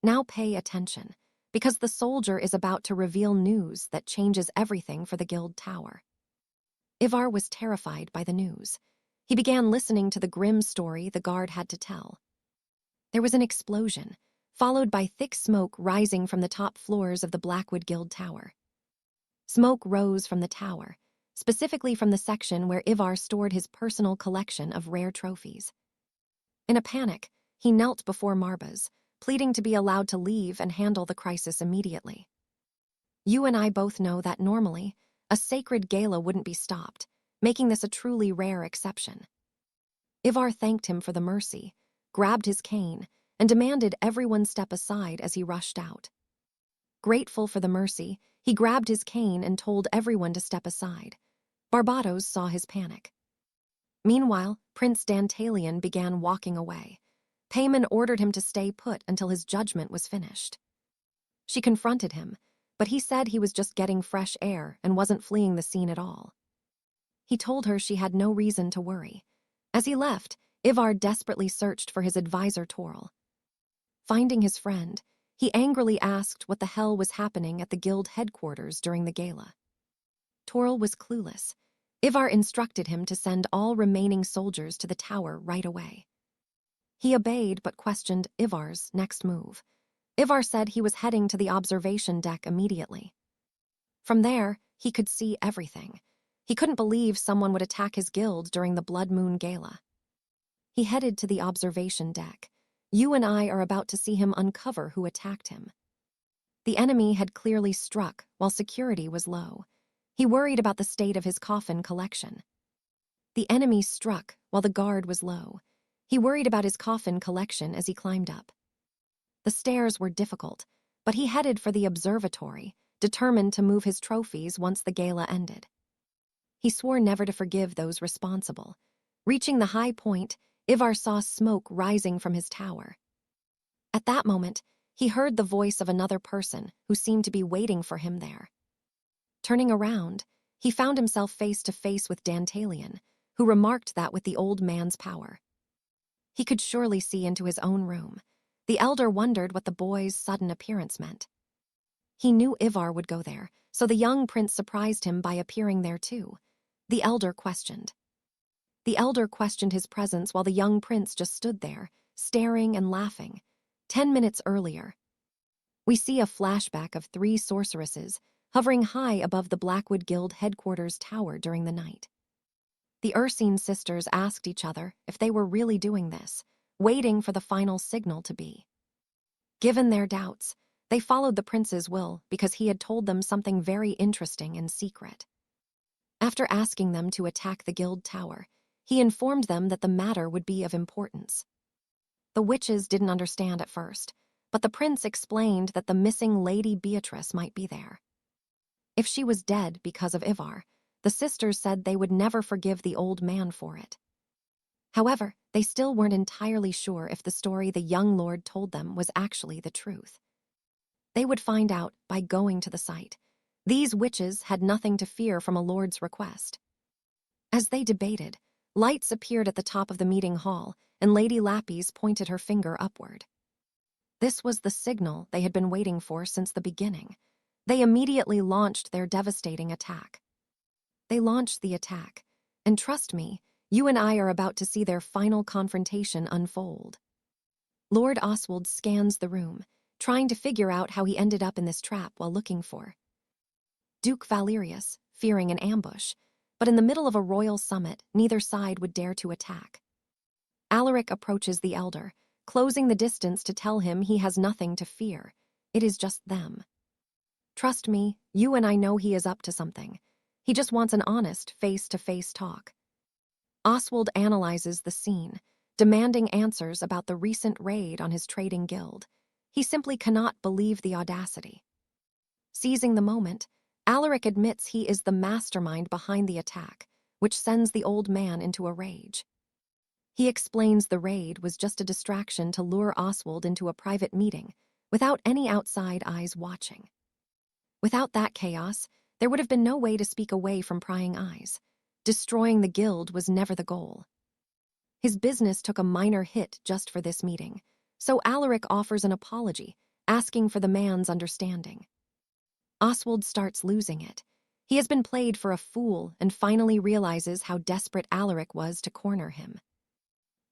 Now pay attention, because the soldier is about to reveal news that changes everything for the guild tower. Ivar was terrified by the news. He began listening to the grim story the guard had to tell. There was an explosion, followed by thick smoke rising from the top floors of the Blackwood Guild Tower. Smoke rose from the tower, specifically from the section where Ivar stored his personal collection of rare trophies. In a panic, he knelt before Marbaz, pleading to be allowed to leave and handle the crisis immediately. You and I both know that normally, a sacred gala wouldn't be stopped, making this a truly rare exception. Ivar thanked him for the mercy, grabbed his cane, and demanded everyone step aside as he rushed out. Grateful for the mercy, he grabbed his cane and told everyone to step aside. Barbatos saw his panic. Meanwhile, Prince Dantalion began walking away, Paimon ordered him to stay put until his judgment was finished. She confronted him, but he said he was just getting fresh air and wasn't fleeing the scene at all. He told her she had no reason to worry. As he left, Ivar desperately searched for his advisor Toril. Finding his friend, he angrily asked what the hell was happening at the guild headquarters during the gala. Toril was clueless. Ivar instructed him to send all remaining soldiers to the tower right away. He obeyed but questioned Ivar's next move. Ivar said he was heading to the observation deck immediately. From there, he could see everything. He couldn't believe someone would attack his guild during the Blood Moon Gala. He headed to the observation deck. You and I are about to see him uncover who attacked him. The enemy had clearly struck while security was low. He worried about the state of his coffin collection. The enemy struck while the guard was low. He worried about his coffin collection as he climbed up. The stairs were difficult, but he headed for the observatory, determined to move his trophies once the gala ended. He swore never to forgive those responsible. Reaching the high point, Ivar saw smoke rising from his tower. At that moment, he heard the voice of another person who seemed to be waiting for him there. Turning around, he found himself face to face with Dantalion, who remarked that with the old man's power, he could surely see into his own room. The elder wondered what the boy's sudden appearance meant. He knew Ivar would go there, so the young prince surprised him by appearing there too. The elder questioned. His presence while the young prince just stood there, staring and laughing. 10 minutes earlier, we see a flashback of 3 sorceresses hovering high above the Blackwood Guild headquarters tower during the night. The Ursine sisters asked each other if they were really doing this, waiting for the final signal to be. Given their doubts, they followed the prince's will because he had told them something very interesting in secret. After asking them to attack the guild tower, he informed them that the matter would be of importance. The witches didn't understand at first, but the prince explained that the missing Lady Beatrice might be there. If she was dead because of Ivar, the sisters said they would never forgive the old man for it. However, they still weren't entirely sure if the story the young lord told them was actually the truth. They would find out by going to the site. These witches had nothing to fear from a lord's request. As they debated, lights appeared at the top of the meeting hall, and Lady Lapis pointed her finger upward. This was the signal they had been waiting for since the beginning. They immediately launched their devastating attack. They launched the attack, and trust me, you and I are about to see their final confrontation unfold. Lord Oswald scans the room, trying to figure out how he ended up in this trap while looking for Duke Valerius, fearing an ambush, but in the middle of a royal summit, neither side would dare to attack. Alaric approaches the elder, closing the distance to tell him he has nothing to fear. It is just them. Trust me, you and I know he is up to something. He just wants an honest, face-to-face talk. Oswald analyzes the scene, demanding answers about the recent raid on his trading guild. He simply cannot believe the audacity. Seizing the moment, Alaric admits he is the mastermind behind the attack, which sends the old man into a rage. He explains the raid was just a distraction to lure Oswald into a private meeting, without any outside eyes watching. Without that chaos, there would have been no way to speak away from prying eyes. Destroying the guild was never the goal. His business took a minor hit just for this meeting, so Alaric offers an apology, asking for the man's understanding. Oswald starts losing it. He has been played for a fool and finally realizes how desperate Alaric was to corner him.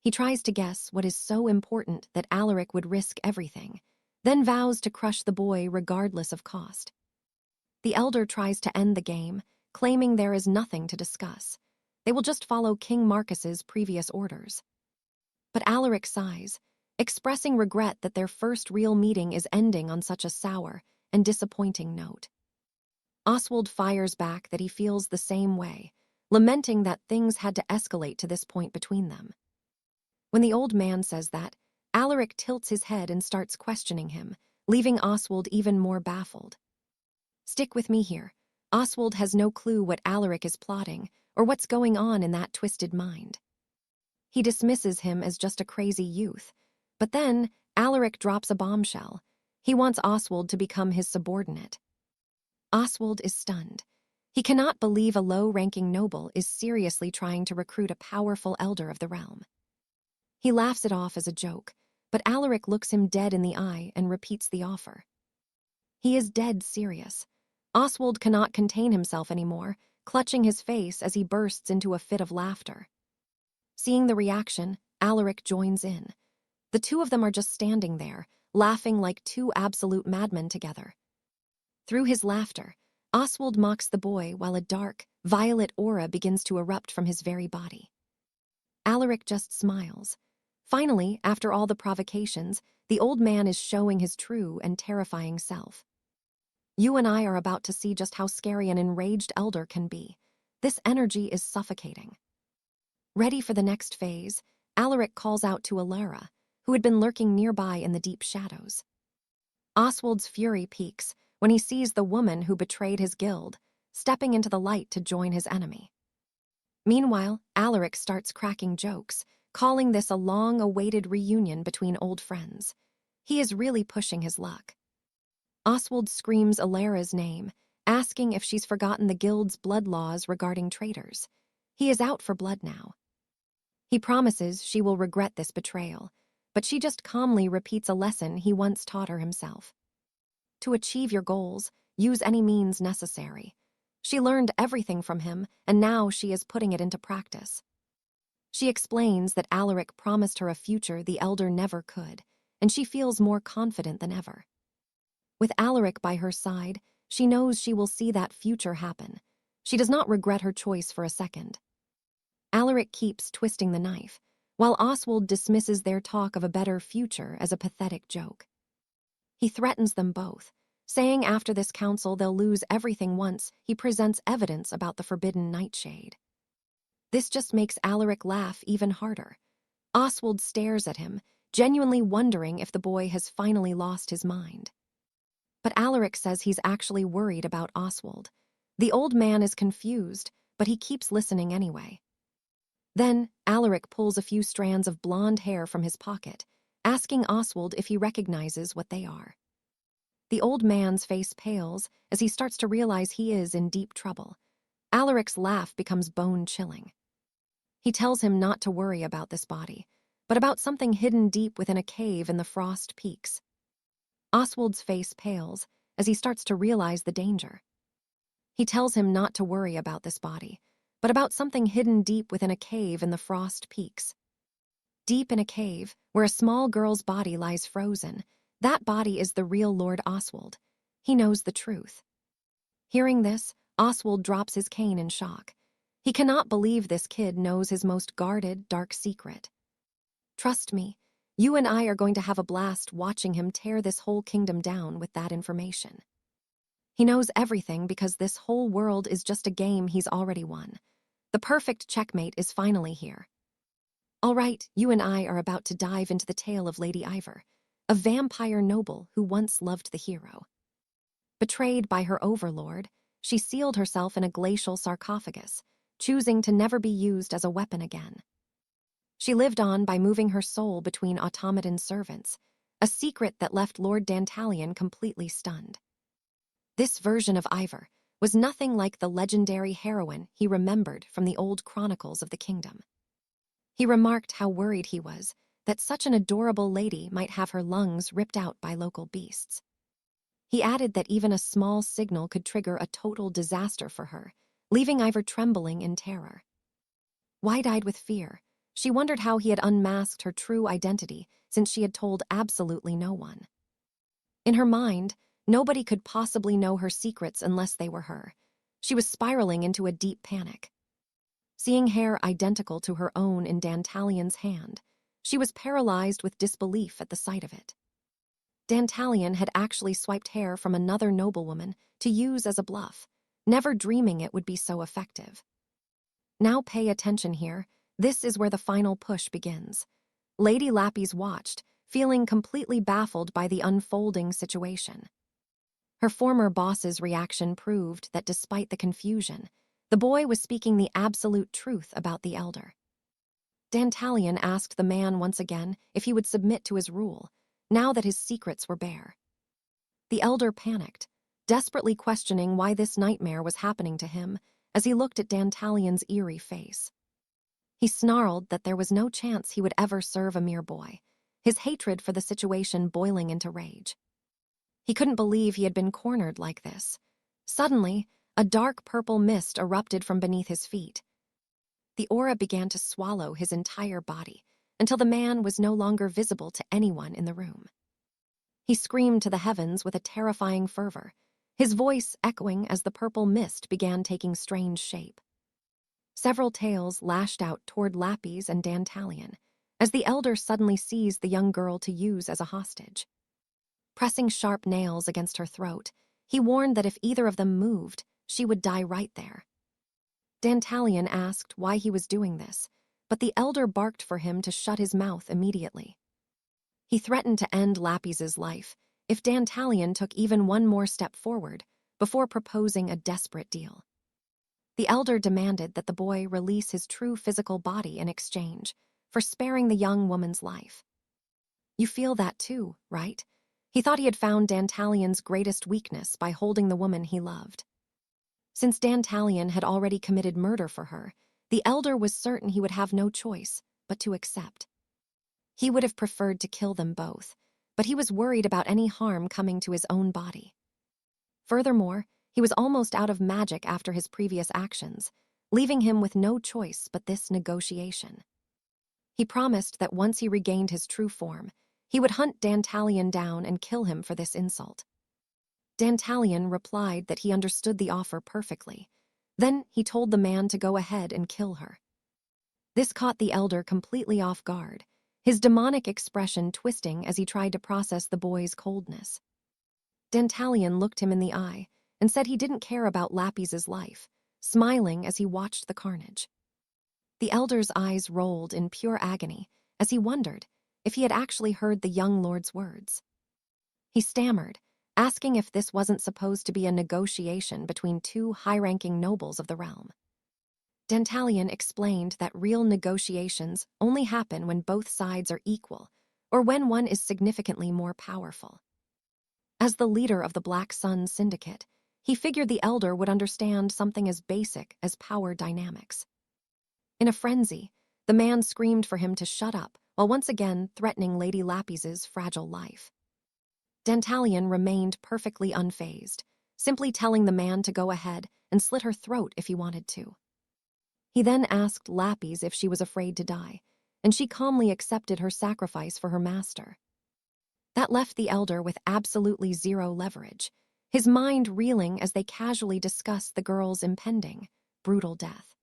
He tries to guess what is so important that Alaric would risk everything, then vows to crush the boy regardless of cost. The elder tries to end the game, claiming there is nothing to discuss. They will just follow King Marcus's previous orders. But Alaric sighs, expressing regret that their first real meeting is ending on such a sour and disappointing note. Oswald fires back that he feels the same way, lamenting that things had to escalate to this point between them. When the old man says that, Alaric tilts his head and starts questioning him, leaving Oswald even more baffled. Stick with me here. Oswald has no clue what Alaric is plotting or what's going on in that twisted mind. He dismisses him as just a crazy youth, But then, Alaric drops a bombshell. He wants Oswald to become his subordinate. Oswald is stunned. He cannot believe a low-ranking noble is seriously trying to recruit a powerful elder of the realm. He laughs it off as a joke, but Alaric looks him dead in the eye and repeats the offer. He is dead serious. Oswald cannot contain himself anymore, clutching his face as he bursts into a fit of laughter. Seeing the reaction, Alaric joins in. The two of them are just standing there, laughing like two absolute madmen together. Through his laughter, Oswald mocks the boy while a dark, violet aura begins to erupt from his very body. Alaric just smiles. Finally, after all the provocations, the old man is showing his true and terrifying self. You and I are about to see just how scary an enraged elder can be. This energy is suffocating. Ready for the next phase, Alaric calls out to Alara, who had been lurking nearby in the deep shadows. Oswald's fury peaks when he sees the woman who betrayed his guild, stepping into the light to join his enemy. Meanwhile, Alaric starts cracking jokes, calling this a long-awaited reunion between old friends. He is really pushing his luck. Oswald screams Alara's name, asking if she's forgotten the guild's blood laws regarding traitors. He is out for blood now. He promises she will regret this betrayal, but she just calmly repeats a lesson he once taught her himself. To achieve your goals, use any means necessary. She learned everything from him, and now she is putting it into practice. She explains that Alaric promised her a future the elder never could, and she feels more confident than ever. With Alaric by her side, she knows she will see that future happen. She does not regret her choice for a second. Alaric keeps twisting the knife, while Oswald dismisses their talk of a better future as a pathetic joke. He threatens them both, saying after this council they'll lose everything once he presents evidence about the forbidden nightshade. This just makes Alaric laugh even harder. Oswald stares at him, genuinely wondering if the boy has finally lost his mind. But Alaric says he's actually worried about Oswald. The old man is confused, but he keeps listening anyway. Then, Alaric pulls a few strands of blonde hair from his pocket, asking Oswald if he recognizes what they are. The old man's face pales as he starts to realize he is in deep trouble. Alaric's laugh becomes bone-chilling. He tells him not to worry about this body, but about something hidden deep within a cave in the frost peaks. Oswald's face pales as he starts to realize the danger. He tells him not to worry about this body, but about something hidden deep within a cave in the frost peaks. Deep in a cave, where a small girl's body lies frozen, that body is the real Lord Oswald. He knows the truth. Hearing this, Oswald drops his cane in shock. He cannot believe this kid knows his most guarded, dark secret. Trust me, you and I are going to have a blast watching him tear this whole kingdom down with that information. He knows everything because this whole world is just a game he's already won. The perfect checkmate is finally here. All right, you and I are about to dive into the tale of Lady Ivor, a vampire noble who once loved the hero. Betrayed by her overlord, she sealed herself in a glacial sarcophagus, choosing to never be used as a weapon again. She lived on by moving her soul between automaton servants, a secret that left Lord Dantalion completely stunned. This version of Ivor was nothing like the legendary heroine he remembered from the old chronicles of the kingdom. He remarked how worried he was that such an adorable lady might have her lungs ripped out by local beasts. He added that even a small signal could trigger a total disaster for her, leaving Ivor trembling in terror. Wide-eyed with fear, she wondered how he had unmasked her true identity since she had told absolutely no one. In her mind, nobody could possibly know her secrets unless they were her. She was spiraling into a deep panic. Seeing hair identical to her own in Dantalion's hand, she was paralyzed with disbelief at the sight of it. Dantalion had actually swiped hair from another noblewoman to use as a bluff, never dreaming it would be so effective. Now pay attention here, this is where the final push begins. Lady Lappys watched, feeling completely baffled by the unfolding situation. Her former boss's reaction proved that despite the confusion, the boy was speaking the absolute truth about the elder. 𝑑𝒂𝒨𝒨 asked the man once again if he would submit to his rule, now that his secrets were bare. The elder panicked, desperately questioning why this nightmare was happening to him as he looked at 𝑑𝒂𝒨𝒨's eerie face. He snarled that there was no chance he would ever serve a mere boy, his hatred for the situation boiling into rage. He couldn't believe he had been cornered like this. Suddenly, a dark purple mist erupted from beneath his feet. The aura began to swallow his entire body until the man was no longer visible to anyone in the room. He screamed to the heavens with a terrifying fervor, his voice echoing as the purple mist began taking strange shape. Several tails lashed out toward 𝒓𝒆𝒏 and 𝑑𝒂𝒨𝒨, as the elder suddenly seized the young girl to use as a hostage. Pressing sharp nails against her throat, he warned that if either of them moved, she would die right there. 𝒂𝒨𝒨 asked why he was doing this, but the elder barked for him to shut his mouth immediately. He threatened to end 𝒓𝒆𝒏's life if 𝒂𝒨𝒨 took even one more step forward before proposing a desperate deal. The elder demanded that the boy release his true physical body in exchange for sparing the young woman's life. You feel that too, right? He thought he had found 𝒂𝒨𝒨's greatest weakness by holding the woman he loved. Since 𝒂𝒨𝒨 had already committed murder for her, the elder was certain he would have no choice but to accept. He would have preferred to kill them both, but he was worried about any harm coming to his own body. Furthermore, he was almost out of magic after his previous actions, leaving him with no choice but this negotiation. He promised that once he regained his true form, he would hunt 𝒂𝒨𝒨 down and kill him for this insult. 𝒂𝒨𝒨 replied that he understood the offer perfectly. Then he told the man to go ahead and kill her. This caught the elder completely off guard, his demonic expression twisting as he tried to process the boy's coldness. 𝒂𝒨𝒨 looked him in the eye and said he didn't care about 𝒓𝒆𝒏's life, smiling as he watched the carnage. The elder's eyes rolled in pure agony as he wondered if he had actually heard the young lord's words. He stammered, asking if this wasn't supposed to be a negotiation between two high-ranking nobles of the realm. 𝒂𝒨𝒨 explained that real negotiations only happen when both sides are equal or when one is significantly more powerful. As the leader of the Black Sun Syndicate, he figured the elder would understand something as basic as power dynamics. In a frenzy, the man screamed for him to shut up while once again threatening Lady 𝒓𝒆𝒏's fragile life. 𝒂𝒨𝒨 remained perfectly unfazed, simply telling the man to go ahead and slit her throat if he wanted to. He then asked 𝒓𝒆𝒏 if she was afraid to die, and she calmly accepted her sacrifice for her master. That left the elder with absolutely zero leverage, his mind reeling as they casually discussed the girl's impending, brutal death.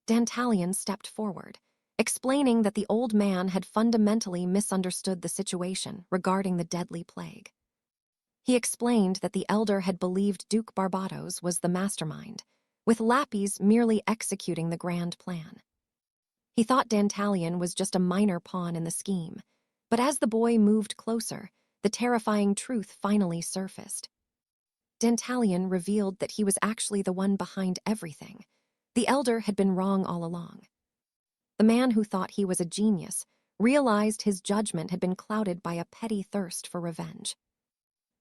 𝒂𝒨𝒨 stepped forward, explaining that the old man had fundamentally misunderstood the situation regarding the deadly plague. He explained that the elder had believed Duke Barbatos was the mastermind, with 𝒓𝒆𝒏 merely executing the grand plan. He thought 𝒂𝒨𝒨 was just a minor pawn in the scheme, but as the boy moved closer, the terrifying truth finally surfaced. 𝒂𝒨𝒨 revealed that he was actually the one behind everything. The elder had been wrong all along. The man who thought he was a genius realized his judgment had been clouded by a petty thirst for revenge.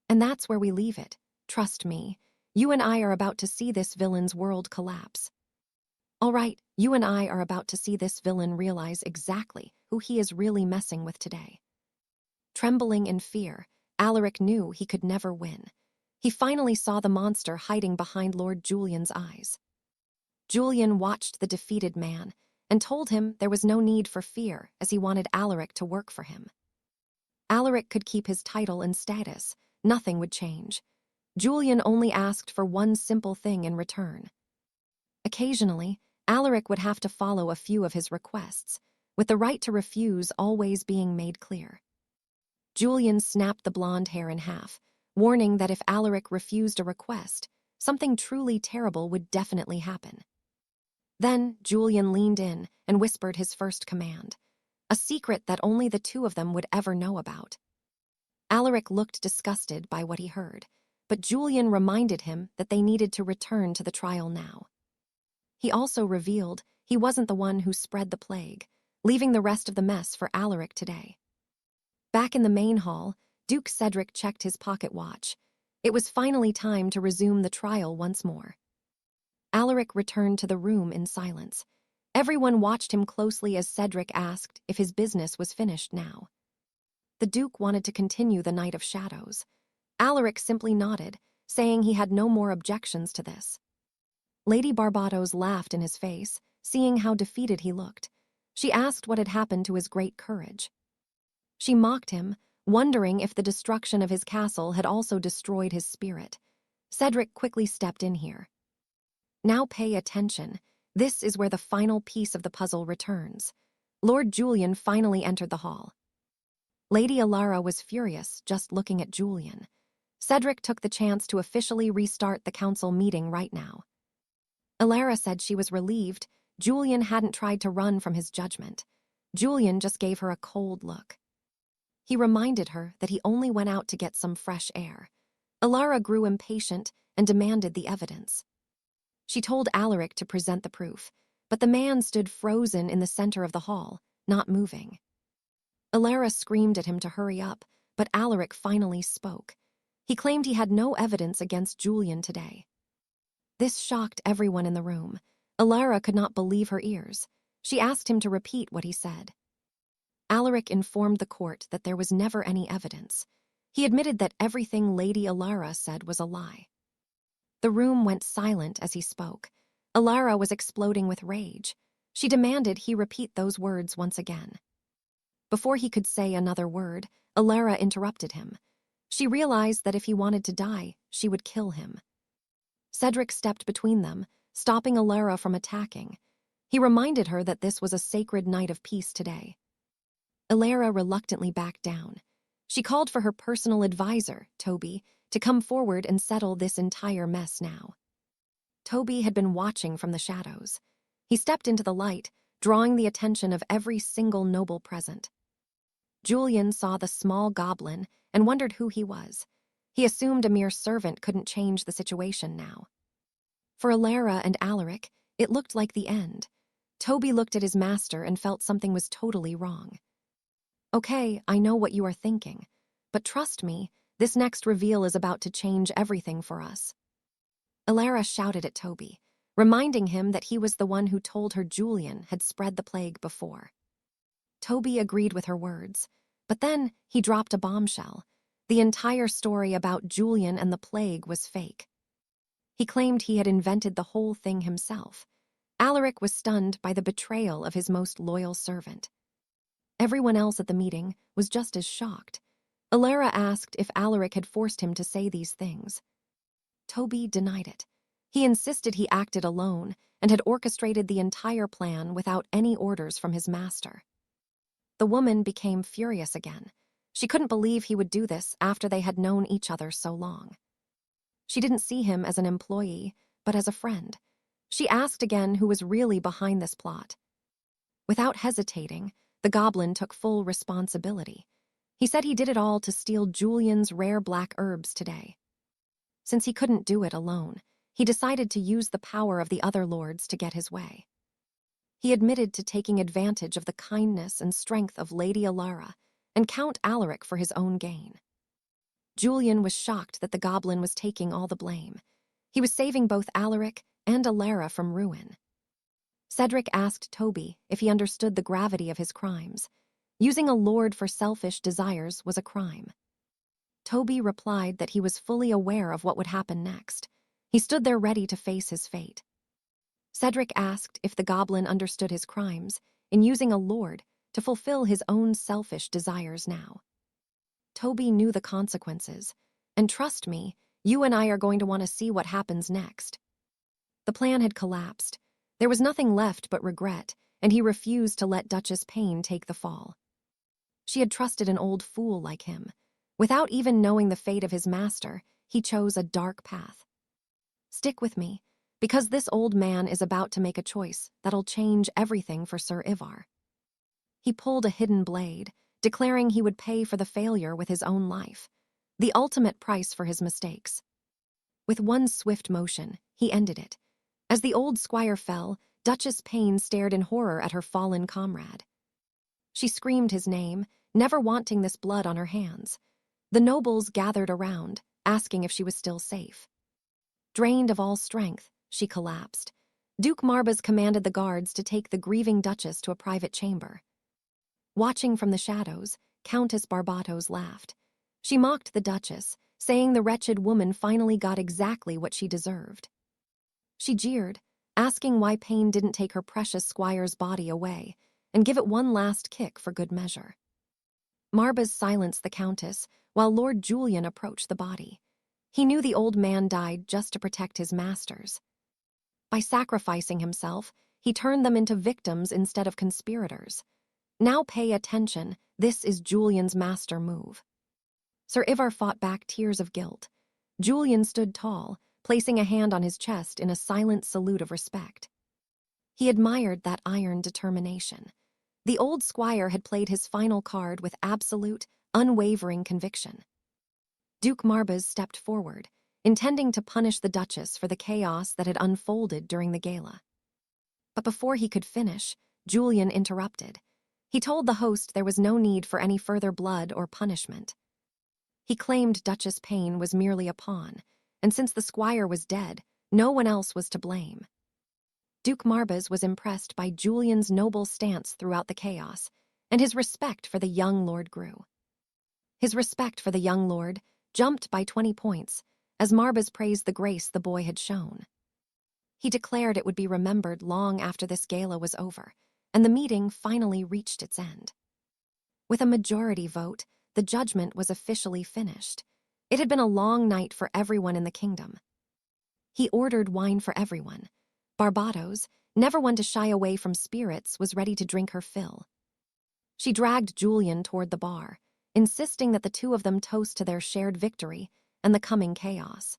And that's where we leave it. Trust me, you and I are about to see this villain's world collapse. All right, you and I are about to see this villain realize exactly who he is really messing with today. Trembling in fear, Alaric knew he could never win. He finally saw the monster hiding behind Lord Julian's eyes. Julian watched the defeated man and told him there was no need for fear as he wanted Alaric to work for him. Alaric could keep his title and status. Nothing would change. Julian only asked for one simple thing in return. Occasionally, Alaric would have to follow a few of his requests, with the right to refuse always being made clear. Julian snapped the blonde hair in half, warning that if Alaric refused a request, something truly terrible would definitely happen. Then Julian leaned in and whispered his first command, a secret that only the two of them would ever know about. Alaric looked disgusted by what he heard, but Julian reminded him that they needed to return to the trial now. He also revealed he wasn't the one who spread the plague. leaving the rest of the mess for Alaric today. Back in the main hall, Duke Cedric checked his pocket watch. It was finally time to resume the trial once more. Alaric returned to the room in silence. Everyone watched him closely as Cedric asked if his business was finished now. The Duke wanted to continue the Night of Shadows. Alaric simply nodded, saying he had no more objections to this. Lady Barbados laughed in his face, seeing how defeated he looked. She asked what had happened to his great courage. She mocked him, wondering if the destruction of his castle had also destroyed his spirit. Cedric quickly stepped in here. Now pay attention. This is where the final piece of the puzzle returns. Lord Julian finally entered the hall. Lady Alara was furious just looking at Julian. Cedric took the chance to officially restart the council meeting right now. Alara said she was relieved Julian hadn't tried to run from his judgment. Julian just gave her a cold look. He reminded her that he only went out to get some fresh air. Alara grew impatient and demanded the evidence. She told Alaric to present the proof, but the man stood frozen in the center of the hall, not moving. Alara screamed at him to hurry up, but Alaric finally spoke. He claimed he had no evidence against Julian today. This shocked everyone in the room. Alara could not believe her ears. She asked him to repeat what he said. Alaric informed the court that there was never any evidence. He admitted that everything Lady Alara said was a lie. The room went silent as he spoke. Alara was exploding with rage. She demanded he repeat those words once again. Before he could say another word, Alara interrupted him. She realized that if he wanted to die, she would kill him. Cedric stepped between them, stopping Alara from attacking. He reminded her that this was a sacred night of peace today. Alara reluctantly backed down. She called for her personal advisor, Toby, to come forward and settle this entire mess now. Toby had been watching from the shadows. He stepped into the light, drawing the attention of every single noble present. Julian saw the small goblin and wondered who he was. He assumed a mere servant couldn't change the situation now. For Alara and Alaric, it looked like the end. Toby looked at his master and felt something was totally wrong. Okay, I know what you are thinking, but trust me, this next reveal is about to change everything for us. Alara shouted at Toby, reminding him that he was the one who told her Julian had spread the plague before. Toby agreed with her words, but then he dropped a bombshell. The entire story about Julian and the plague was fake. He claimed he had invented the whole thing himself. Alaric was stunned by the betrayal of his most loyal servant. Everyone else at the meeting was just as shocked. Alara asked if Alaric had forced him to say these things. Toby denied it. He insisted he acted alone and had orchestrated the entire plan without any orders from his master. The woman became furious again. She couldn't believe he would do this after they had known each other so long. She didn't see him as an employee, but as a friend. She asked again who was really behind this plot. Without hesitating, the goblin took full responsibility. He said he did it all to steal Julian's rare black herbs today. Since he couldn't do it alone, he decided to use the power of the other lords to get his way. He admitted to taking advantage of the kindness and strength of Lady Alara and Count Alaric for his own gain. Julian was shocked that the goblin was taking all the blame. He was saving both Alaric and Alara from ruin. Cedric asked Toby if he understood the gravity of his crimes. Using a lord for selfish desires was a crime. Toby replied that he was fully aware of what would happen next. He stood there ready to face his fate. Cedric asked if the goblin understood his crimes in using a lord to fulfill his own selfish desires now. Toby knew the consequences, and trust me, you and I are going to want to see what happens next. The plan had collapsed. There was nothing left but regret, and he refused to let Duchess Payne take the fall. She had trusted an old fool like him. Without even knowing the fate of his master, he chose a dark path. Stick with me, because this old man is about to make a choice that'll change everything for Sir Ivar. He pulled a hidden blade, declaring he would pay for the failure with his own life, the ultimate price for his mistakes. With one swift motion, he ended it. As the old squire fell, Duchess Payne stared in horror at her fallen comrade. She screamed his name, never wanting this blood on her hands. The nobles gathered around, asking if she was still safe. Drained of all strength, she collapsed. Duke Marbas commanded the guards to take the grieving duchess to a private chamber. Watching from the shadows, Countess Barbatos laughed. She mocked the duchess, saying the wretched woman finally got exactly what she deserved. She jeered, asking why pain didn't take her precious squire's body away and give it one last kick for good measure. Marbas silenced the countess while Lord Julian approached the body. He knew the old man died just to protect his masters. By sacrificing himself, he turned them into victims instead of conspirators. Now pay attention, this is Julian's master move. Sir Ivar fought back tears of guilt. Julian stood tall, placing a hand on his chest in a silent salute of respect. He admired that iron determination. The old squire had played his final card with absolute, unwavering conviction. Duke Marbas stepped forward, intending to punish the duchess for the chaos that had unfolded during the gala. But before he could finish, Julian interrupted. He told the host there was no need for any further blood or punishment. He claimed Duchess Payne was merely a pawn, and since the squire was dead, no one else was to blame. Duke Marbas was impressed by Julian's noble stance throughout the chaos, and his respect for the young lord grew. His respect for the young lord jumped by 20 points, as Marbas praised the grace the boy had shown. He declared it would be remembered long after this gala was over, and the meeting finally reached its end. With a majority vote, the judgment was officially finished. It had been a long night for everyone in the kingdom. He ordered wine for everyone. Barbatos, never one to shy away from spirits, was ready to drink her fill. She dragged Julian toward the bar, insisting that the two of them toast to their shared victory and the coming chaos.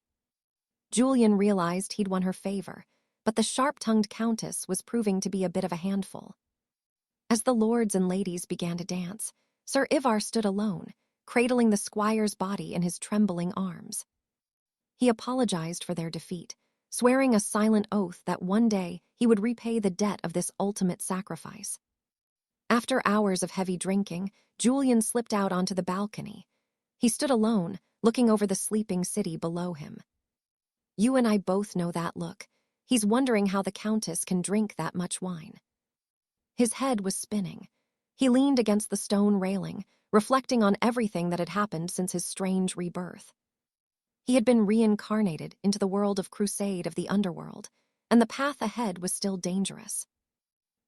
Julian realized he'd won her favor, but the sharp-tongued countess was proving to be a bit of a handful. As the lords and ladies began to dance, Sir Ivar stood alone, cradling the squire's body in his trembling arms. He apologized for their defeat, swearing a silent oath that one day he would repay the debt of this ultimate sacrifice. After hours of heavy drinking, Julian slipped out onto the balcony. He stood alone, looking over the sleeping city below him. You and I both know that look. He's wondering how the countess can drink that much wine. His head was spinning. He leaned against the stone railing, reflecting on everything that had happened since his strange rebirth. He had been reincarnated into the world of crusade of the underworld, and the path ahead was still dangerous.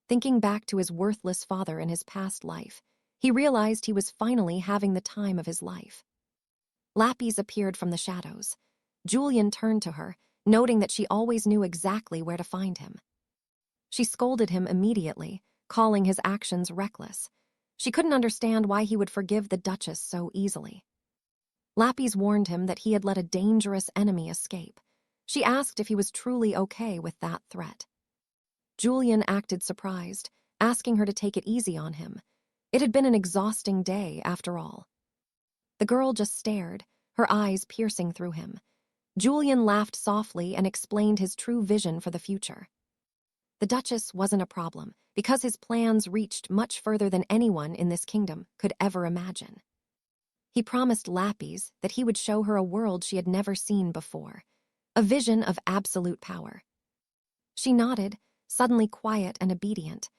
Thinking back to his worthless father in his past life, he realized he was finally having the time of his life. Lapis appeared from the shadows. Julian turned to her, noting that she always knew exactly where to find him. She scolded him immediately, calling his actions reckless. She couldn't understand why he would forgive the Duchess so easily. Lapis warned him that he had let a dangerous enemy escape. She asked if he was truly okay with that threat. Julian acted surprised, asking her to take it easy on him. It had been an exhausting day, after all. The girl just stared, her eyes piercing through him. Julian laughed softly and explained his true vision for the future. The Duchess wasn't a problem, because his plans reached much further than anyone in this kingdom could ever imagine. He promised Lapis that he would show her a world she had never seen before, a vision of absolute power. She nodded, suddenly quiet and obedient.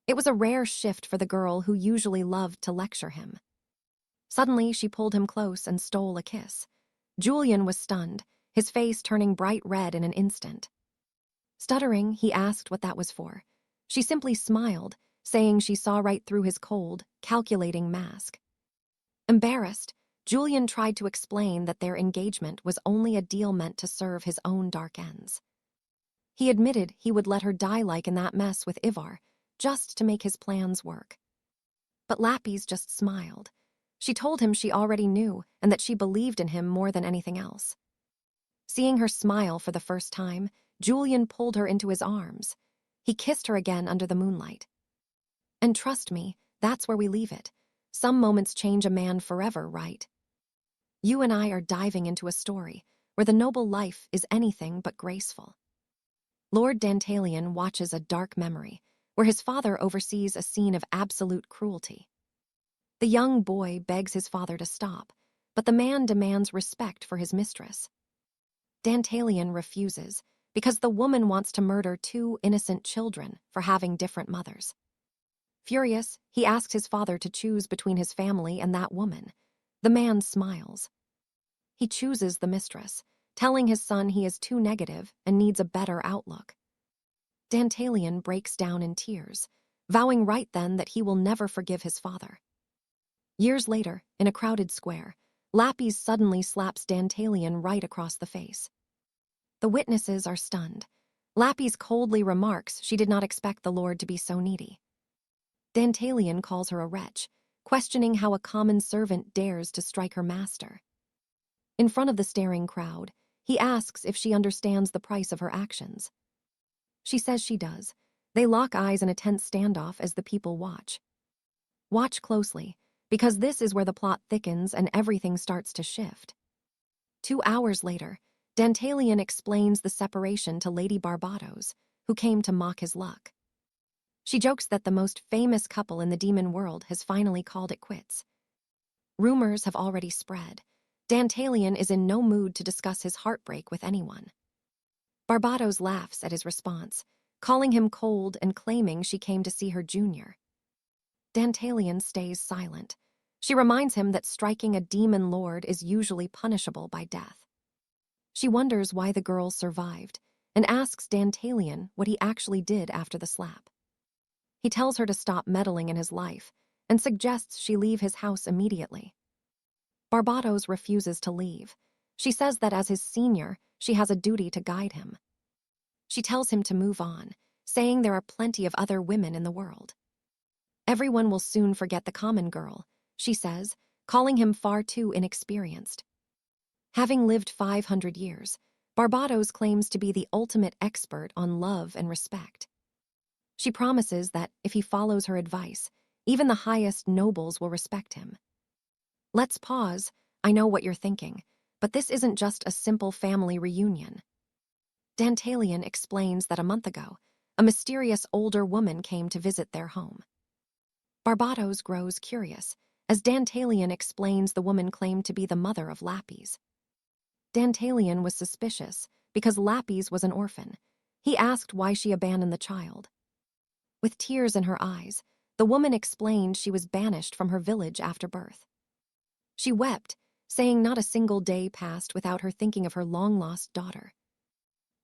It was a rare shift for the girl who usually loved to lecture him. Suddenly, she pulled him close and stole a kiss. Julian was stunned, his face turning bright red in an instant. Stuttering, he asked what that was for. She simply smiled, saying she saw right through his cold, calculating mask. Embarrassed, Julian tried to explain that their engagement was only a deal meant to serve his own dark ends. He admitted he would let her die like in that mess with Ivar, just to make his plans work. But Lapis just smiled. She told him she already knew and that she believed in him more than anything else. Seeing her smile for the first time, Julian pulled her into his arms. He kissed her again under the moonlight. And trust me, that's where we leave it. Some moments change a man forever, right? You and I are diving into a story where the noble life is anything but graceful. Lord Dantalion watches a dark memory, where his father oversees a scene of absolute cruelty. The young boy begs his father to stop, but the man demands respect for his mistress. 𝑑𝒕 refuses because the woman wants to murder 2 innocent children for having different mothers. Furious, he asks his father to choose between his family and that woman. The man smiles. He chooses the mistress, telling his son he is too negative and needs a better outlook. 𝑑𝒕 breaks down in tears, vowing right then that he will never forgive his father. Years later, in a crowded square, 𝒓𝒏𝒊𝒖𔑔 suddenly slaps 𝑑𝒕 right across the face. The witnesses are stunned. 𝒓𝒏𝒊𝒖𔑔 coldly remarks she did not expect the Lord to be so needy. 𝑑𝒕 calls her a wretch, questioning how a common servant dares to strike her master. In front of the staring crowd, he asks if she understands the price of her actions. She says she does. They lock eyes in a tense standoff as the people watch. Watch closely, because this is where the plot thickens and everything starts to shift. 2 hours later, 𝑑𝒕 explains the separation to Lady Barbados, who came to mock his luck. She jokes that the most famous couple in the demon world has finally called it quits. Rumors have already spread. 𝑑𝒕 is in no mood to discuss his heartbreak with anyone. Barbados laughs at his response, calling him cold and claiming she came to see her junior. 𝑑𝒕 stays silent. She reminds him that striking a demon lord is usually punishable by death. She wonders why the girl survived and asks 𝑑𝒕 what he actually did after the slap. He tells her to stop meddling in his life and suggests she leave his house immediately. Barbados refuses to leave. She says that as his senior, she has a duty to guide him. She tells him to move on, saying there are plenty of other women in the world. Everyone will soon forget the common girl, she says, calling him far too inexperienced. Having lived 500 years, Barbados claims to be the ultimate expert on love and respect. She promises that if he follows her advice, even the highest nobles will respect him. Let's pause. I know what you're thinking, but this isn't just a simple family reunion. 𝑑𝒕 explains that a month ago, a mysterious older woman came to visit their home. Barbados grows curious, as 𝑑𝒕 explains the woman claimed to be the mother of 𝒓𝒏𝒊𝒖𔑔. 𝑑𝒕 was suspicious because 𝒓𝒏𝒊𝒖𝒔 was an orphan. He asked why she abandoned the child. With tears in her eyes, the woman explained she was banished from her village after birth. She wept, saying not a single day passed without her thinking of her long-lost daughter.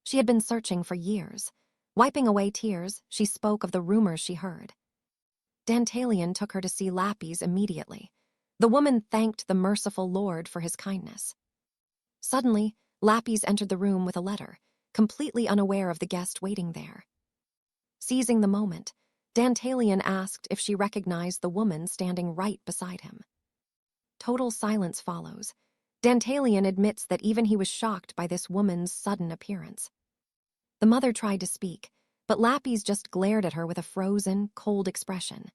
She had been searching for years. Wiping away tears, she spoke of the rumors she heard. 𝑑𝒕 took her to see 𝒓𝒏𝒊𝒖𝒔 immediately. The woman thanked the merciful Lord for his kindness. Suddenly, 𝒓𝒏𝒊𝒖𝒔 entered the room with a letter, completely unaware of the guest waiting there. Seizing the moment, 𝑑𝒕 asked if she recognized the woman standing right beside him. Total silence follows. 𝑑𝒕 admits that even he was shocked by this woman's sudden appearance. The mother tried to speak, but 𝒓𝒏𝒊𝒖𝒔 just glared at her with a frozen, cold expression.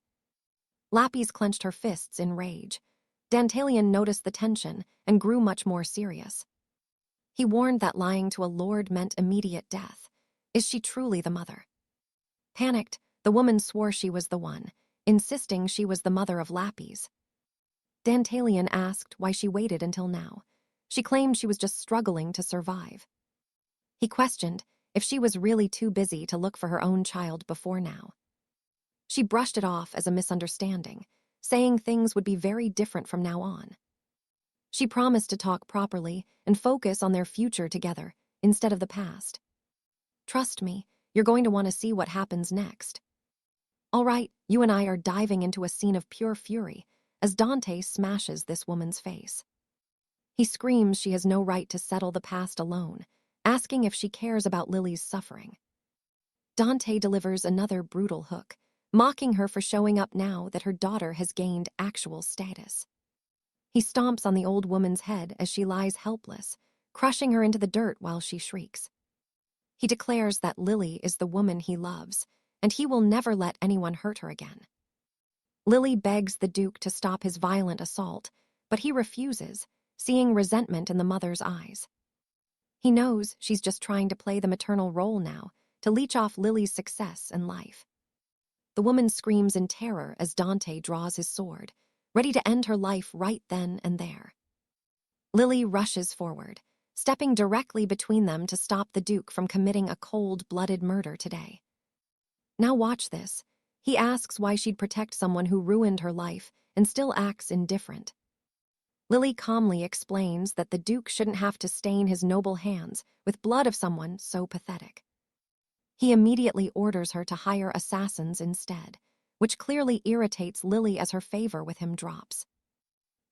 𝒓𝒏𝒊𝒖𝒔 clenched her fists in rage. 𝑑𝒕 noticed the tension and grew much more serious. He warned that lying to a lord meant immediate death. Is she truly the mother? Panicked, the woman swore she was the one, insisting she was the mother of 𝒓𝒏𝒊𝒖𝒔. 𝑑𝒕 asked why she waited until now. She claimed she was just struggling to survive. He questioned if she was really too busy to look for her own child before now. She brushed it off as a misunderstanding, saying things would be very different from now on. She promised to talk properly and focus on their future together instead of the past. Trust me, you're going to want to see what happens next. All right, you and I are diving into a scene of pure fury as Dante smashes this woman's face. He screams she has no right to settle the past alone, asking if she cares about Lily's suffering. Dante delivers another brutal hook, mocking her for showing up now that her daughter has gained actual status. He stomps on the old woman's head as she lies helpless, crushing her into the dirt while she shrieks. He declares that Lily is the woman he loves, and he will never let anyone hurt her again. Lily begs the Duke to stop his violent assault, but he refuses, seeing resentment in the mother's eyes. He knows she's just trying to play the maternal role now, to leech off Lily's success and life. The woman screams in terror as Dante draws his sword, ready to end her life right then and there. Lily rushes forward, stepping directly between them to stop the Duke from committing a cold-blooded murder today. Now watch this. He asks why she'd protect someone who ruined her life and still acts indifferent. Lily calmly explains that the Duke shouldn't have to stain his noble hands with blood of someone so pathetic. He immediately orders her to hire assassins instead, which clearly irritates Lily as her favor with him drops.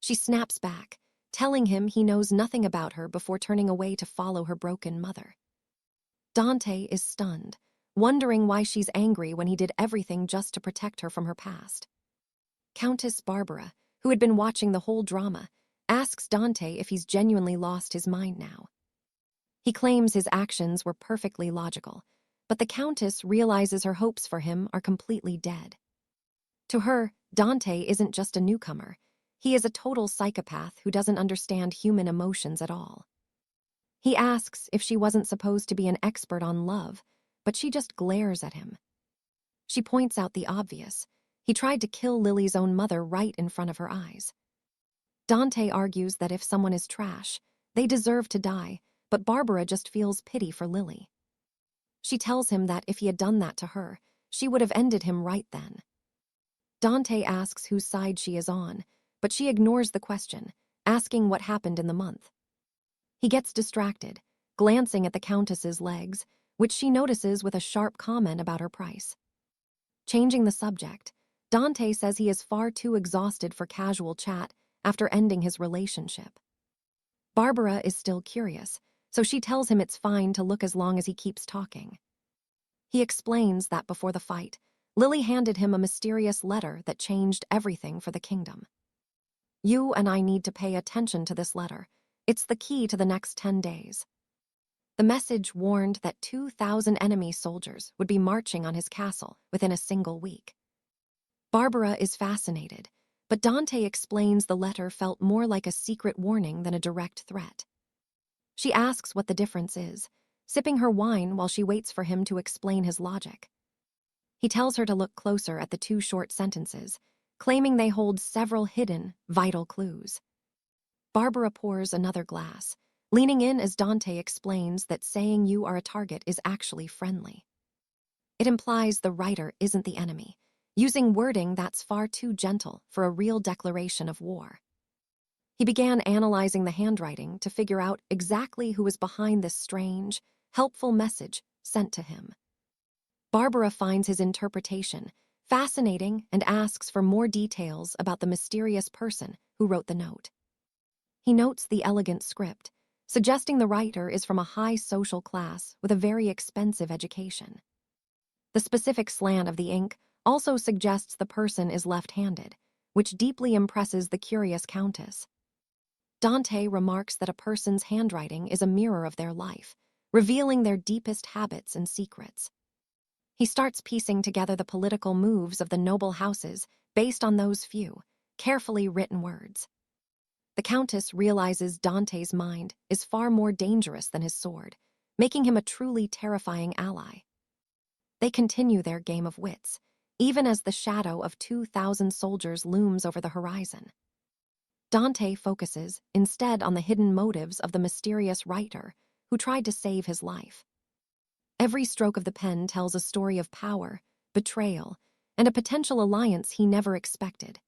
She snaps back, telling him he knows nothing about her before turning away to follow her broken mother. Dante is stunned, wondering why she's angry when he did everything just to protect her from her past. Countess Barbara, who had been watching the whole drama, asks Dante if he's genuinely lost his mind now. He claims his actions were perfectly logical, but the Countess realizes her hopes for him are completely dead. To her, Dante isn't just a newcomer. He is a total psychopath who doesn't understand human emotions at all. He asks if she wasn't supposed to be an expert on love, but she just glares at him. She points out the obvious. He tried to kill Lily's own mother right in front of her eyes. Dante argues that if someone is trash, they deserve to die, but Barbara just feels pity for Lily. She tells him that if he had done that to her, she would have ended him right then. Dante asks whose side she is on, but she ignores the question, asking what happened in the month. He gets distracted, glancing at the Countess's legs, which she notices with a sharp comment about her price. Changing the subject, Dante says he is far too exhausted for casual chat after ending his relationship. Barbara is still curious, so she tells him it's fine to look as long as he keeps talking. He explains that before the fight, Lily handed him a mysterious letter that changed everything for the kingdom. You and I need to pay attention to this letter. It's the key to the next 10 days. The message warned that 2,000 enemy soldiers would be marching on his castle within a single week. Barbara is fascinated, but Dante explains the letter felt more like a secret warning than a direct threat. She asks what the difference is, sipping her wine while she waits for him to explain his logic. He tells her to look closer at the 2 short sentences, claiming they hold several hidden, vital clues. Barbara pours another glass, leaning in as Dante explains that saying you are a target is actually friendly. It implies the writer isn't the enemy, using wording that's far too gentle for a real declaration of war. He began analyzing the handwriting to figure out exactly who was behind this strange, helpful message sent to him. Barbara finds his interpretation fascinating and asks for more details about the mysterious person who wrote the note. He notes the elegant script, suggesting the writer is from a high social class with a very expensive education. The specific slant of the ink also suggests the person is left-handed, which deeply impresses the curious Countess. Dante remarks that a person's handwriting is a mirror of their life, revealing their deepest habits and secrets. He starts piecing together the political moves of the noble houses based on those few, carefully written words. The Countess realizes Dante's mind is far more dangerous than his sword, making him a truly terrifying ally. They continue their game of wits, even as the shadow of 2,000 soldiers looms over the horizon. Dante focuses instead on the hidden motives of the mysterious writer who tried to save his life. Every stroke of the pen tells a story of power, betrayal, and a potential alliance he never expected.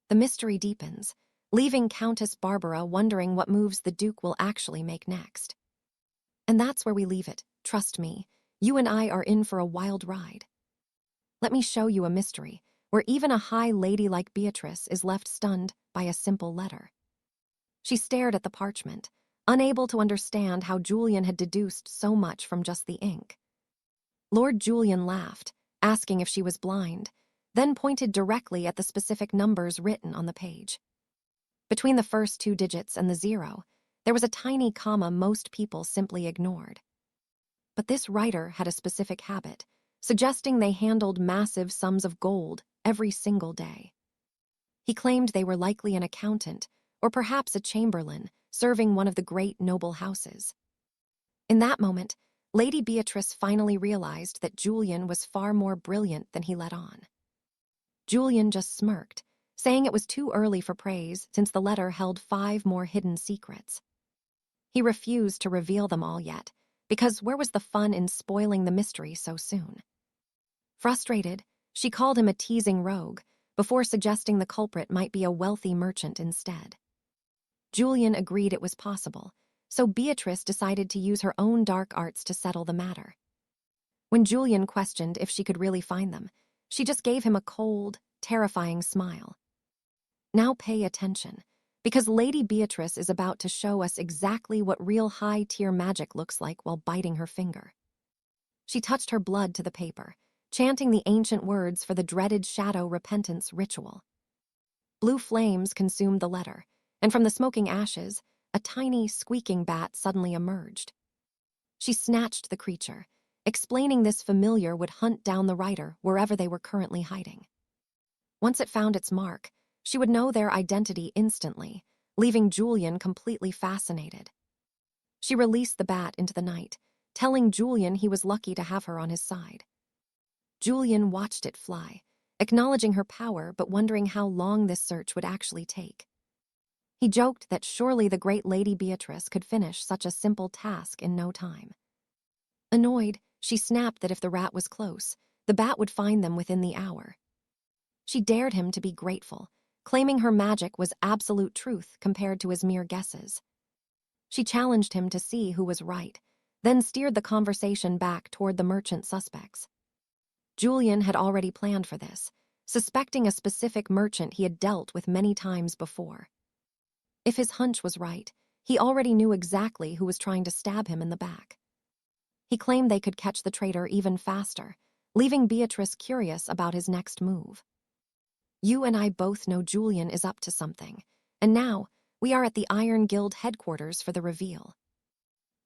The mystery deepens, leaving Countess Barbara wondering what moves the Duke will actually make next. And that's where we leave it. Trust me, you and I are in for a wild ride. Let me show you a mystery where even a high lady like Beatrice is left stunned by a simple letter. She stared at the parchment, unable to understand how Julian had deduced so much from just the ink. Lord Julian laughed, asking if she was blind, then pointed directly at the specific numbers written on the page. Between the first 2 digits and the 0, there was a tiny comma most people simply ignored. But this writer had a specific habit, suggesting they handled massive sums of gold every single day. He claimed they were likely an accountant, or perhaps a chamberlain, serving one of the great noble houses. In that moment, Lady Beatrice finally realized that Julian was far more brilliant than he let on. Julian just smirked, saying it was too early for praise since the letter held 5 more hidden secrets. He refused to reveal them all yet, because where was the fun in spoiling the mystery so soon? Frustrated, she called him a teasing rogue, before suggesting the culprit might be a wealthy merchant instead. Julian agreed it was possible, so Beatrice decided to use her own dark arts to settle the matter. When Julian questioned if she could really find them, she just gave him a cold, terrifying smile. Now pay attention, because Lady Beatrice is about to show us exactly what real high-tier magic looks like while biting her finger. She touched her blood to the paper, chanting the ancient words for the dreaded shadow repentance ritual. Blue flames consumed the letter, and from the smoking ashes, a tiny, squeaking bat suddenly emerged. She snatched the creature, explaining this familiar would hunt down the writer wherever they were currently hiding. Once it found its mark, she would know their identity instantly, leaving Julian completely fascinated. She released the bat into the night, telling Julian he was lucky to have her on his side. Julian watched it fly, acknowledging her power but wondering how long this search would actually take. He joked that surely the great Lady Beatrice could finish such a simple task in no time. Annoyed, she snapped that if the rat was close, the bat would find them within the hour. She dared him to be grateful, claiming her magic was absolute truth compared to his mere guesses. She challenged him to see who was right, then steered the conversation back toward the merchant suspects. Julian had already planned for this, suspecting a specific merchant he had dealt with many times before. If his hunch was right, he already knew exactly who was trying to stab him in the back. He claimed they could catch the traitor even faster, leaving Beatrice curious about his next move. You and I both know Julian is up to something, and now we are at the Iron Guild headquarters for the reveal.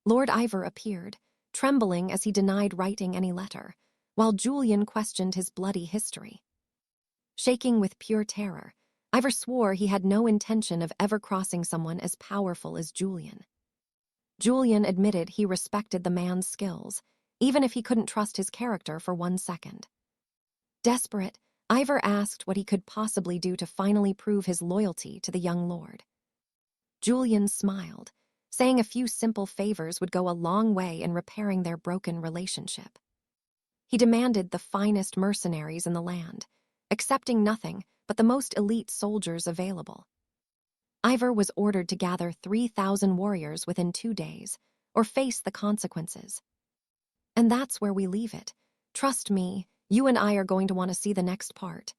Lord Ivor appeared, trembling as he denied writing any letter, while Julian questioned his bloody history. Shaking with pure terror, Ivor swore he had no intention of ever crossing someone as powerful as Julian. Julian admitted he respected the man's skills, even if he couldn't trust his character for 1 second. Desperate, Ivor asked what he could possibly do to finally prove his loyalty to the young lord. Julian smiled, saying a few simple favors would go a long way in repairing their broken relationship. He demanded the finest mercenaries in the land, accepting nothing but the most elite soldiers available. Ivor was ordered to gather 3,000 warriors within 2 days, or face the consequences. And that's where we leave it. Trust me, you and I are going to want to see the next part.